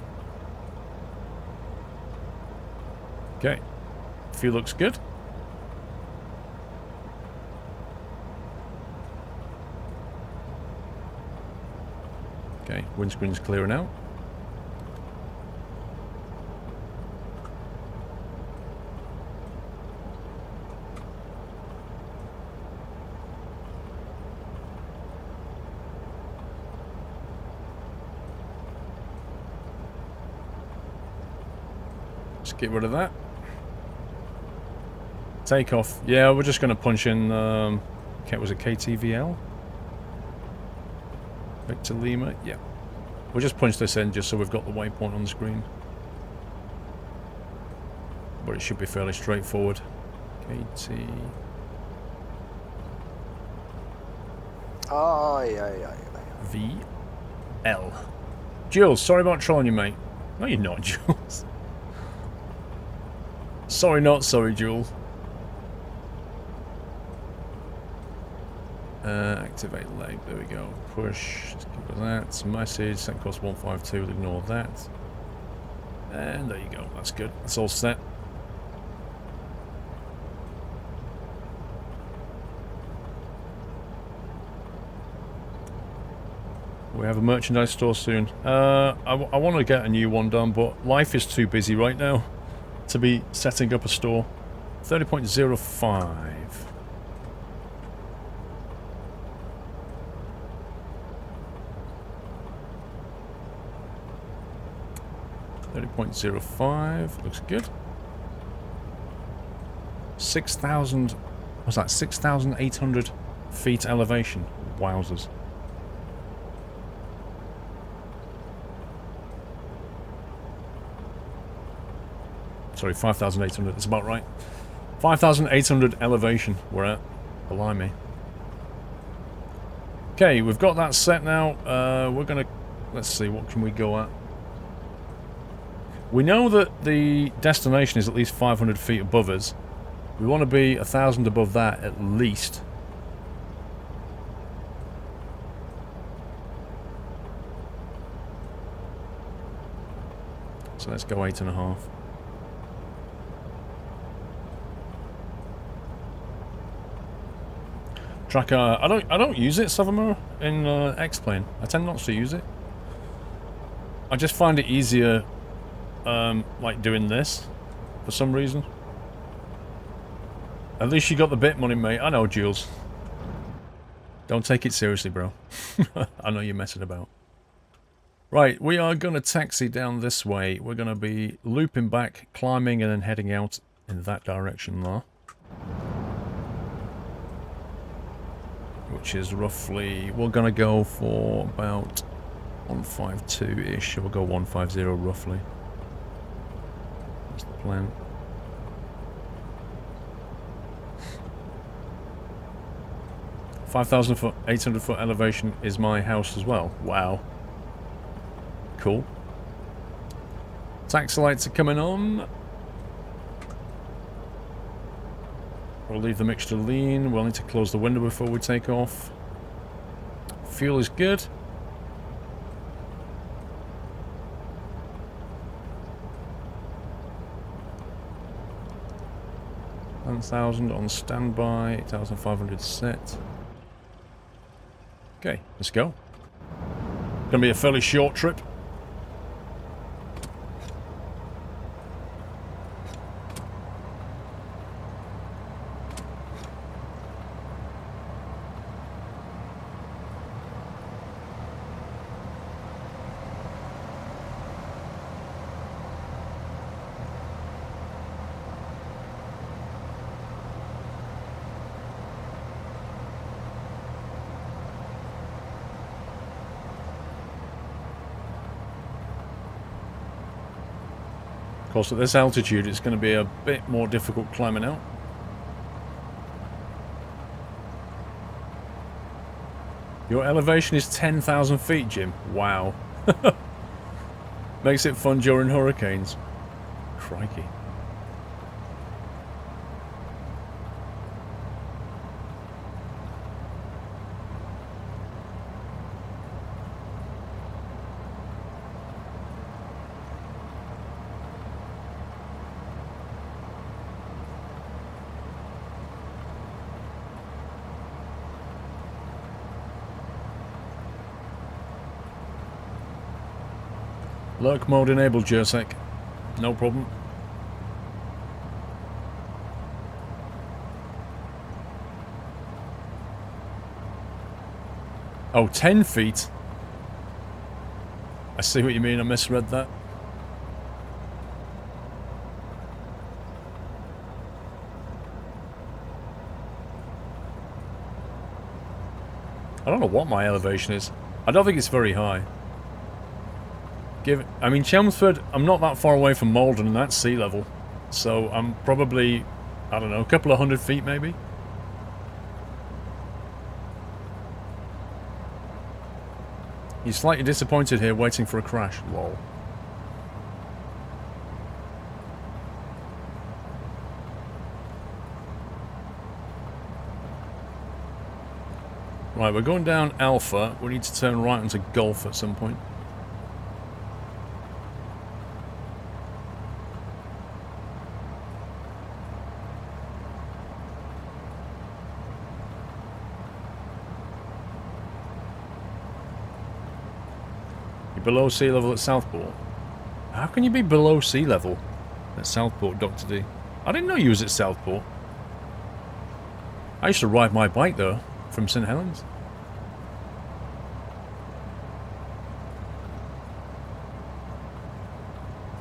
Okay. Fuel looks good. Okay, windscreen's clearing out. Let's get rid of that. Takeoff. Yeah, we're just going to punch in, was it KTVL? Victor Lima? Yeah. We'll just punch this in just so we've got the waypoint on the screen. But it should be fairly straightforward. KT... Aye, aye, aye, aye. VL. Jules, sorry about trolling you, mate. No, you're not, Jules. Sorry, not sorry, Jules. Activate leg, there we go. Push, let's give it that. Message, set cost 152, we'll ignore that. And there you go, that's good. That's all set. We have a merchandise store soon. I want to get a new one done, but life is too busy right now to be setting up a store. 30.05. 30.05 looks good. 6,000. What's that? 6,800 feet elevation. Wowzers. Sorry, 5,800. That's about right. 5,800 elevation we're at. Blimey. Okay, we've got that set now. We're gonna. Let's see, what can we go at? We know that the destination is at least 500 feet above us. We want to be 1,000 above that at least. So let's go 8.5. Tracker, I don't use it, Savamura, in X-Plane. I tend not to use it. I just find it easier, like doing this, for some reason. At least you got the bit money, mate. I know, Jules. Don't take it seriously, bro. I know you're messing about. Right, we are going to taxi down this way. We're going to be looping back, climbing, and then heading out in that direction there. Which is roughly... We're going to go for about 152-ish. We'll go 150 roughly. That's the plan. $5,000 800 foot elevation is my house as well. Wow. Cool. Taxi lights are coming on. We'll leave the mixture lean. We'll need to close the window before we take off. Fuel is good. $1,000 on standby. 8,500 set. Okay, let's go. Gonna be a fairly short trip. course, at this altitude, it's going to be a bit more difficult climbing out. Your elevation is 10,000 feet, Jim. Wow. Makes it fun during hurricanes. Crikey. Lurk mode enabled, Jersek. No problem. Oh, 10 feet? I see what you mean, I misread that. I don't know what my elevation is. I don't think it's very high. I mean, Chelmsford, I'm not that far away from Malden, and that's sea level. So I'm probably, I don't know, a couple of 100 feet maybe. You're slightly disappointed here, waiting for a crash. Lol. Right, we're going down Alpha. We need to turn right onto Golf at some point. Below sea level at Southport. How can you be below sea level at Southport, Dr. D? I didn't know you was at Southport. I used to ride my bike though, from St. Helens.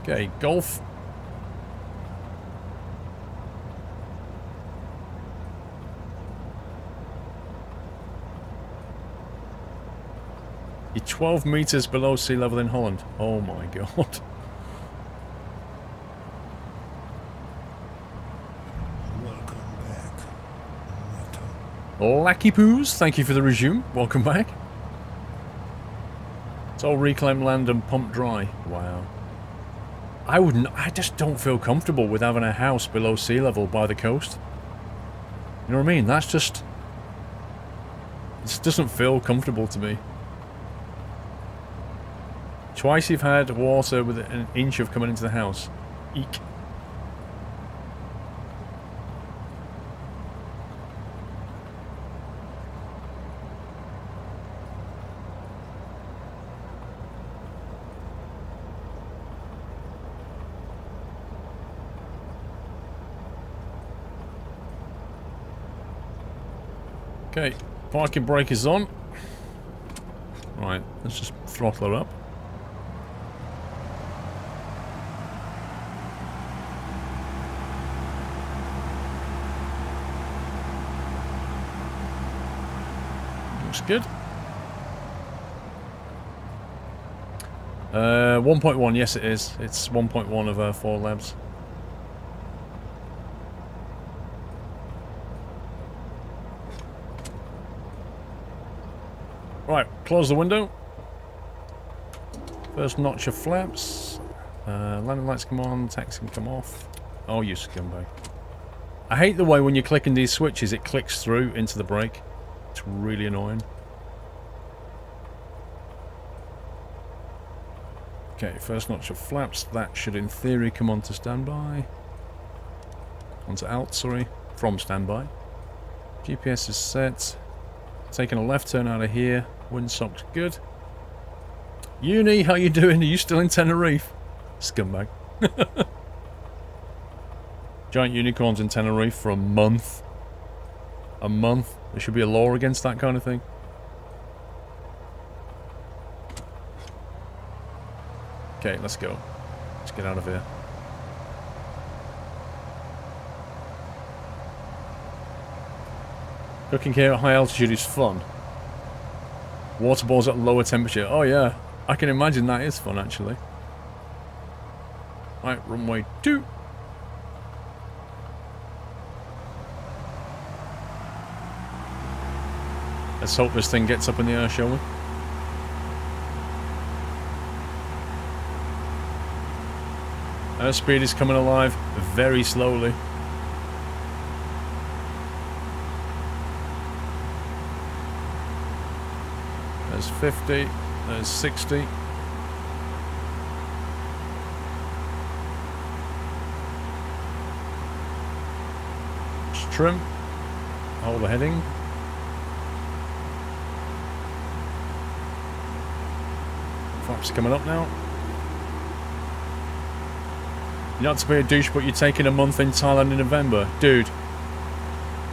Okay, Golf. You're 12 meters below sea level in Holland. Oh my god. Welcome back, Netta. Lackey Poos, thank you for the resume. Welcome back. It's all reclaimed land and pumped dry. Wow. I just don't feel comfortable with having a house below sea level by the coast. You know what I mean? That's just... it just doesn't feel comfortable to me. Twice you've had water with an inch of coming into the house. Eek. Okay, parking brake is on. Right, let's just throttle her up. Looks good. 1.1, yes it is. It's 1.1 of 4 labs. Right, close the window. First notch of flaps. Landing lights come on, taxi can come off. Oh, you scumbag. I hate the way when you're clicking these switches it clicks through into the brake. It's really annoying. Okay, first notch of flaps. That should in theory come on to standby. Onto alt, sorry. From standby. GPS is set. Taking a left turn out of here. Windsock's good. Uni, how you doing? Are you still in Tenerife? Scumbag. Giant unicorns in Tenerife for a month. A month? There should be a law against that kind of thing. Okay, let's go. Let's get out of here. Cooking here at high altitude is fun. Water balls at lower temperature. Oh yeah, I can imagine that is fun actually. Right, runway 2. Let's hope this thing gets up in the air, shall we? Airspeed is coming alive very slowly. There's 50, there's 60. Just trim. Hold the heading. Flaps coming up now. Not to be a douche, but you're taking a month in Thailand in November. Dude,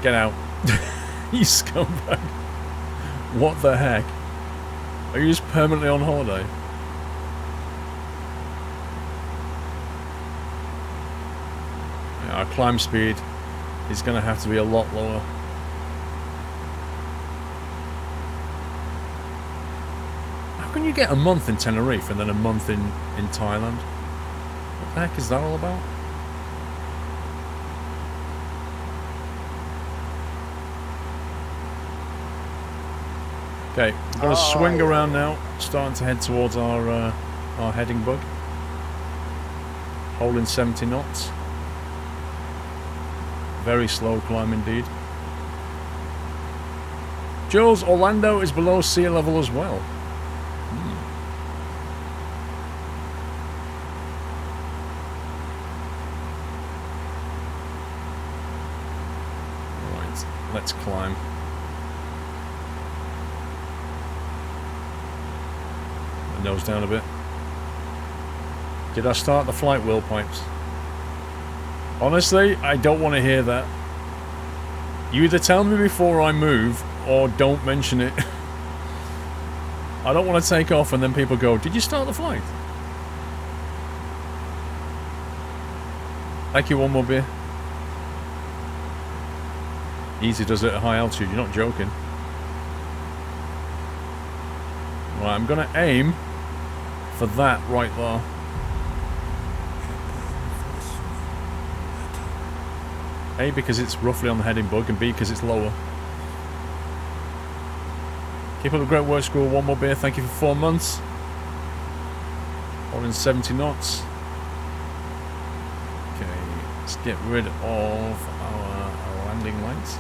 get out. You scumbag. What the heck? Are you just permanently on holiday? Yeah, our climb speed is going to have to be a lot lower. How can you get a month in Tenerife and then a month in Thailand? What the heck is that all about? Okay, I'm going to swing around now, starting to head towards our heading bug. Holding 70 knots. Very slow climb indeed. Jules, Orlando is below sea level as well. Let's climb. The nose down a bit. Did I start the flight wheel pipes? Honestly, I don't want to hear that. You either tell me before I move or don't mention it. I don't want to take off and then people go, did you start the flight? Thank you, one more beer. Easy does it at high altitude, you're not joking. Right, I'm going to aim for that right there. A, because it's roughly on the heading bug, and B, because it's lower. Keep up the great work, Squirrel. One more beer, thank you for 4 months. Holding 70 knots. Okay, let's get rid of our landing lights.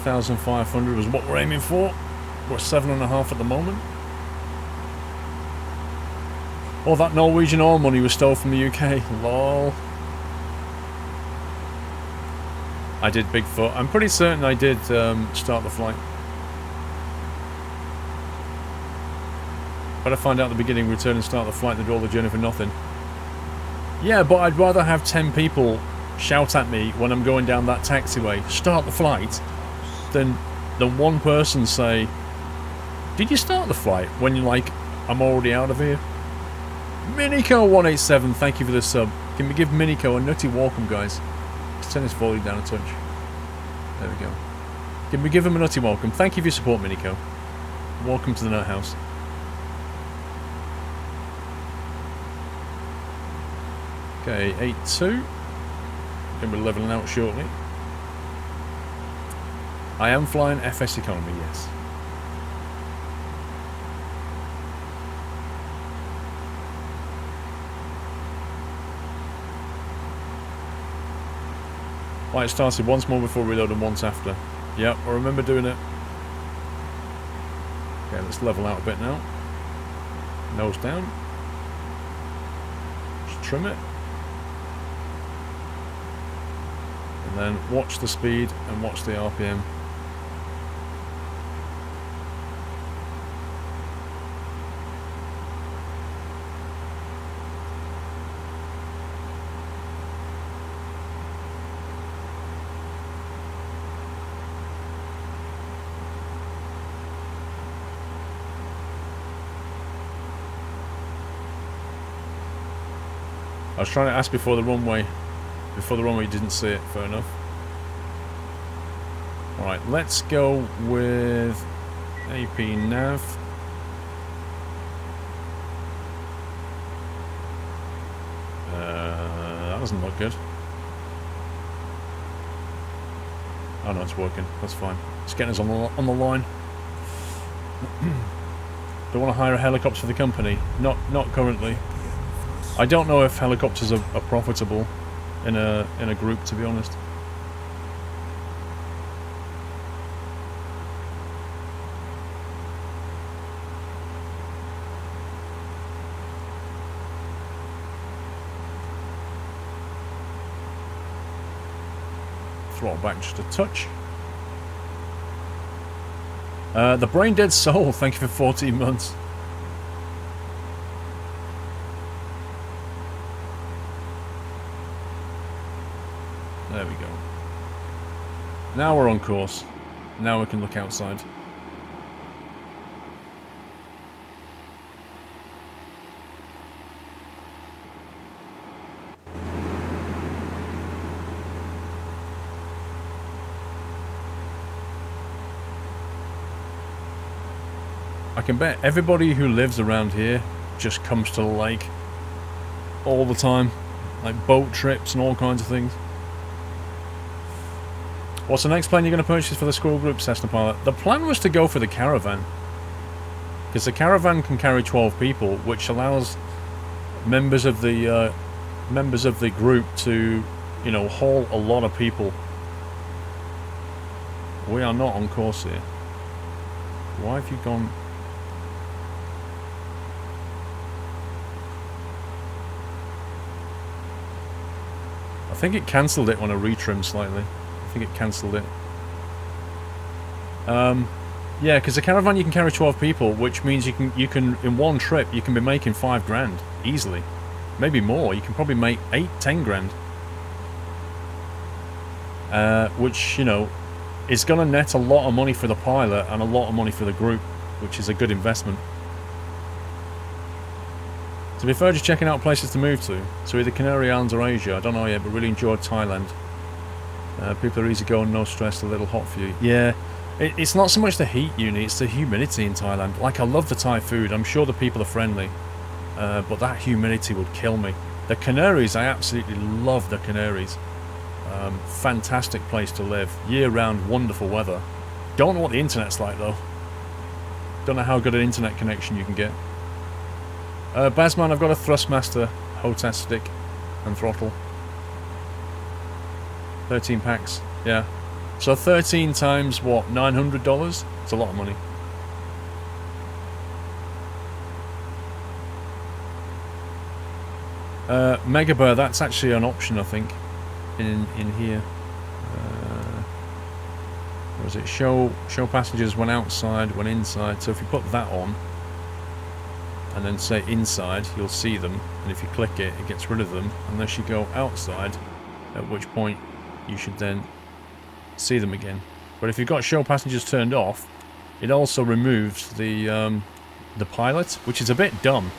$8,500 was what we're aiming for. We're 7.5 at the moment. Oh, that Norwegian oil money was stole from the UK. Lol. I did Bigfoot. I'm pretty certain I did start the flight. But I find out at the beginning, return and start the flight, they do all the journey for nothing. Yeah, but I'd rather have 10 people shout at me when I'm going down that taxiway, start the flight, than one person say, did you start the flight? When you're like, I'm already out of here. Minico187, thank you for the sub. Can we give Minico a nutty welcome, guys? Let's turn this volume down a touch. There we go. Can we give him a nutty welcome? Thank you for your support, Minico. Welcome to the Nut House. Okay, 8-2. Going to be leveling out shortly. I am flying FS Economy, yes. Flight started once more before reload and once after. Yep, I remember doing it. Okay, let's level out a bit now. Nose down. Just trim it. And then watch the speed and watch the RPM. I was trying to ask before the runway before the runway didn't see it. Fair enough. Alright, let's go with AP nav. That doesn't look good. Oh no, it's working. That's fine. It's getting us on the line. Don't want to hire a helicopter for the company. Not currently. I don't know if helicopters are profitable in a group, to be honest. Throttle back just a touch. The Brain Dead Soul, thank you for 14 months. There we go. Now we're on course. Now we can look outside. I can bet everybody who lives around here just comes to the lake all the time. Like boat trips and all kinds of things. What's the next plane you're going to purchase for the Squirrel Group, Cessna pilot? The plan was to go for the Caravan. Because the Caravan can carry 12 people, which allows members of the group to, you know, haul a lot of people. We are not on course here. Why have you gone... I think it cancelled it when I retrimmed slightly. I think it cancelled it. Yeah, because the Caravan you can carry 12 people, which means you can in one trip you can be making 5 grand easily, maybe more. You can probably make 8-10 grand, which, you know, is going to net a lot of money for the pilot and a lot of money for the group, which is a good investment. To be fair, just checking out places to move to. So either Canary Islands or Asia. I don't know yet, but really enjoyed Thailand. People are easygoing, no stress, a little hot for you. Yeah, it's not so much the heat, Uni, it's the humidity in Thailand. Like, I love the Thai food. I'm sure the people are friendly. But that humidity would kill me. The Canaries, I absolutely love the Canaries. Fantastic place to live. Year-round, wonderful weather. Don't know what the internet's like, though. Don't know how good an internet connection you can get. Bazman, I've got a Thrustmaster, HOTAS stick, and throttle. 13 packs, yeah. So 13 times, what, $900? It's a lot of money. Megabear, that's actually an option, I think, in here. What was it? Show passengers when outside, when inside. So if you put that on, and then say inside, you'll see them, and if you click it, it gets rid of them unless you go outside, at which point you should then see them again. But if you've got show passengers turned off, it also removes the pilot, which is a bit dumb,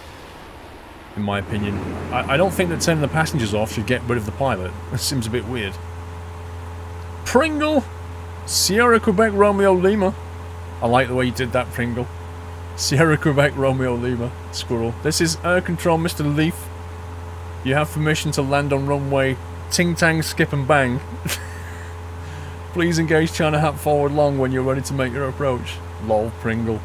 in my opinion. I don't think that turning the passengers off should get rid of the pilot. That seems a bit weird. Pringle! Sierra Quebec Romeo Lima. I like the way you did that, Pringle. Sierra Quebec Romeo Lima, Squirrel. This is Air Control, Mr. Leaf. You have permission to land on runway Ting Tang Skip and Bang. Please engage China Hat forward long when you're ready to make your approach. Lol, Pringle.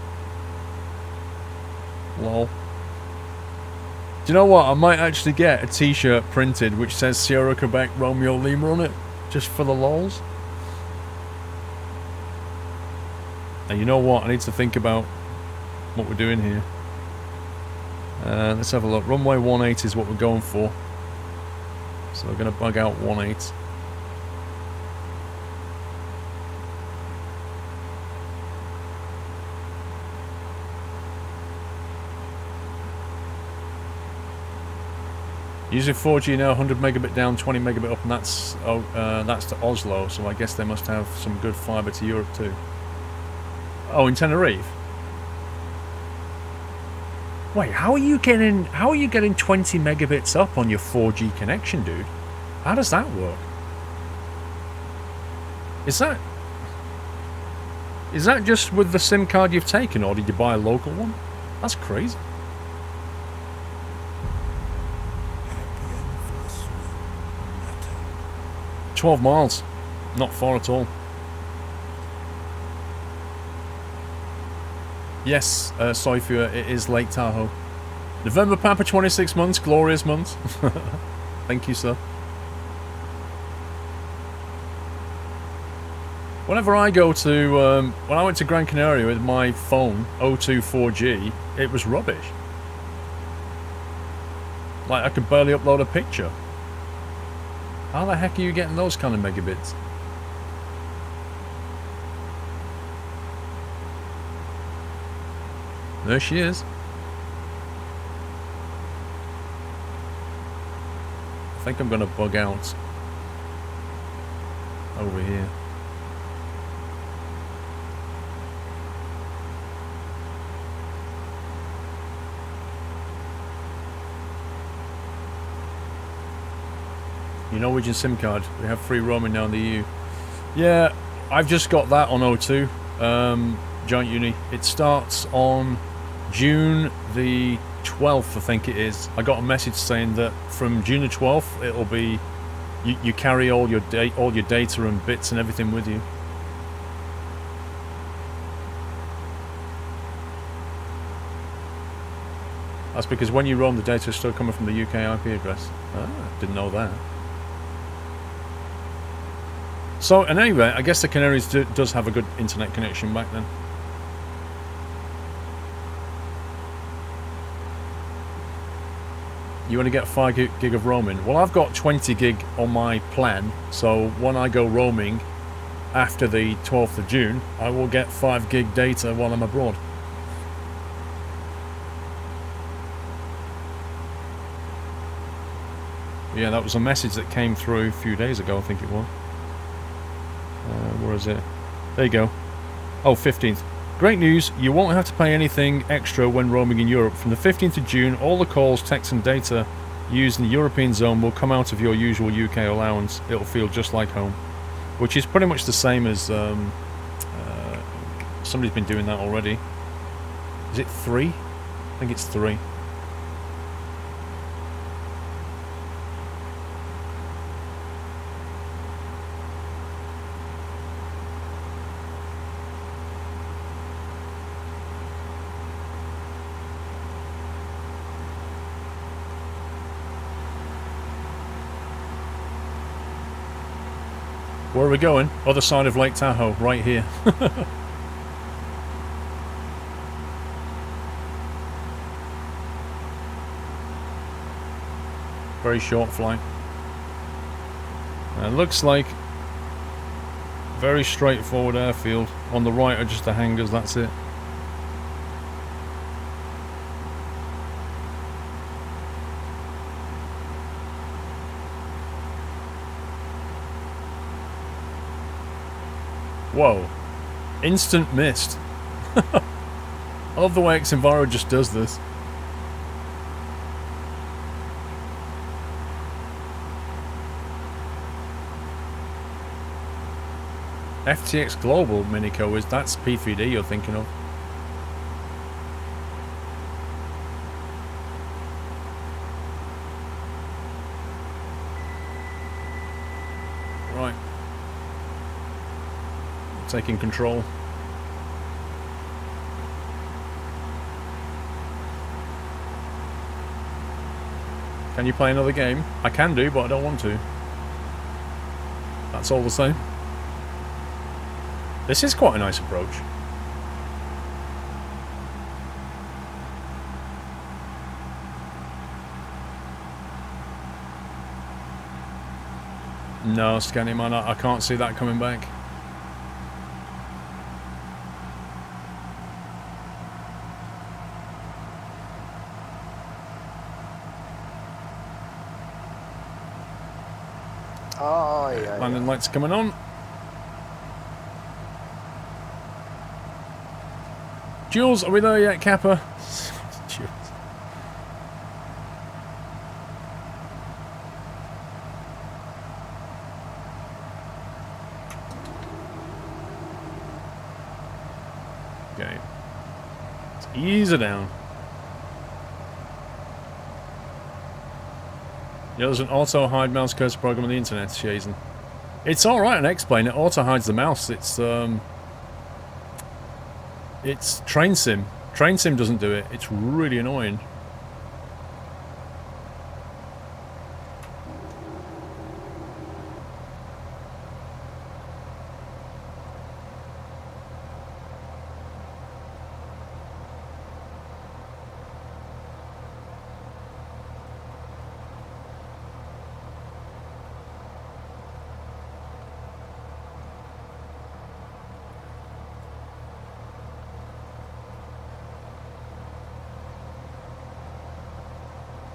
Lol. Do you know what? I might actually get a t-shirt printed which says Sierra Quebec Romeo Lima on it, just for the lols. And you know what? I need to think about what we're doing here. Let's have a look. Runway 18 is what we're going for. So we're going to bug out 18. Using 4G now, 100 megabit down, 20 megabit up, and that's to Oslo. So I guess they must have some good fibre to Europe too. Oh, in Tenerife. Wait, how are you getting 20 megabits up on your 4G connection, dude? How does that work? Is that just with the SIM card you've taken, or did you buy a local one? That's crazy. Happy anniversary, Meta. 12 miles. Not far at all. Yes, Soifua, it is Lake Tahoe. November Papa, 26 months, glorious months. Thank you, sir. Whenever I go to, when I went to Gran Canaria with my phone, 0.2 4G, it was rubbish. Like, I could barely upload a picture. How the heck are you getting those kind of megabits? There she is. I think I'm going to bug out over here. Your Norwegian SIM card. We have free roaming now in the EU. Yeah, I've just got that on O2. Giant Uni. It starts on June the 12th, I think it is. I got a message saying that from June the 12th, it'll be you carry all your data and bits and everything with you. That's because when you roam, the data is still coming from the UK IP address. Ah, didn't know that. So, and anyway, I guess the Canaries does have a good internet connection back then. You want to get 5 gig of roaming? Well, I've got 20 gig on my plan, so when I go roaming after the 12th of June, I will get 5 gig data while I'm abroad. Yeah, that was a message that came through a few days ago, I think it was. Where is it? There you go. Oh, 15th. Great news, you won't have to pay anything extra when roaming in Europe. From the 15th of June, all the calls, texts and data used in the European zone will come out of your usual UK allowance. It'll feel just like home. Which is pretty much the same as... somebody's been doing that already. Is it 3? I think it's 3. Where are we going? Other side of Lake Tahoe, right here. Very short flight. And it looks like very straightforward airfield. On the right are just the hangars, that's it. Whoa. Instant missed. I love the way Xenviro just does this. FTX Global Minico is that's P3D you're thinking of. Right. Taking control. Can you play another game? I can do, but I don't want to. That's all the same. This is quite a nice approach. No, Scanny Man, I can't see that coming back. Oh, yeah. Landing lights coming on. Jules, are we there yet, Kappa? Jules. Ease her down. Yeah, there's an auto hide mouse cursor program on the internet, Shazen. It's alright on X-Plane, it auto hides the mouse. It's Train Sim. Train Sim doesn't do it. It's really annoying.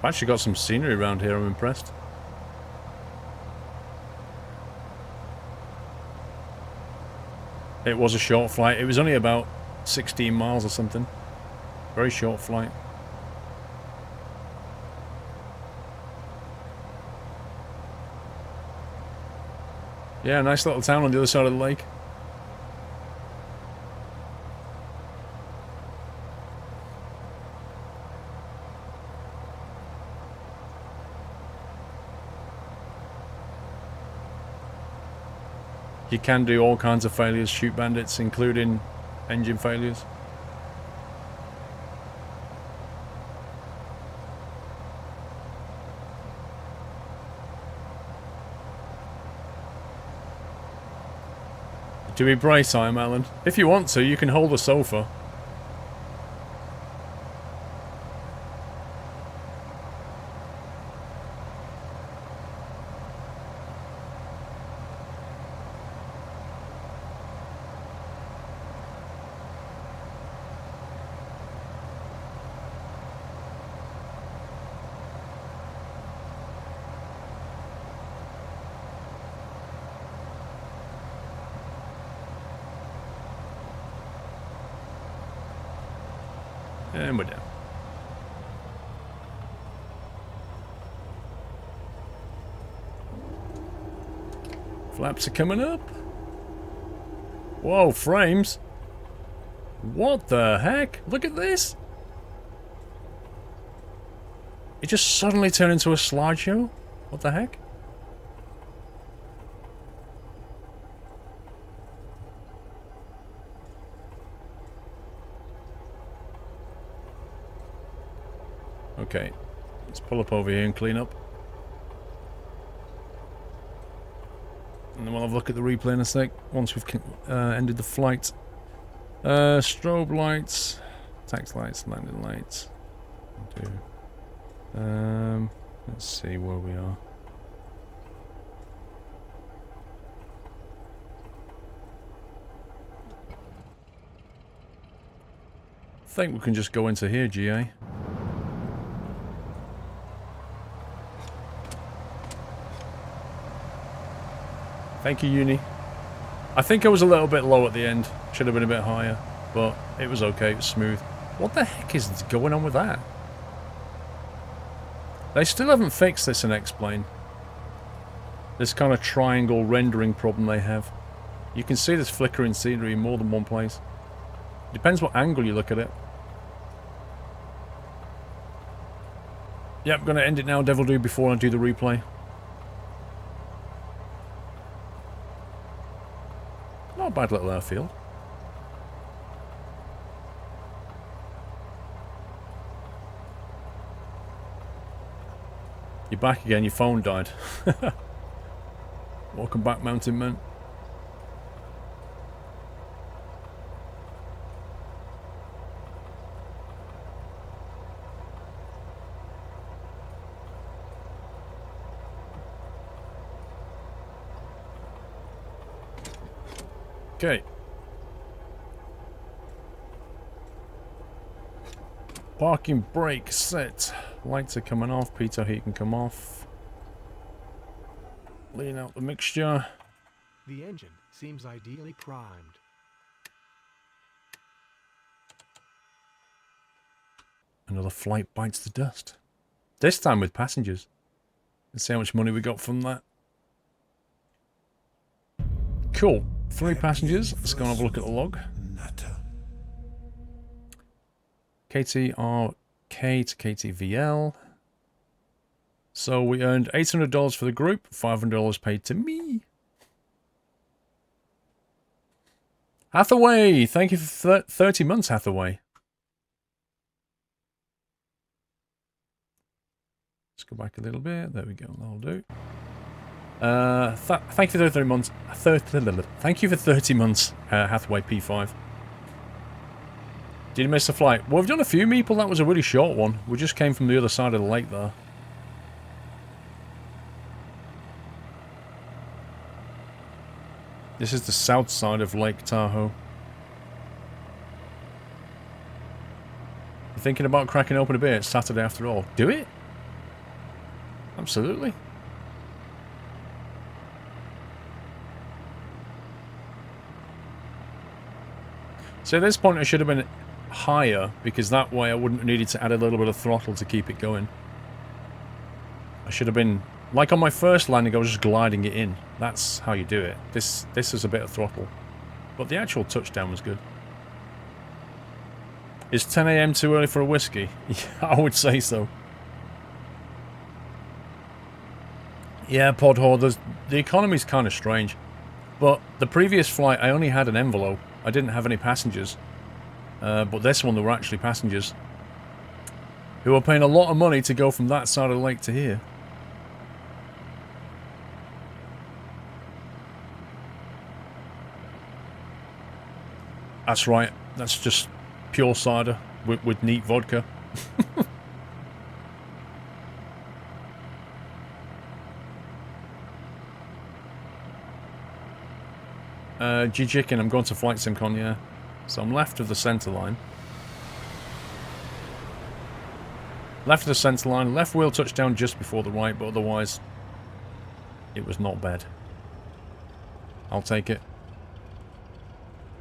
I've actually got some scenery around here, I'm impressed. It was a short flight. It was only about 16 miles or something. Very short flight. Yeah, nice little town on the other side of the lake. You can do all kinds of failures, shoot bandits, including engine failures. Do we brace, I'm Alan? If you want to, you can hold the sofa. And we're down. Flaps are coming up. Whoa, frames. What the heck? Look at this. It just suddenly turned into a slideshow? What the heck? Okay, let's pull up over here and clean up. And then we'll have a look at the replay in a sec, once we've ended the flight. Strobe lights, tax lights, landing lights. Let's see where we are. I think we can just go into here, GA. Thank you, Uni. I think I was a little bit low at the end. Should have been a bit higher, but it was okay. It was smooth. What the heck is going on with that? They still haven't fixed this in X-Plane. This kind of triangle rendering problem they have. You can see this flickering scenery in more than one place. Depends what angle you look at it. Yep, gonna end it now, Devil Do, before I do the replay. Not a bad little airfield. You're back again, your phone died. Welcome back, Mountain Man. Okay. Parking brake set. Lights are coming off. Pitot heat can come off. Lean out the mixture. The engine seems ideally primed. Another flight bites the dust. This time with passengers. Let's see how much money we got from that. Cool. 3 passengers. Let's go and have a look at the log. KTRK to KTVL. So we earned $800 for the group, $500 paid to me. Hathaway, thank you for 30 months, Hathaway. Let's go back a little bit. There we go. That'll do. Thank you for 30 months. Thank you for 30 months, Hathaway P5. Did you miss the flight? Well, we've done a few, Meeple. That was a really short one. We just came from the other side of the lake there. This is the south side of Lake Tahoe. You're thinking about cracking open a beer? It's Saturday after all. Do it? Absolutely. So at this point I should have been higher, because that way I wouldn't have needed to add a little bit of throttle to keep it going. I should have been... Like on my first landing, I was just gliding it in. That's how you do it. This is a bit of throttle. But the actual touchdown was good. Is 10 AM too early for a whiskey? Yeah, I would say so. Yeah, Podhor, the economy's kind of strange. But the previous flight, I only had an envelope. I didn't have any passengers. But this one, there were actually passengers. Who were paying a lot of money to go from that side of the lake to here. That's right. That's just pure cider with neat vodka. G-Chicken, I'm going to Flight Simcon, yeah. So I'm left of the centre line. Left of the centre line, left wheel touchdown just before the right, but otherwise it was not bad. I'll take it.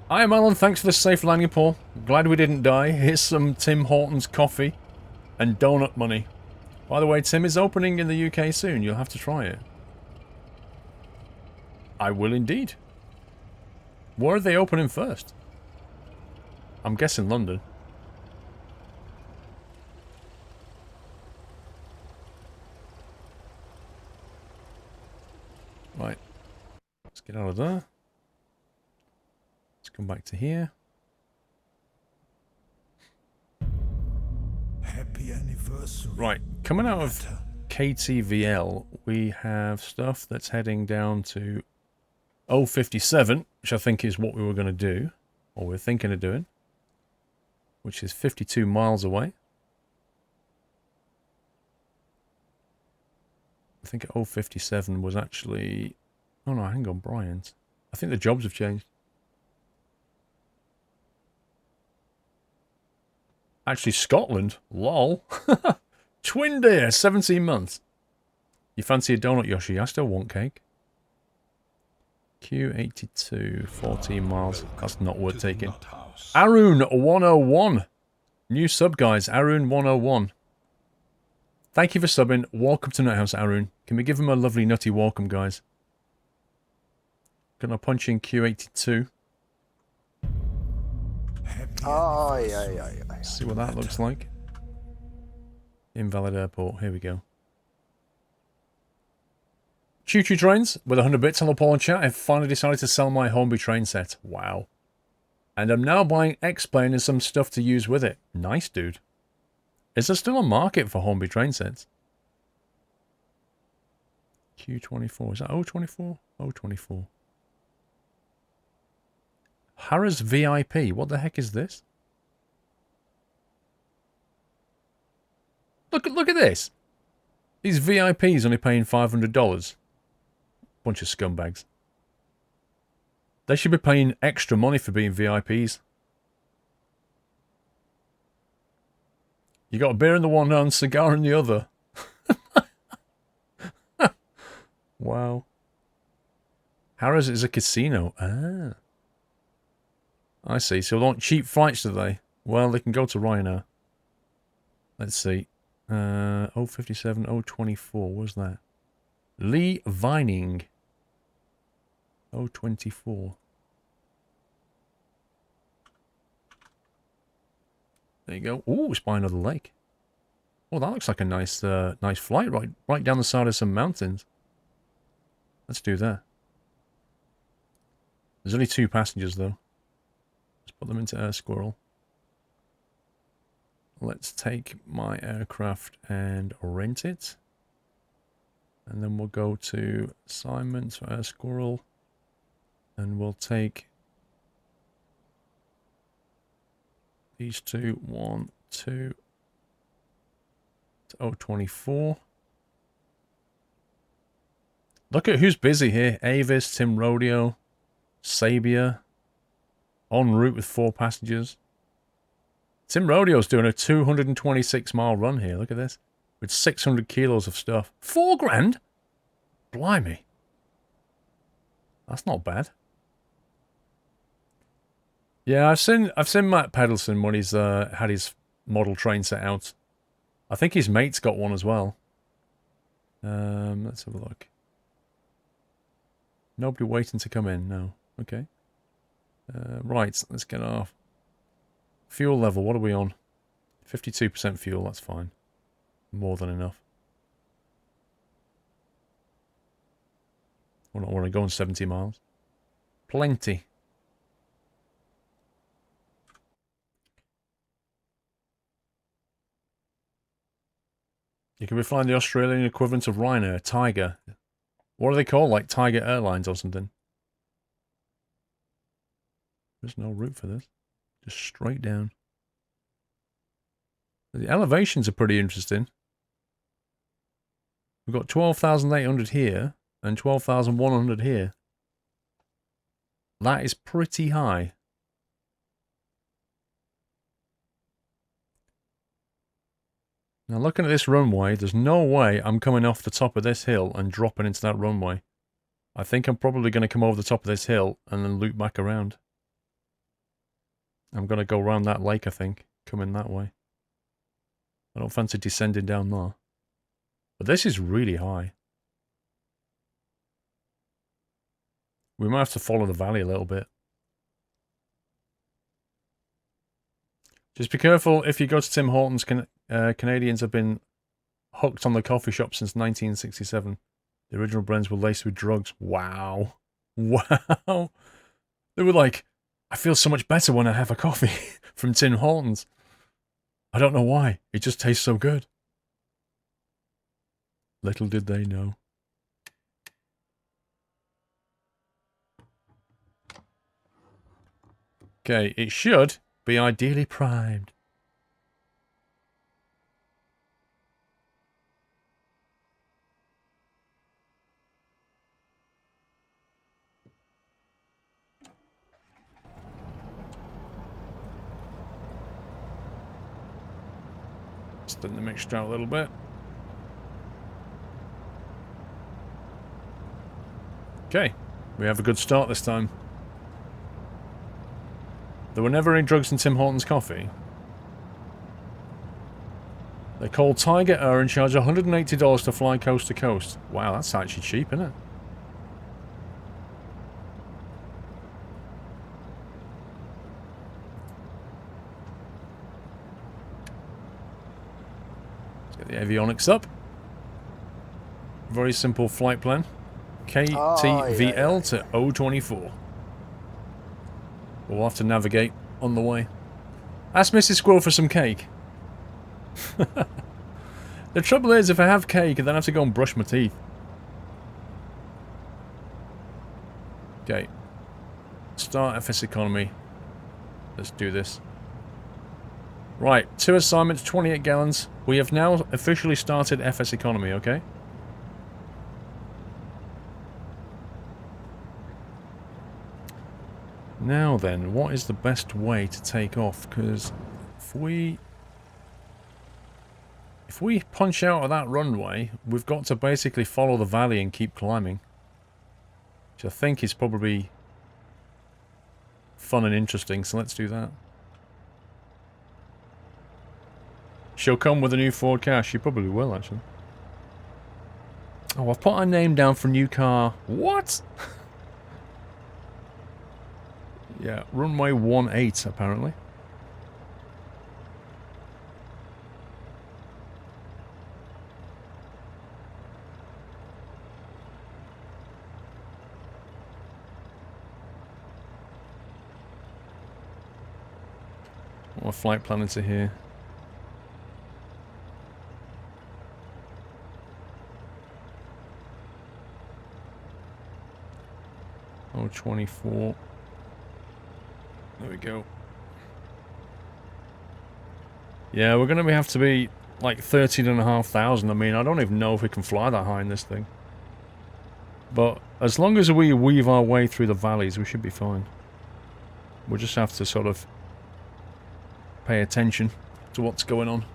Hi, Alan. Thanks for the safe landing, Paul. Glad we didn't die. Here's some Tim Hortons coffee and donut money. By the way, Tim is opening in the UK soon. You'll have to try it. I will indeed. Where are they opening first? I'm guessing London. Right. Let's get out of there. Come back to here. Happy anniversary. Right, coming out of KTVL, we have stuff that's heading down to 057, which I think is what we were going to do, or we're thinking of doing, which is 52 miles away. I think 057 was actually... Oh no, hang on, Bryant. I think the jobs have changed. Actually, Scotland. Lol. Twin deer, 17 months. You fancy a donut, Yoshi? I still want cake. Q82, 14 miles. That's not worth taking. Arun 101. New sub, guys. Arun 101. Thank you for subbing. Welcome to Nuthouse, Arun. Can we give him a lovely nutty welcome, guys? Gonna punch in Q82. See what that looks like. Invalid airport. Here we go. Choo-choo trains with 100 bits. Hello, Paul and chat. I've finally decided to sell my Hornby train set. Wow. And I'm now buying X-Plane and some stuff to use with it. Nice, dude. Is there still a market for Hornby train sets? Q24. Is that 024? 024. Harrah's VIP. What the heck is this? Look at this. These VIPs only paying $500. Bunch of scumbags. They should be paying extra money for being VIPs. You got a beer in the one hand, cigar in the other. Wow. Harrah's is a casino. Ah. I see. So they want cheap flights, do they? Well, they can go to Ryanair. Let's see. 057, 024. What's that? Lee Vining. 024. There you go. Ooh, it's by another lake. Oh, that looks like a nice nice flight right down the side of some mountains. Let's do that. There's only 2 passengers, though. Let's put them into Air Squirrel. Let's take my aircraft and rent it. And then we'll go to assignments for Air Squirrel. And we'll take these 2. 1, 2. To 024. Look at who's busy here. Avis, Tim Rodeo, Sabia. En route with 4 passengers. Tim Rodeo's doing a 226-mile run here. Look at this. With 600 kilos of stuff. 4 grand? Blimey. That's not bad. Yeah, I've seen Matt Peddleson when he's had his model train set out. I think his mate's got one as well. Let's have a look. Nobody waiting to come in, no. Okay. Right, let's get off. Fuel level, what are we on? 52% fuel, that's fine. More than enough. We're not want to go on 70 miles. Plenty. You can be flying the Australian equivalent of Ryanair, Tiger. What are they called? Like Tiger Airlines or something? There's no route for this. Just straight down. The elevations are pretty interesting. We've got 12,800 here and 12,100 here. That is pretty high. Now looking at this runway, there's no way I'm coming off the top of this hill and dropping into that runway. I think I'm probably going to come over the top of this hill and then loop back around. I'm going to go around that lake, I think, coming that way. I don't fancy descending down there. But this is really high. We might have to follow the valley a little bit. Just be careful if you go to Tim Hortons. Canadians have been hooked on the coffee shop since 1967. The original blends were laced with drugs. Wow. Wow. They were like, I feel so much better when I have a coffee from Tim Hortons. I don't know why. It just tastes so good. Little did they know. Okay, it should be ideally primed. Thin the mixture out a little bit. Okay, we have a good start this time. There were never any drugs in Tim Hortons coffee. They're called Tiger Air and charge $180 to fly coast to coast. Wow, that's actually cheap, isn't it? The avionics up. Very simple flight plan. KTVL to 024. We'll have to navigate on the way. Ask Mrs. Squirrel for some cake. The trouble is, if I have cake, then I have to go and brush my teeth. Okay. Start FS economy. Let's do this. Right, 2 assignments, 28 gallons. We have now officially started FS economy, okay? Now then, what is the best way to take off? Because if we punch out of that runway, we've got to basically follow the valley and keep climbing. Which I think is probably fun and interesting, so let's do that. She'll come with a new Ford car. She probably will, actually. Oh, I've put her name down for new car. What? Yeah, runway 18, apparently. My flight plan into here. Oh, 24. There we go. Yeah, we're going to have to be like 13,500. I mean, I don't even know if we can fly that high in this thing. But as long as we weave our way through the valleys, we should be fine. We'll just have to sort of pay attention to what's going on.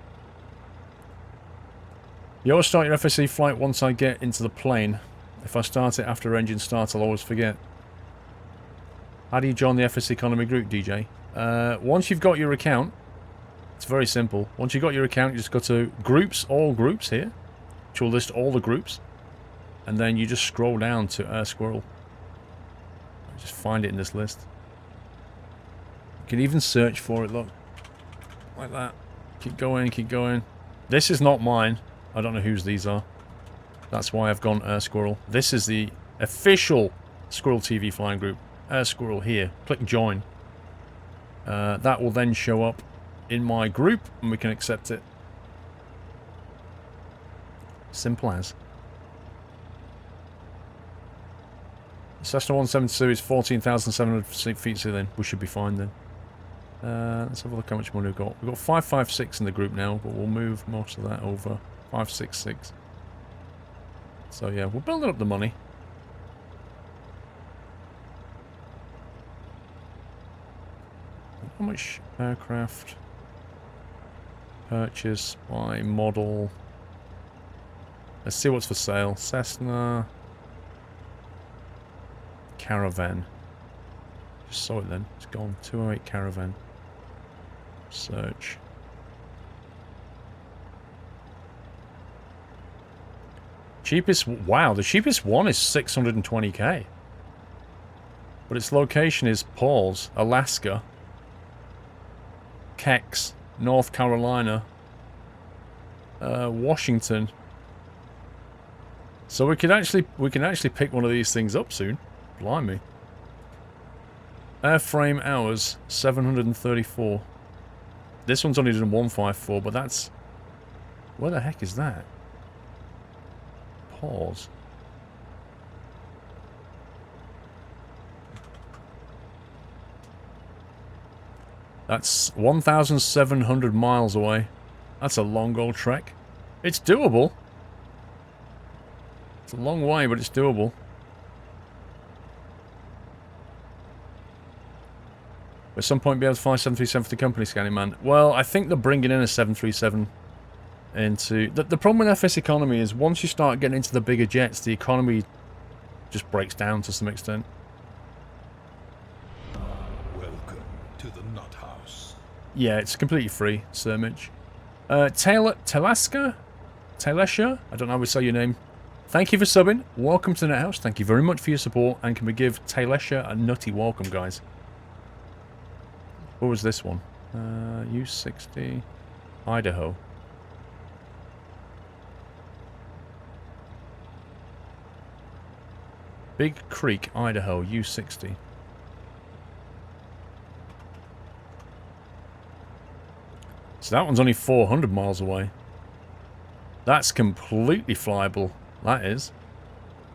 You always start your FSC flight once I get into the plane. If I start it after engine start, I'll always forget. How do you join the FSC economy group, DJ? Once you've got your account, it's very simple. Once you've got your account, you just go to groups, all groups here, which will list all the groups. And then you just scroll down to Squirrel. Just find it in this list. You can even search for it, look. Like that. Keep going, keep going. This is not mine. I don't know whose these are. That's why I've gone Squirrel. This is the official Squirrel TV flying group. Squirrel here. Click join. That will then show up in my group and we can accept it. Simple as. Cessna 172 is 14,700 feet ceiling. We should be fine then. Let's have a look how much money we've got. We've got 556 in the group now, but we'll move most of that over. 566. So yeah, we're building up the money. How much aircraft? Purchase by model. Let's see what's for sale. Cessna. Caravan. Just saw it then. It's gone. 208 Caravan. Search. Cheapest. Wow, the cheapest one is 620k. But its location is Paul's, Alaska. Kex, North Carolina. Washington. So we can actually pick one of these things up soon. Blimey. Airframe hours, 734. This one's only done 154, but that's... Where the heck is that? Pause. That's 1,700 miles away. That's a long old trek. It's doable. It's a long way, but it's doable. At some point be able to fly 737 for the company, Scanning Man. Well, I think they're bringing in a 737 into... The problem with FS economy is once you start getting into the bigger jets, the economy just breaks down to some extent. Welcome to the Nut House. Yeah, it's completely free, Sir Mitch. Telesha? I don't know how we say your name. Thank you for subbing. Welcome to the Net House. Thank you very much for your support. And can we give Telesha a nutty welcome, guys? What was this one? U60. Idaho. Big Creek, Idaho, U60. So that one's only 400 miles away. That's completely flyable. That is.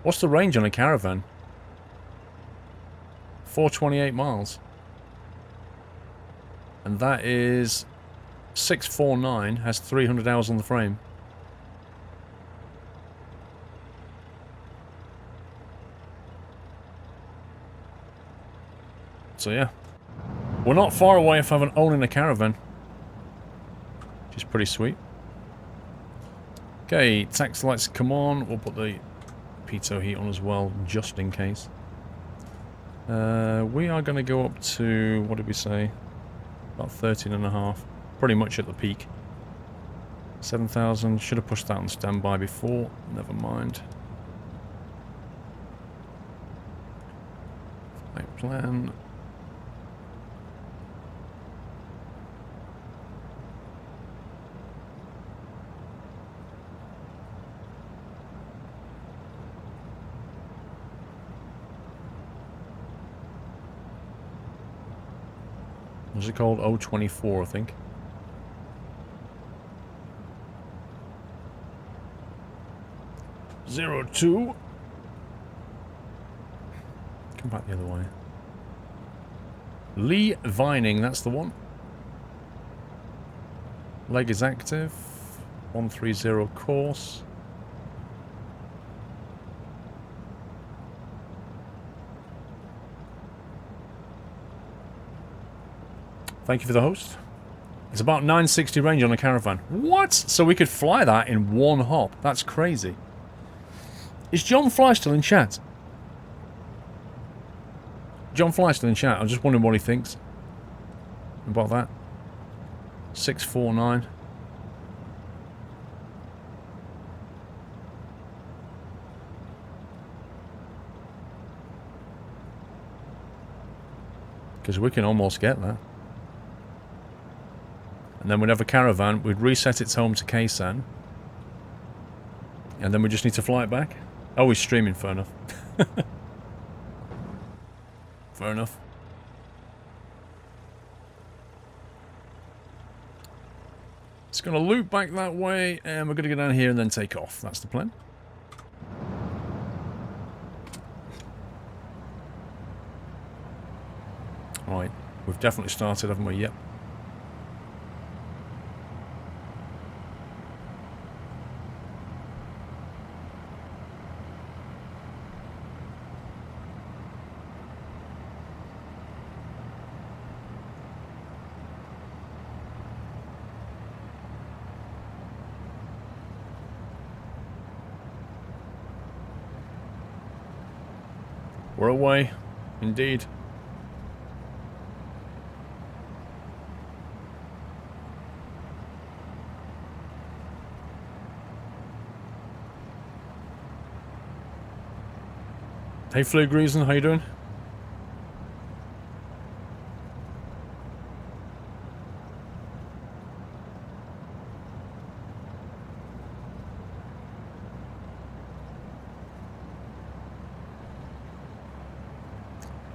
What's the range on a Caravan? 428 miles. And that is 649, has 300 hours on the frame. So yeah. We're not far away from owning a Caravan. Which is pretty sweet. Okay, tax lights come on. We'll put the pitot heat on as well, just in case. We are going to go up to, what did we say? About 13.5. Pretty much at the peak. 7,000. Should have pushed that on standby before. Never mind. Flight plan. What's it called? 024, I think. Zero 02. Come back the other way. Lee Vining, that's the one. Leg is active. 130 course. Thank you for the host. It's about 960 range on a caravan. What? So we could fly that in one hop. That's crazy. Is John Fly still in chat? John Fly still in chat. I'm just wondering what he thinks about that. 649. Because we can almost get that. And then we'd have a caravan, we'd reset its home to Kaysan. And then we just need to fly it back. Oh, he's streaming, fair enough. Fair enough. It's going to loop back that way, and we're going to go down here and then take off. That's the plan. Right, we've definitely started, haven't we? Yep. We're away, indeed. Hey Flug Reason, how you doing?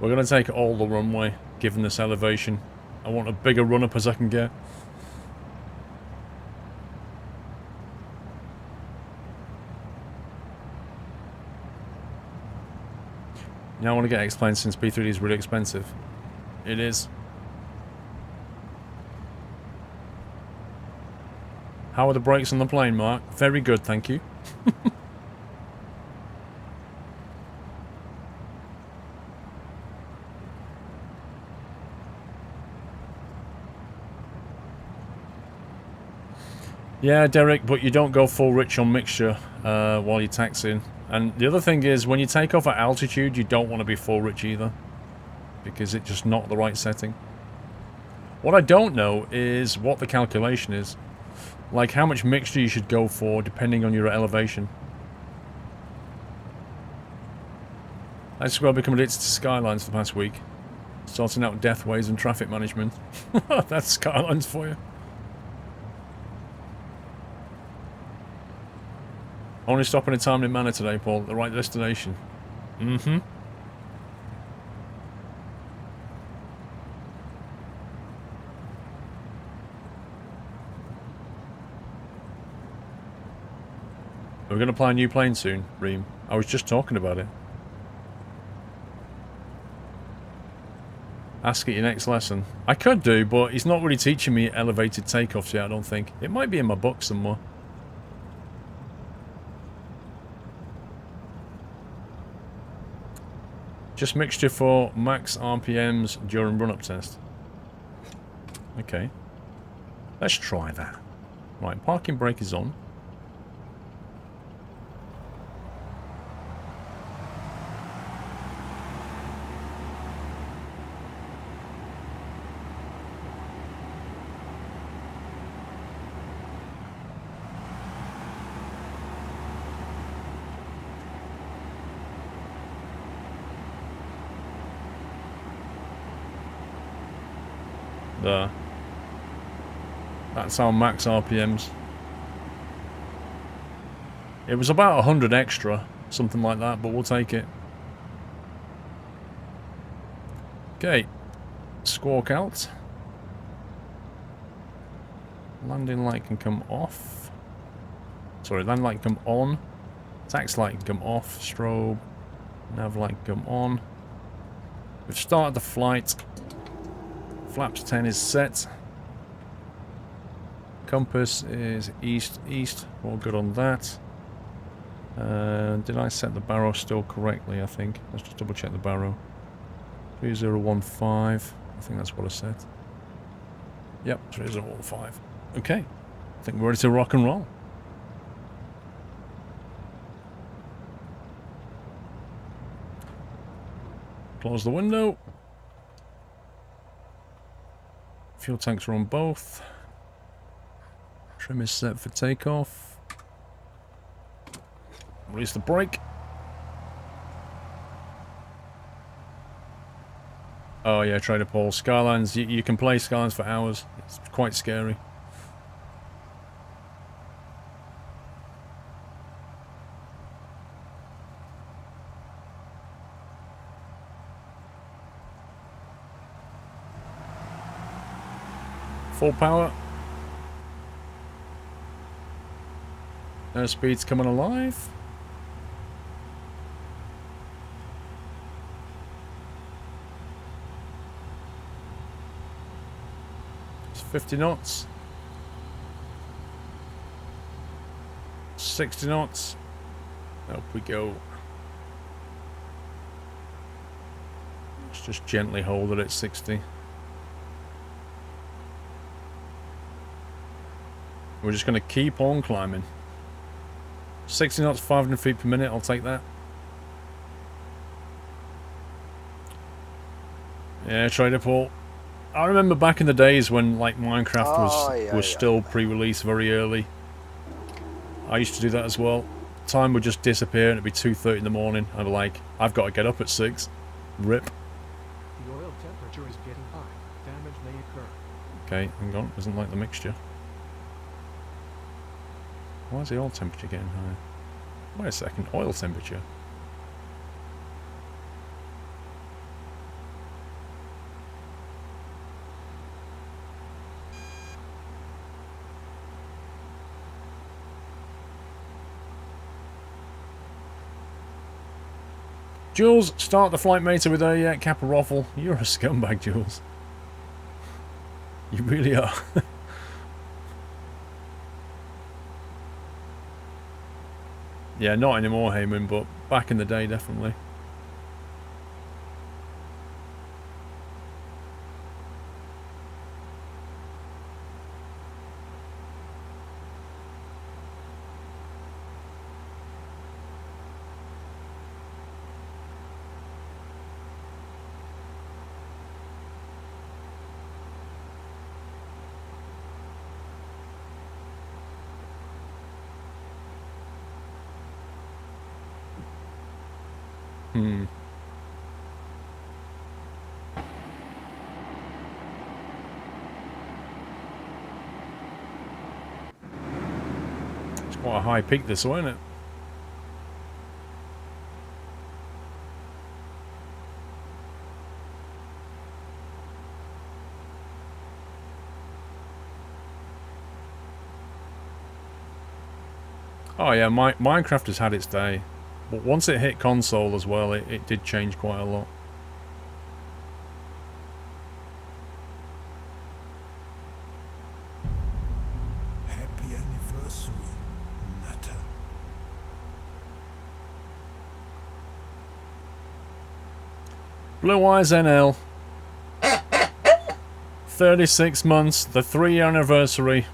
We're going to take all the runway, given this elevation. I want a bigger run-up as I can get. Now I want to get X-Plane since P3D is really expensive. It is. How are the brakes on the plane, Mark? Very good, thank you. Yeah, Derek, but you don't go full rich on mixture while you're taxiing. And the other thing is, when you take off at altitude, you don't want to be full rich either. Because it's just not the right setting. What I don't know is what the calculation is. Like how much mixture you should go for depending on your elevation. I swear I've become addicted to Skylines for the past week. Sorting out deathways and traffic management. That's Skylines for you. Only stop in a timely manner today, Paul. At the right destination. Mm-hmm. We're going to fly a new plane soon, Reem. I was just talking about it. Ask at your next lesson. I could do, but he's not really teaching me elevated takeoffs yet, I don't think. It might be in my book somewhere. Just mixture for max RPMs during run-up test. Okay. Let's try that. Right, parking brake is on. There. That's our max RPMs. It was about 100 extra, something like that, but we'll take it. Okay. Squawk out. Landing light can come off. Sorry, landing light can come on. Tax light can come off. Strobe. Nav light can come on. We've started the flight. Flaps 10 is set. Compass is east, east. All good on that. Did I set the barrow still correctly, I think? Let's just double check the barrow. 3015. I think that's what I said. Yep, 3015. Okay. I think we're ready to rock and roll. Close the window. Fuel tanks are on both. Trim is set for takeoff. Release the brake. Oh yeah, Trader Paul. Skylines, you can play Skylines for hours. It's quite scary. Full power. Airspeed's coming alive. It's 50 knots. 60 knots. Up we go. Let's just gently hold it at 60. We're just going to keep on climbing. 60 knots, 500 feet per minute, I'll take that. Yeah, Trader Paul. I remember back in the days when like Minecraft was still pre-release very early. I used to do that as well. Time would just disappear and it'd be 2:30 in the morning. I'd be like, I've got to get up at 6. Rip. The oil temperature is getting high. Damage may occur. Okay, hang on. Doesn't like the mixture. Why is the oil temperature getting higher? Wait a second, oil temperature. Jules, start the flight meter with a Kappa Roffle. You're a scumbag, Jules. You really are. Yeah, not anymore, Heyman, but back in the day, definitely. It's quite a high peak this way, isn't it? Oh yeah, Minecraft has had its day. But once it hit console as well, it did change quite a lot. Happy anniversary, Nutter. Blue Eyes NL. 36 months, the 3-year anniversary.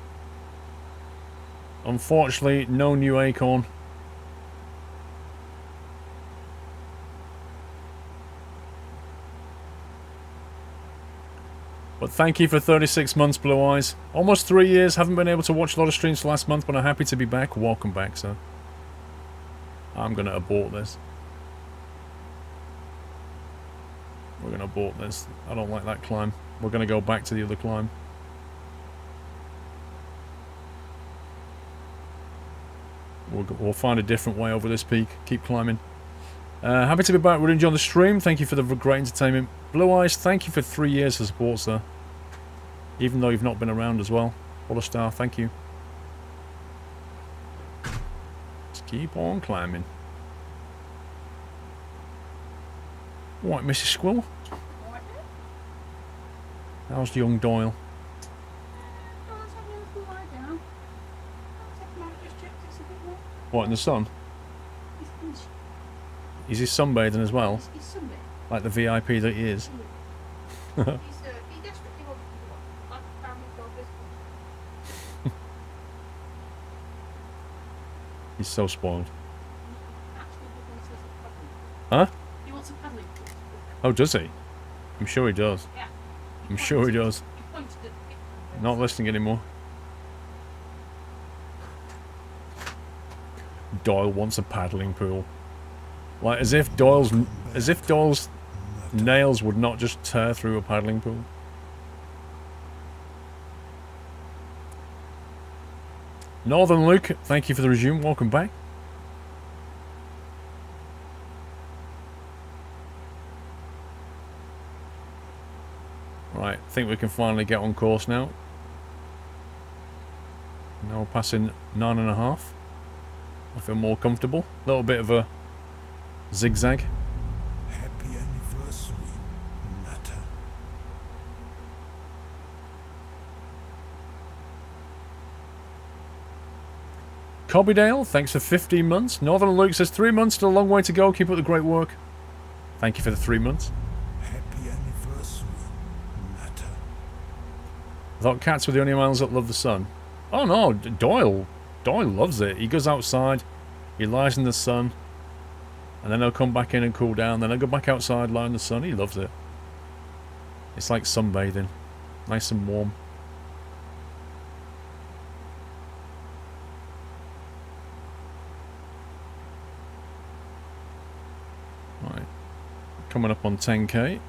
Unfortunately, no new acorn. But thank you for 36 months, Blue Eyes. Almost 3 years. Haven't been able to watch a lot of streams last month, but I'm happy to be back. Welcome back, sir. I'm going to abort this. We're going to abort this. I don't like that climb. We're going to go back to the other climb. We'll find a different way over this peak. Keep climbing. Happy to be back. We're enjoying the stream. Thank you for the great entertainment. Blue Eyes, thank you for 3 years of support, sir. Even though you've not been around as well. Quarter star, thank you. Let's keep on climbing. Right, Mrs. Squirrel. How's young Doyle? What, in the sun? Is he sunbathing as well? Like the VIP that he is? He's so spoiled. Huh? He wants a paddling pool. Oh, does he? I'm sure he does. Yeah. I'm sure he does. He pointed at it. Not listening anymore. Doyle wants a paddling pool. Like as if Doyle's nails would not just tear through a paddling pool. Northern Luke, thank you for the resume. Welcome back. Right, I think we can finally get on course now. Now we're passing 9.5. I feel more comfortable. A little bit of a zigzag. Happy anniversary, Nutter. Cobbydale, thanks for 15 months. Northern Luke says 3 months, still a long way to go. Keep up the great work. Thank you for the 3 months. Happy anniversary, Nutter. I thought cats were the only animals that love the sun. Oh no, Doyle loves it. He goes outside, he lies in the sun, and then he'll come back in and cool down. Then he'll go back outside, lie in the sun. He loves it. It's like sunbathing. Nice and warm. Right. Coming up on 10k.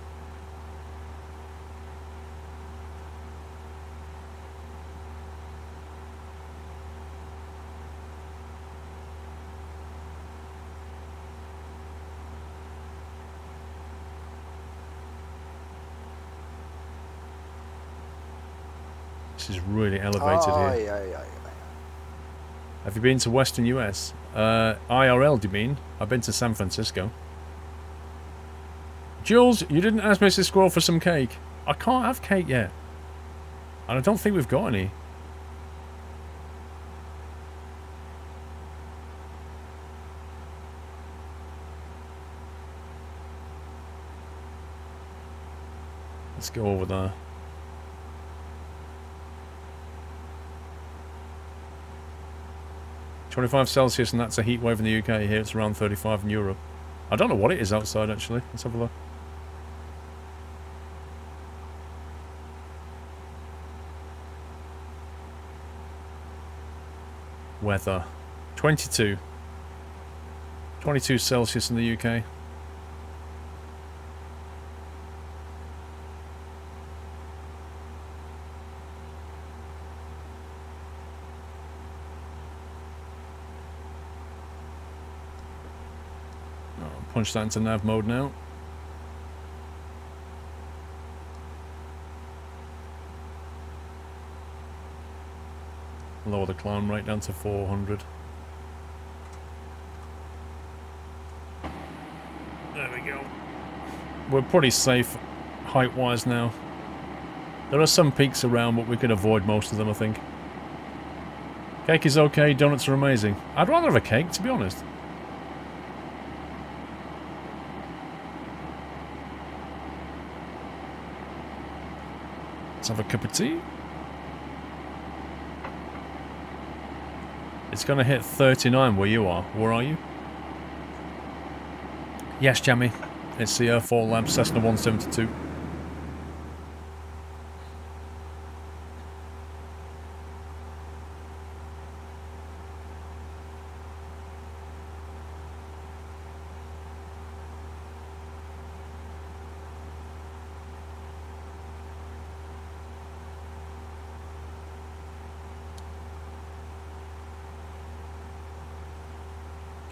This is really elevated here. Have you been to Western US? IRL, do you mean? I've been to San Francisco. Jules, you didn't ask Mrs. Squirrel for some cake. I can't have cake yet. And I don't think we've got any. Let's go over there. .25 Celsius, and that's a heat wave in the UK. Here it's around 35 in Europe. I don't know what it is outside, actually. Let's have a look. Weather. 22. 22 Celsius in the UK. Punch that into nav mode now. Lower the climb rate down to 400. There we go. We're pretty safe height-wise now. There are some peaks around, but we can avoid most of them, I think. Cake is okay, donuts are amazing. I'd rather have a cake, to be honest. Let's have a cup of tea. It's going to hit 39 where you are. Where are you? Yes, Jammy. It's the Air 4 Lab Cessna 172.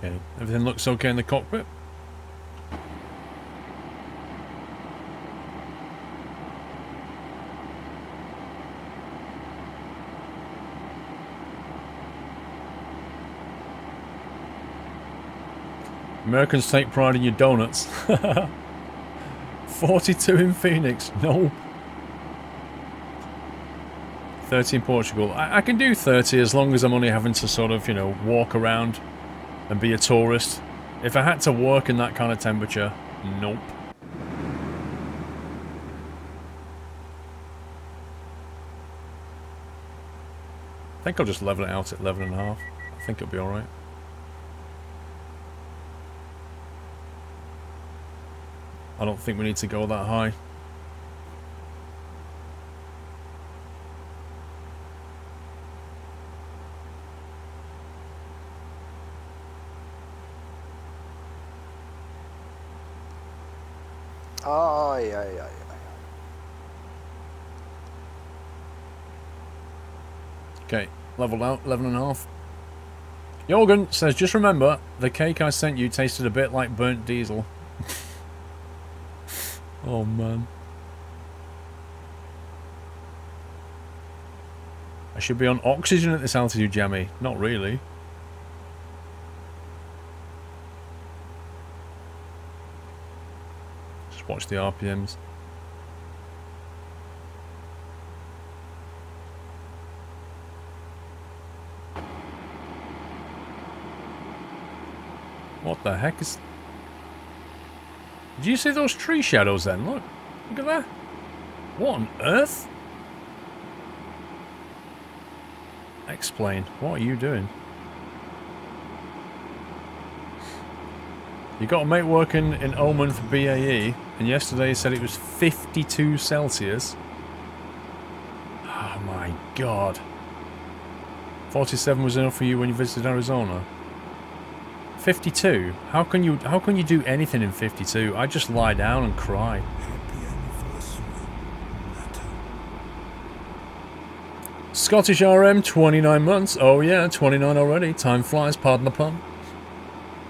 Okay, everything looks okay in the cockpit. Americans take pride in your donuts. 42 in Phoenix. No. 30 in Portugal. I can do 30 as long as I'm only having to sort of, you know, walk around and be a tourist. If I had to work in that kind of temperature, nope. I think I'll just level it out at 11.5. I think it'll be alright. I don't think we need to go that high. Ay, ay, ay, ay. Okay, leveled out, 11.5. Jorgen says, just remember, the cake I sent you tasted a bit like burnt diesel. Oh, man. I should be on oxygen at this altitude, Jammy. Not really. Just watch the RPMs. What the heck is... Did you see those tree shadows then? Look. Look at that. What on earth? Explain. What are you doing? You got a mate working in Oman for BAE, and yesterday he said it was 52 Celsius. Oh my god. 47 was enough for you when you visited Arizona? 52? How can you do anything in 52? I just lie down and cry. Happy anniversary, Nata. Scottish RM, 29 months. Oh yeah, 29 already. Time flies, pardon the pun.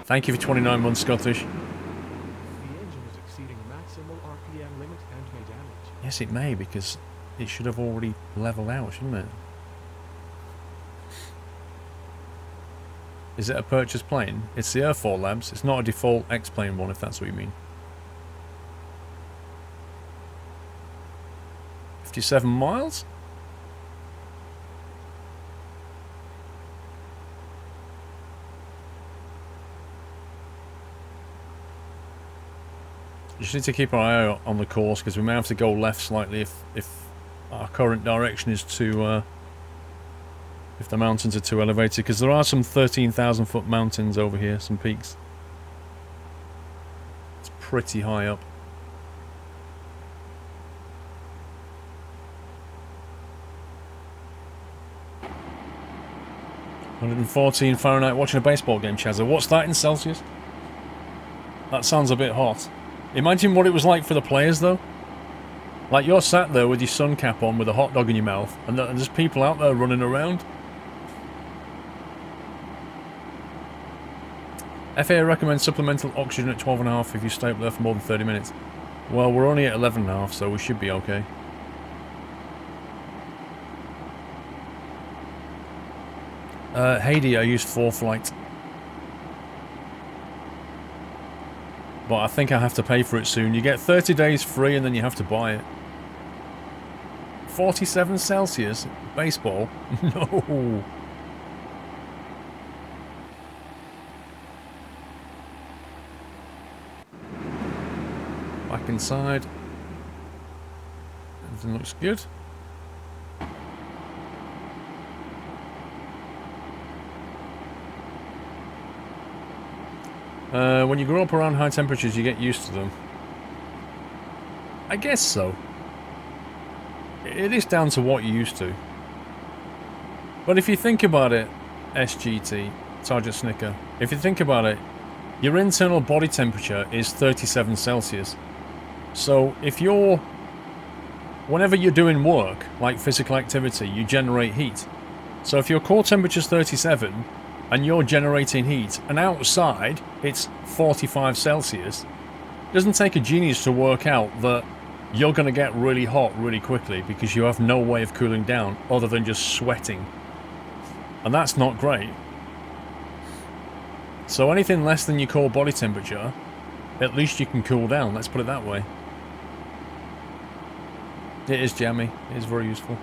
Thank you for 29 months, Scottish. The engine is exceeding maximal RPM limit and may damage. Yes, it may, because it should have already leveled out, shouldn't it? Is it a purchased plane? It's the Air Force Labs. It's not a default X-plane one, if that's what you mean. 57 miles? You just need to keep our eye out on the course, because we may have to go left slightly if our current direction is too... if the mountains are too elevated, because there are some 13,000 foot mountains over here, some peaks. It's pretty high up. (114 Fahrenheit) watching a baseball game, Chazza. What's that in Celsius? That sounds a bit hot. Imagine what it was like for the players, though. Like, you're sat there with your sun cap on with a hot dog in your mouth, and there's people out there running around. FAA recommends supplemental oxygen at 12.5 if you stay up there for more than 30 minutes. Well, we're only at 11.5, so we should be okay. Haiti, I used 4-flight. But I think I have to pay for it soon. You get 30 days free and then you have to buy it. 47 Celsius? Baseball? No. Back inside. Everything looks good. When you grow up around high temperatures, you get used to them. I guess so. It is down to what you're used to. But if you think about it, SGT, Sergeant Snicker, if you think about it, your internal body temperature is 37 Celsius. So if you're... whenever you're doing work, like physical activity, you generate heat. So if your core temperature is 37, and you're generating heat, and outside it's 45 Celsius, it doesn't take a genius to work out that you're going to get really hot really quickly because you have no way of cooling down other than just sweating. And that's not great. So anything less than your core body temperature, at least you can cool down, let's put it that way. It is jammy, it is very useful.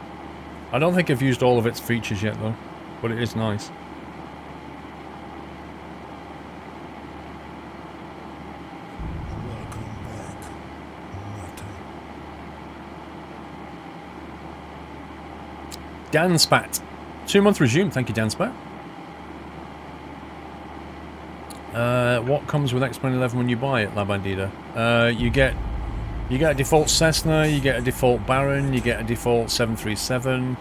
I don't think I've used all of its features yet though, but it is nice. Welcome back, Mata. Dan Spat. 2-month resume, thank you Dan Spat. What comes with X-Plane 11 when you buy it, La Bandida? You get a default Cessna, you get a default Baron, you get a default 737.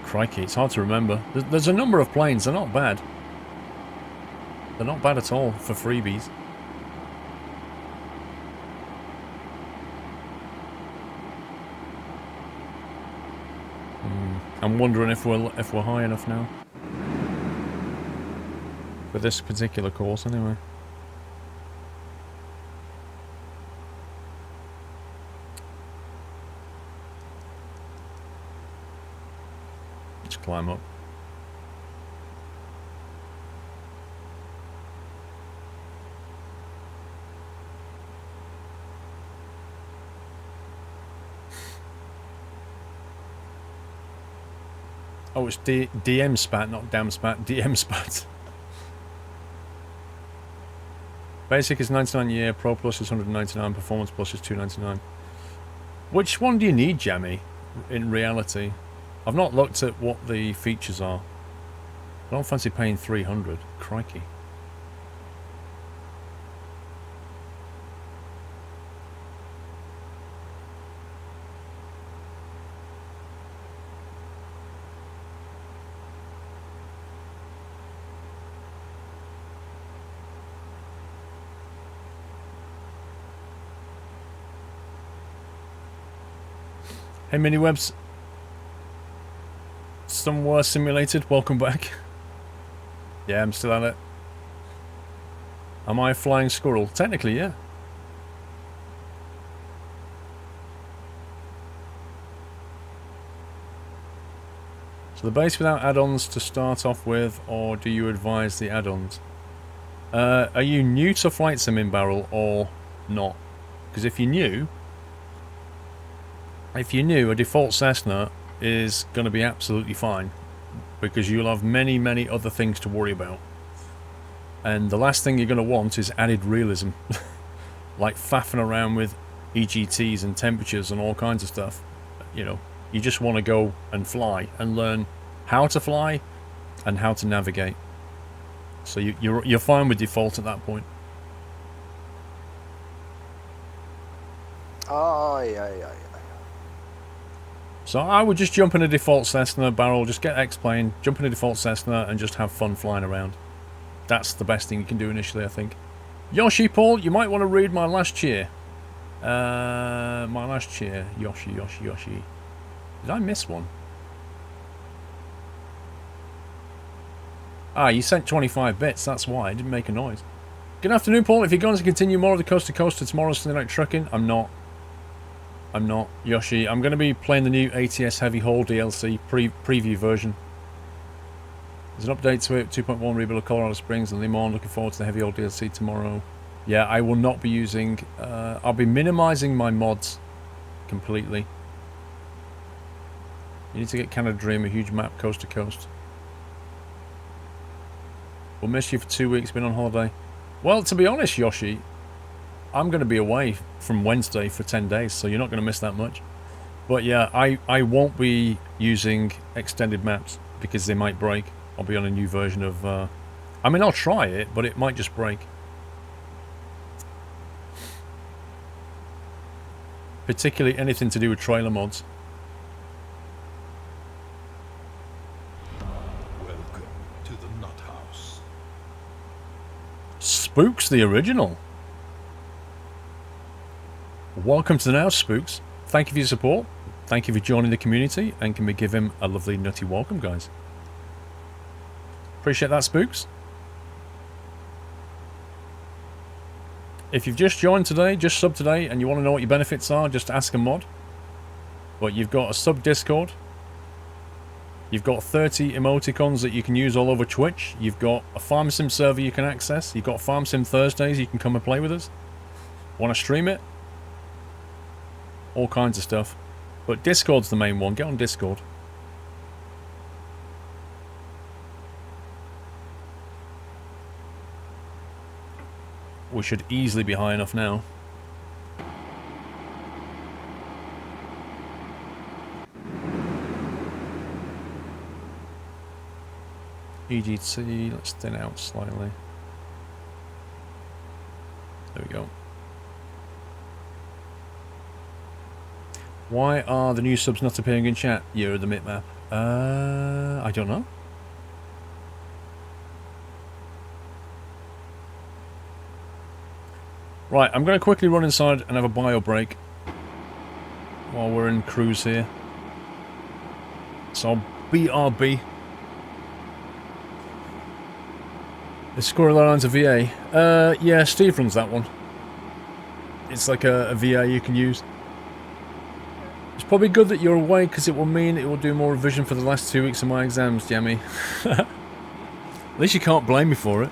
Crikey, it's hard to remember. There's a number of planes, they're not bad. They're not bad at all for freebies. I'm wondering if we're high enough now. For this particular course, anyway. Let's climb up. Oh, it's DM spat, not damn spat. DM spat. Basic is 99 a year, Pro Plus is 199, Performance Plus is 299. Which one do you need, Jammy, in reality? I've not looked at what the features are. I don't fancy paying 300. Crikey. Hey Miniwebs, somewhere simulated, welcome back. Yeah, I'm still at it. Am I a flying squirrel? Technically, yeah. So the base without add-ons to start off with, or do you advise the add-ons? Are you new to Flight Sim in Barrel or not? Because if you're new, a default Cessna is going to be absolutely fine, because you'll have many, many other things to worry about. And the last thing you're going to want is added realism. Like faffing around with EGTs and temperatures and all kinds of stuff. You know, you just want to go and fly and learn how to fly and how to navigate. So you're fine with default at that point. So I would just jump in a default Cessna Barrel, just get X-Plane, jump in a default Cessna and just have fun flying around. That's the best thing you can do initially, I think. Yoshi Paul, you might want to read my last cheer. My last cheer. Yoshi. Did I miss one? Ah, you sent 25 bits, that's why. I didn't make a noise. Good afternoon, Paul. If you're going to continue more of the Coast to Coast to tomorrow's Sunday Night Trucking, I'm not, Yoshi. I'm going to be playing the new ATS Heavy Haul DLC preview version. There's an update to it, 2.1 rebuild of Colorado Springs and Limon. Looking forward to the Heavy Haul DLC tomorrow. Yeah, I will not be using... I'll be minimizing my mods completely. You need to get Canada Dream, a huge map coast to coast. We'll miss you for 2 weeks, been on holiday. Well, to be honest, Yoshi, I'm going to be away from Wednesday for 10 days, so you're not going to miss that much. But yeah, I won't be using extended maps because they might break. I'll be on a new version of... I mean, I'll try it, but it might just break. Particularly anything to do with trailer mods. Welcome to the Nut House. Spooks the original. Welcome to the Now, Spooks. Thank you for your support. Thank you for joining the community, and can we give him a lovely nutty welcome, guys? Appreciate that, Spooks. If you've just joined today, just sub today, and you want to know what your benefits are, just ask a mod. But you've got a sub Discord. You've got 30 emoticons that you can use all over Twitch. You've got a Farm Sim server you can access. You've got Farm Sim Thursdays you can come and play with us. Want to stream it? All kinds of stuff. But Discord's the main one. Get on Discord. We should easily be high enough now. EGT, let's thin out slightly. There we go. Why are the new subs not appearing in chat? Year of the Mitmap. I don't know. Right, I'm going to quickly run inside and have a bio break while we're in cruise here. So, BRB. Is Squirrel Airlines a VA? Yeah, Steve runs that one. It's like a VA you can use. It's probably good that you're away because it will mean it will do more revision for the last 2 weeks of my exams, Jammy. At least you can't blame me for it.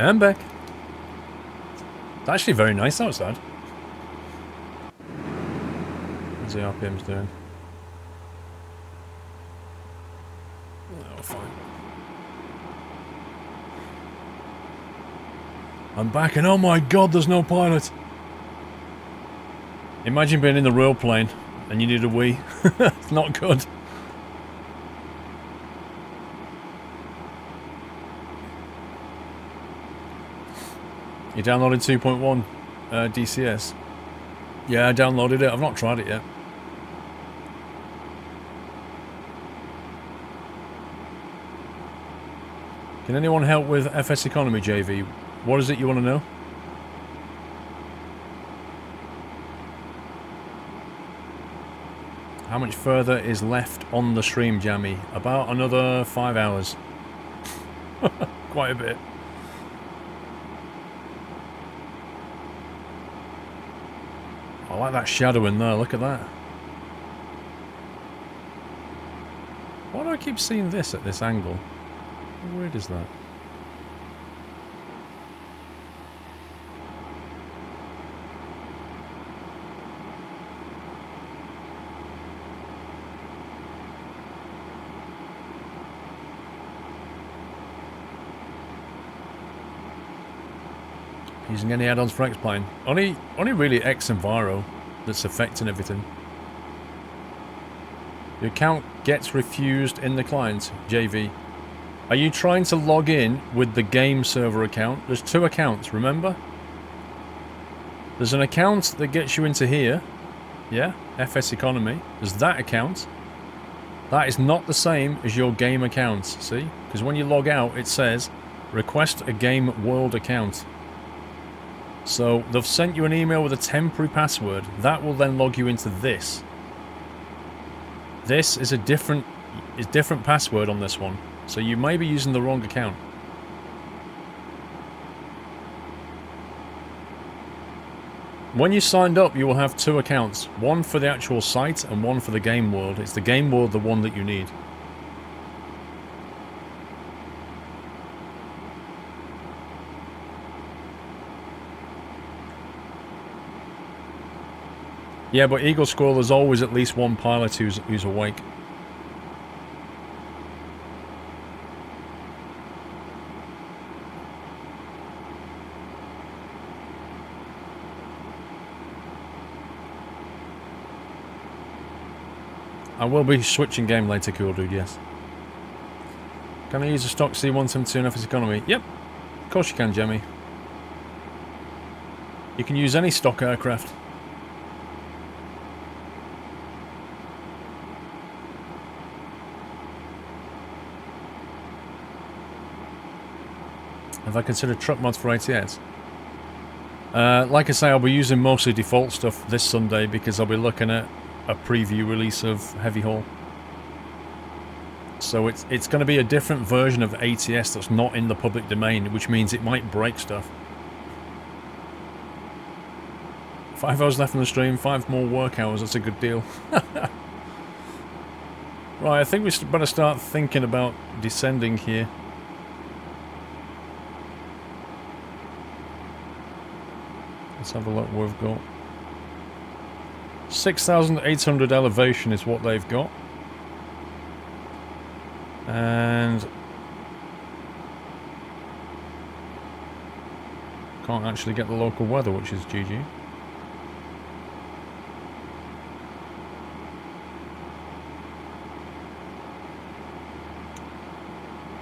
I'm back. It's actually very nice outside. What's the RPMs doing? Oh, fine. I'm back and oh my god, there's no pilot. Imagine being in the real plane and you need a wee. It's not good. You downloaded 2.1 DCS? Yeah, I downloaded it. I've not tried it yet. Can anyone help with FS Economy, JV? What is it you want to know? How much further is left on the stream, Jammy? About another 5 hours. Quite a bit. I like that shadow in there, look at that. Why do I keep seeing this at this angle? How weird is that? Using any add-ons for X-Plane? Only really X Enviro that's affecting everything. Your account gets refused in the client, JV. Are you trying to log in with the game server account? There's 2 accounts, remember? There's an account that gets you into here. Yeah, FS Economy. There's that account. That is not the same as your game account, see? Because when you log out, it says, request a game world account. So, they've sent you an email with a temporary password. That will then log you into this. This is a different password on this one. So you may be using the wrong account. When you signed up, you will have 2 accounts. One for the actual site and one for the game world. It's the game world, the one that you need. Yeah, but Eagle Squirrel, there's always at least one pilot who's awake. I will be switching game later, cool dude, yes. Can I use a stock C-172 in FS Economy? Yep. Of course you can, Jemmy. You can use any stock aircraft. Have I considered truck mods for ATS? Like I say, I'll be using mostly default stuff this Sunday because I'll be looking at a preview release of Heavy Haul. So it's going to be a different version of ATS that's not in the public domain, which means it might break stuff. 5 hours left on the stream, 5 more work hours, that's a good deal. Right, I think we better start thinking about descending here. Let's have a look what we've got. 6,800 elevation is what they've got. And can't actually get the local weather, which is GG.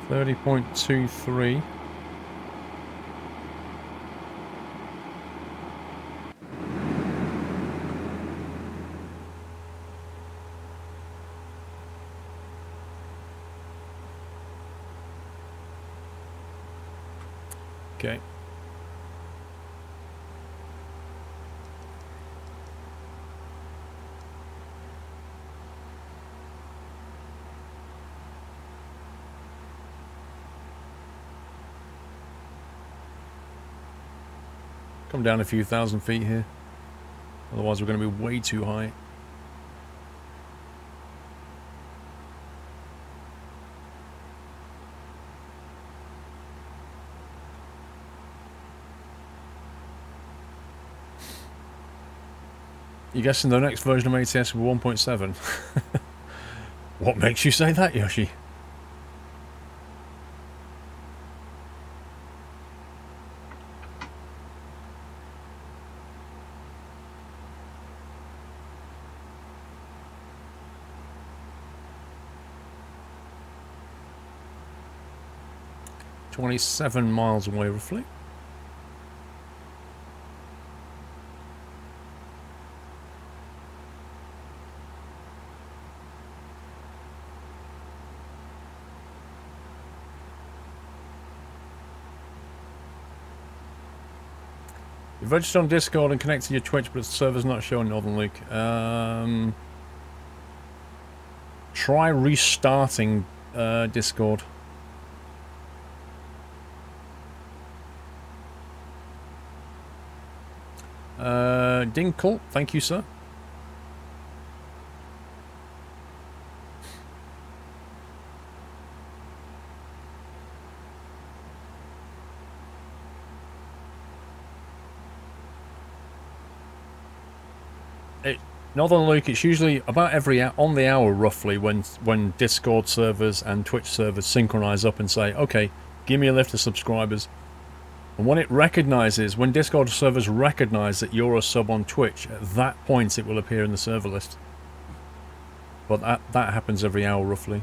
.23. Okay. Come down a few thousand feet here. Otherwise we're going to be way too high. You guessing the next version of ATS will be 1.7? What makes you say that, Yoshi? .27 miles away, roughly. You've registered on Discord and connected your Twitch, but the server's not showing Northern Luke. Try restarting Discord. Dinkle, thank you, sir. Northern Luke, it's usually about on the hour roughly when Discord servers and Twitch servers synchronize up and say, okay, give me a lift of subscribers. And when it recognizes, when Discord servers recognize that you're a sub on Twitch, at that point it will appear in the server list. But that happens every hour roughly.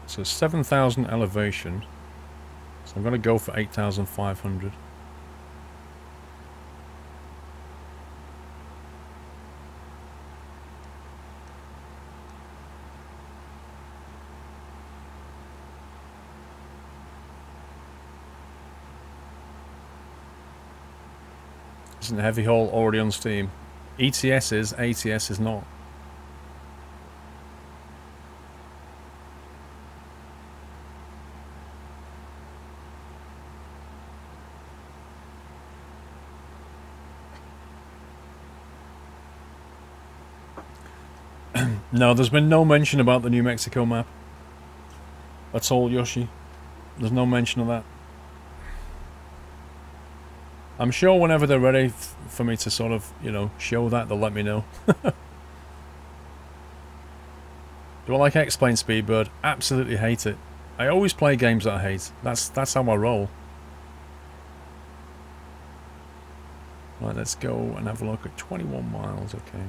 So 7,000 elevation. So I'm going to go for 8,500. Isn't heavy haul already on Steam? ETS is, ATS is not. No, there's been no mention about the New Mexico map. That's all, Yoshi. There's no mention of that. I'm sure whenever they're ready for me to sort of, you know, show that, they'll let me know. Do I like X-Plane Speedbird? Absolutely hate it. I always play games that I hate. That's how I roll. Right, let's go and have a look at 21 miles, okay.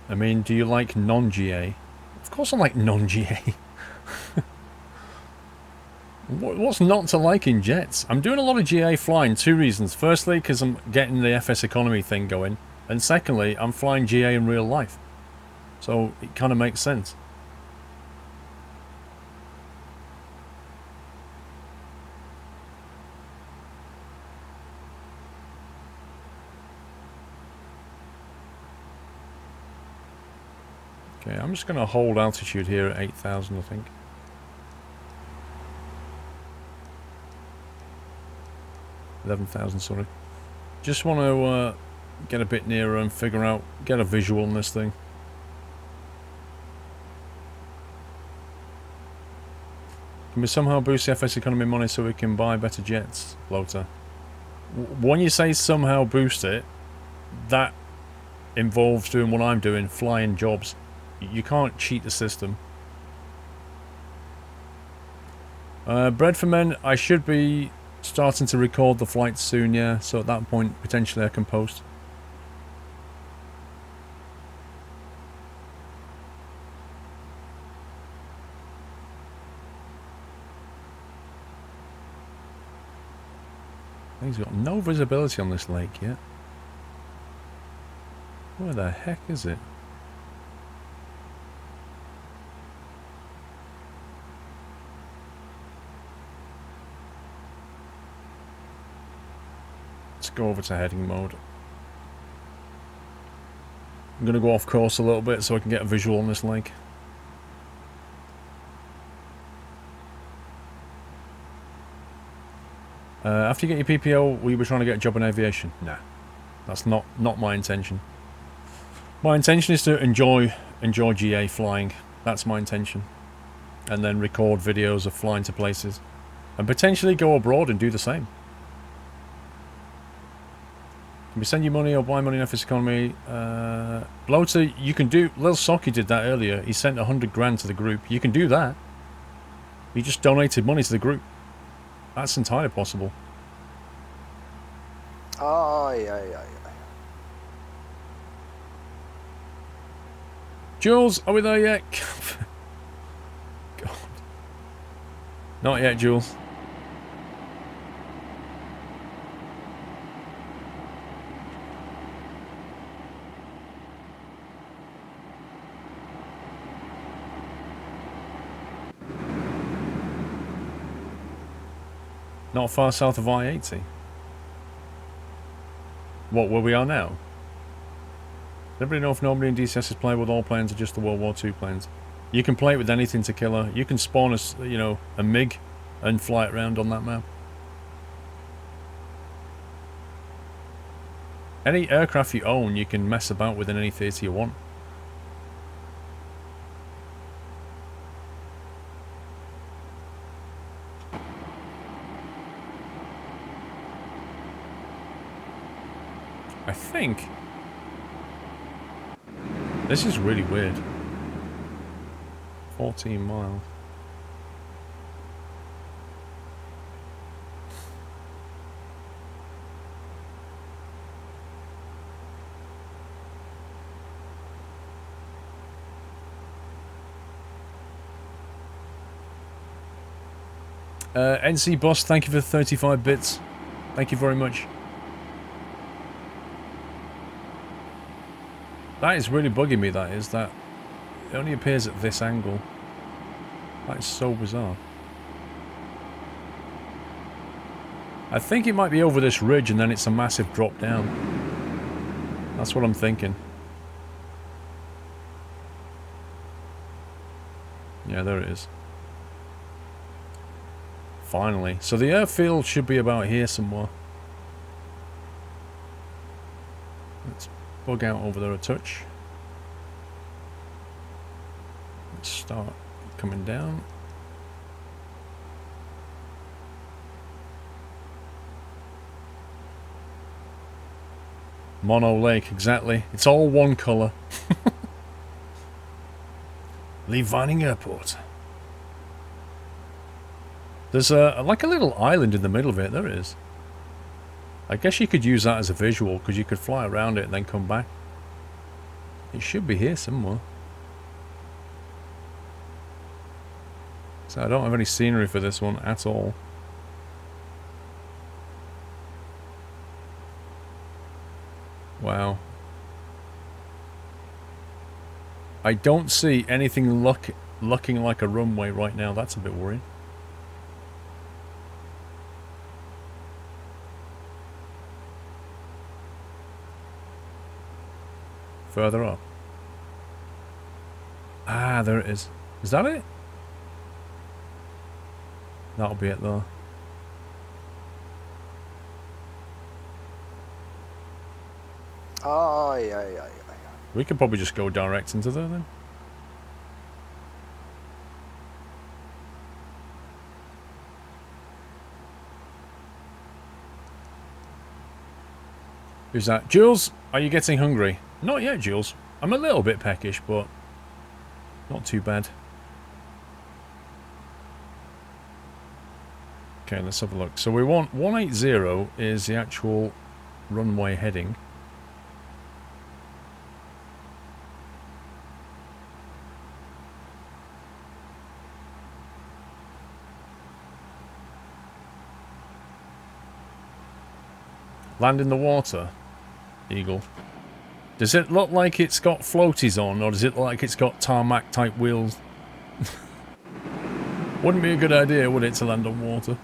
I mean, do you like non-GA? Of course I like non-GA. What's not to like in jets? I'm doing a lot of GA flying, 2 reasons. Firstly, because I'm getting the FS economy thing going. And secondly, I'm flying GA in real life. So it kind of makes sense. Okay, I'm just going to hold altitude here at 8,000, I think. $11,000, sorry. Just want to get a bit nearer and figure out, get a visual on this thing. Can we somehow boost the FS economy money so we can buy better jets, Bloater? When you say somehow boost it, that involves doing what I'm doing, flying jobs. You can't cheat the system. Bread for Men, I should be starting to record the flights soon, yeah. So at that point, potentially I can post. He's got no visibility on this lake yet. Where the heck is it? Go over to heading mode. I'm going to go off course a little bit so I can get a visual on this lake. After you get your PPO, will you be trying to get a job in aviation? Nah, that's not my intention. My intention is to enjoy GA flying. That's my intention. And then record videos of flying to places. And potentially go abroad and do the same. Can we send you money or buy money in FS economy? Bloater, you can do... Lil Socky did that earlier. He sent 100 grand to the group. You can do that. He just donated money to the group. That's entirely possible. Jules, are we there yet? God. Not yet, Jules. Not far south of I-80. What, where we are now? Does everybody know if nobody in DCS is playing with all planes or just the World War II planes? You can play it with anything to kill her. You can spawn a, you know, a MiG and fly it around on that map. Any aircraft you own, you can mess about with in any theatre you want. I think this is really weird. 14 miles. NC Boss, thank you for 35 bits. Thank you very much. That is really bugging me, that is. That it only appears at this angle. That is so bizarre. I think it might be over this ridge and then it's a massive drop down. That's what I'm thinking. Yeah, there it is. Finally. So the airfield should be about here somewhere. Let's bug out over there a touch. Let's start coming down. Mono Lake, exactly. It's all one colour. Leave Vining Airport. There's like a little island in the middle of it. There it is. I guess you could use that as a visual because you could fly around it and then come back. It should be here somewhere. So I don't have any scenery for this one at all. Wow. I don't see anything looking like a runway right now. That's a bit worrying. Further up. Ah, there it is. Is that it? That'll be it though. Aye, aye, aye, aye. We could probably just go direct into there then. Who's that? Jules, are you getting hungry? Not yet, Jules. I'm a little bit peckish, but not too bad. Okay, let's have a look. So we want 180 is the actual runway heading. Land in the water, Eagle. Does it look like it's got floaties on, or does it look like it's got tarmac type wheels? Wouldn't be a good idea, would it, to land on water?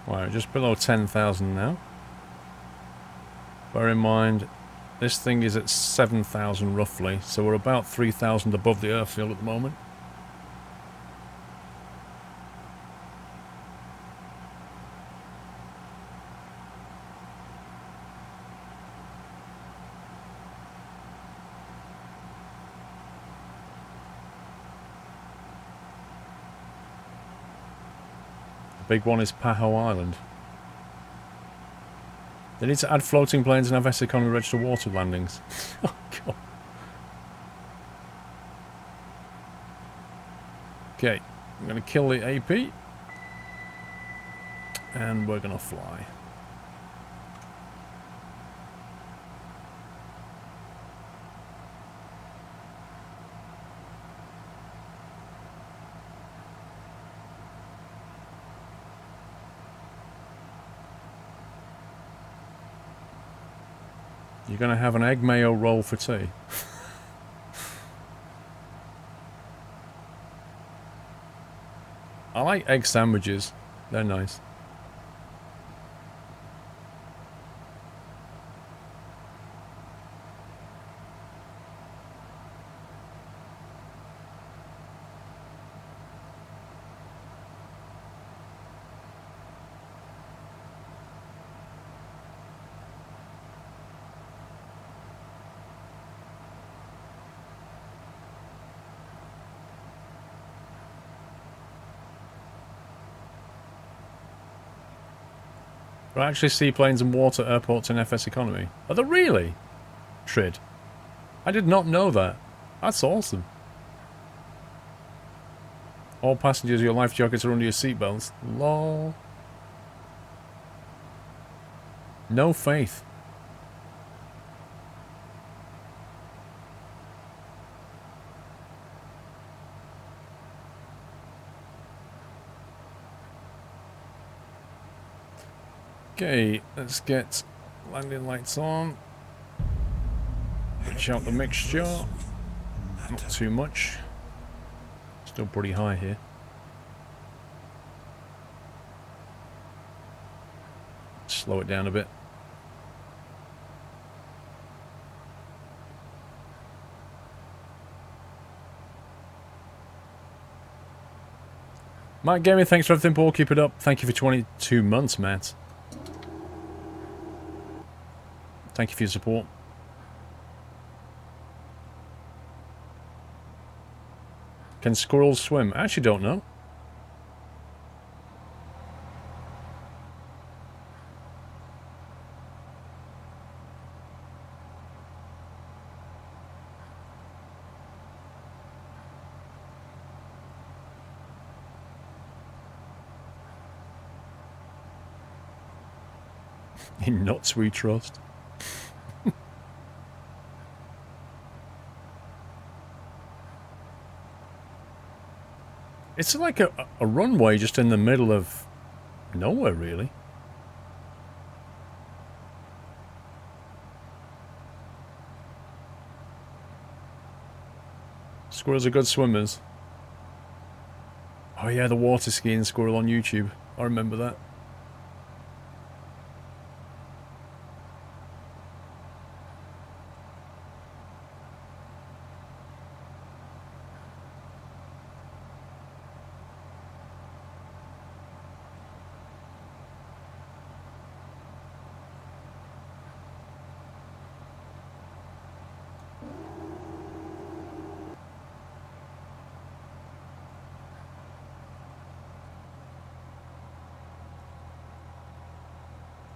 Right, just below 10,000 now. Bear in mind, this thing is at 7,000 roughly, so we're about 3,000 above the airfield at the moment. Big one is Tahoe Island. They need to add floating planes and have S economy registered water landings. Oh god. Okay, I'm going to kill the AP. And we're going to fly. You're going to have an egg mayo roll for tea. I like egg sandwiches. They're nice. There are actually seaplanes and water airports in FS economy. Are there really? Trid. I did not know that. That's awesome. All passengers, your life jackets are under your seatbelts. Lol. No faith. Okay, let's get landing lights on. Switch out the mixture. Not too much. Still pretty high here. Slow it down a bit. Matt Gaming, thanks for everything, Paul. Keep it up. Thank you for 22 months, Matt. Thank you for your support. Can squirrels swim? I actually don't know. In nuts we trust. It's like a runway just in the middle of nowhere, really. Squirrels are good swimmers. Oh yeah, the water skiing squirrel on YouTube. I remember that.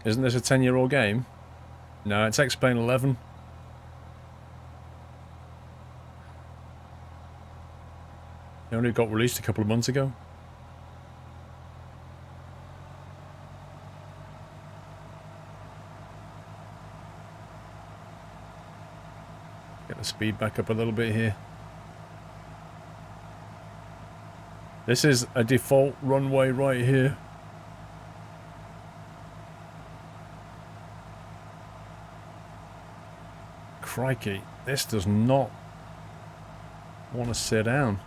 Isn't this a 10-year-old game? No, it's X-Plane 11. It only got released a couple of months ago. Get the speed back up a little bit here. This is a default runway right here. Crikey, this does not want to sit down.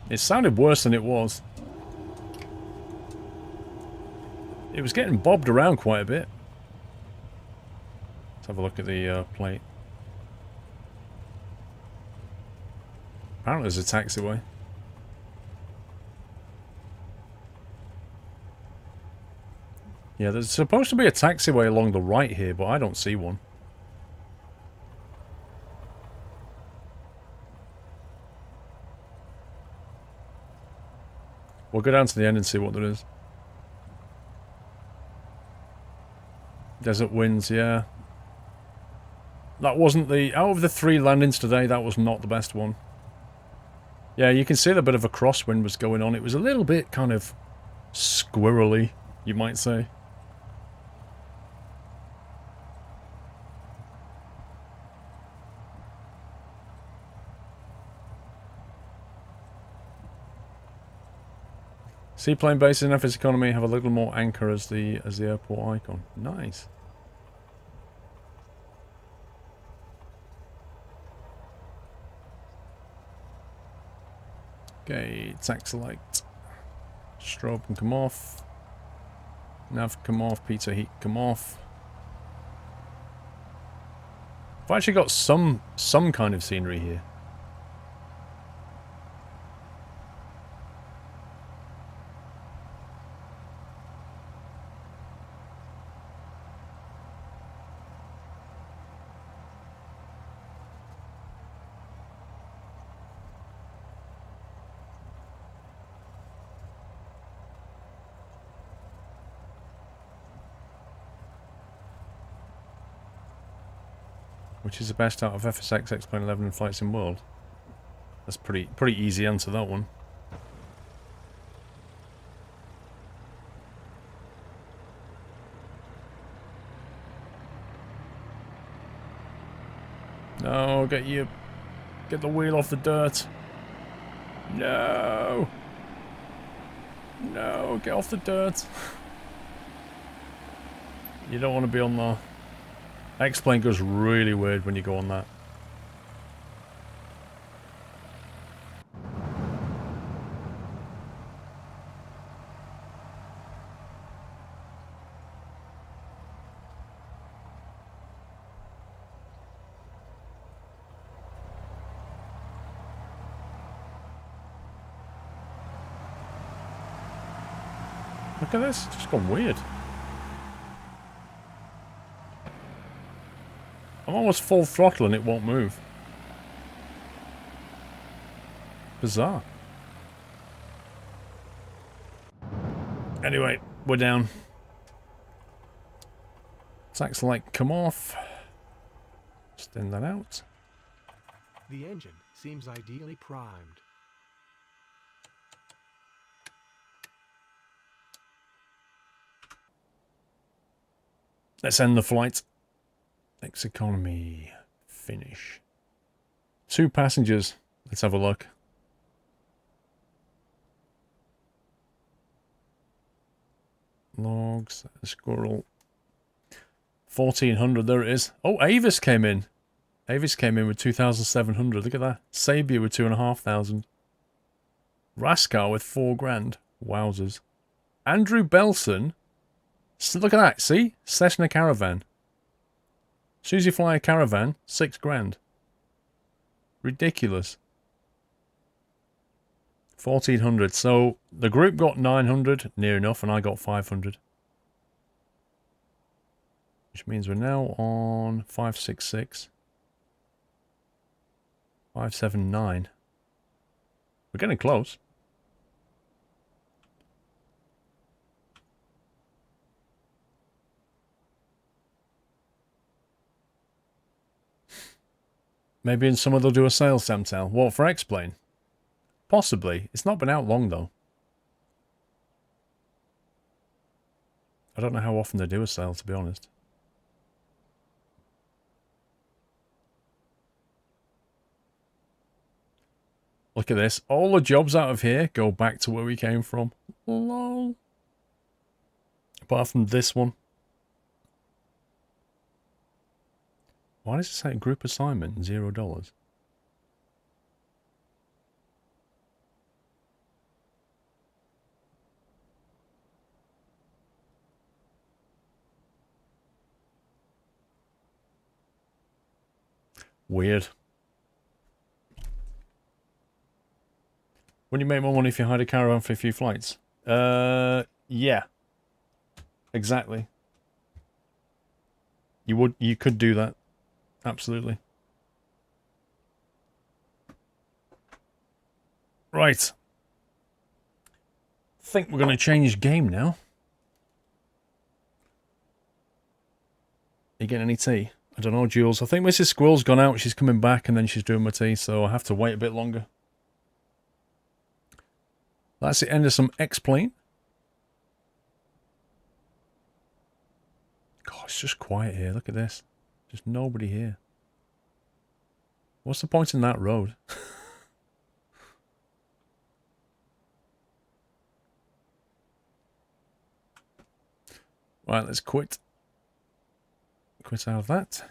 It sounded worse than it was. It was getting bobbed around quite a bit. Let's have a look at the plate. Apparently there's a taxiway. Yeah, there's supposed to be a taxiway along the right here, but I don't see one. We'll go down to the end and see what there is. Desert winds, yeah. That wasn't the... Out of the 3 landings today, that was not the best one. Yeah, you can see the bit of a crosswind was going on. It was a little bit kind of squirrely, you might say. Seaplane bases in FS economy have a little more anchor as the airport icon. Nice. Okay, taxi light. Strobe can come off. Nav come off. Pizza heat come off. I've actually got some kind of scenery here. Which is the best out of FSX, X-Plane 11 and Flight Sim World? That's pretty easy answer, that one. No, get the wheel off the dirt. No. No, get off the dirt. You don't want to be on there. X-Plane goes really weird when you go on that. Look at this, it's just gone weird. I'm almost full throttle and it won't move. Bizarre. Anyway, we're down. Tax light come off. Extend that out. The engine seems ideally primed. Let's end the flight. Next economy. Finish. 2 passengers. Let's have a look. Logs. Squirrel. 1400. There it is. Oh, Avis came in. Avis came in with 2,700. Look at that. Sabia with 2,500. Raskar with 4 grand. Wowzers. Andrew Belson. Look at that. See? Cessna Caravan. Susie Flyer Caravan. 6 grand. Ridiculous. 1,400. So the group got 900. Near enough. And I got 500. Which means we're now on 566. 579. We're getting close. Maybe in summer they'll do a sale, Samtel. What, for X-Plane? Possibly. It's not been out long, though. I don't know how often they do a sale, to be honest. Look at this. All the jobs out of here go back to where we came from. Lol. Apart from this one. Why does it say group assignment, $0? Weird. When you make more money if you hide a caravan for a few flights? Yeah. Exactly. You could do that. Absolutely. Right. I think we're going to change game now. You getting any tea? I don't know, Jules. I think Mrs. Squirrel's gone out. She's coming back and then she's doing my tea, so I have to wait a bit longer. That's the end of some X-Plane. God, it's just quiet here. Look at this. There's nobody here. What's the point in that road? Right, let's quit. Quit out of that.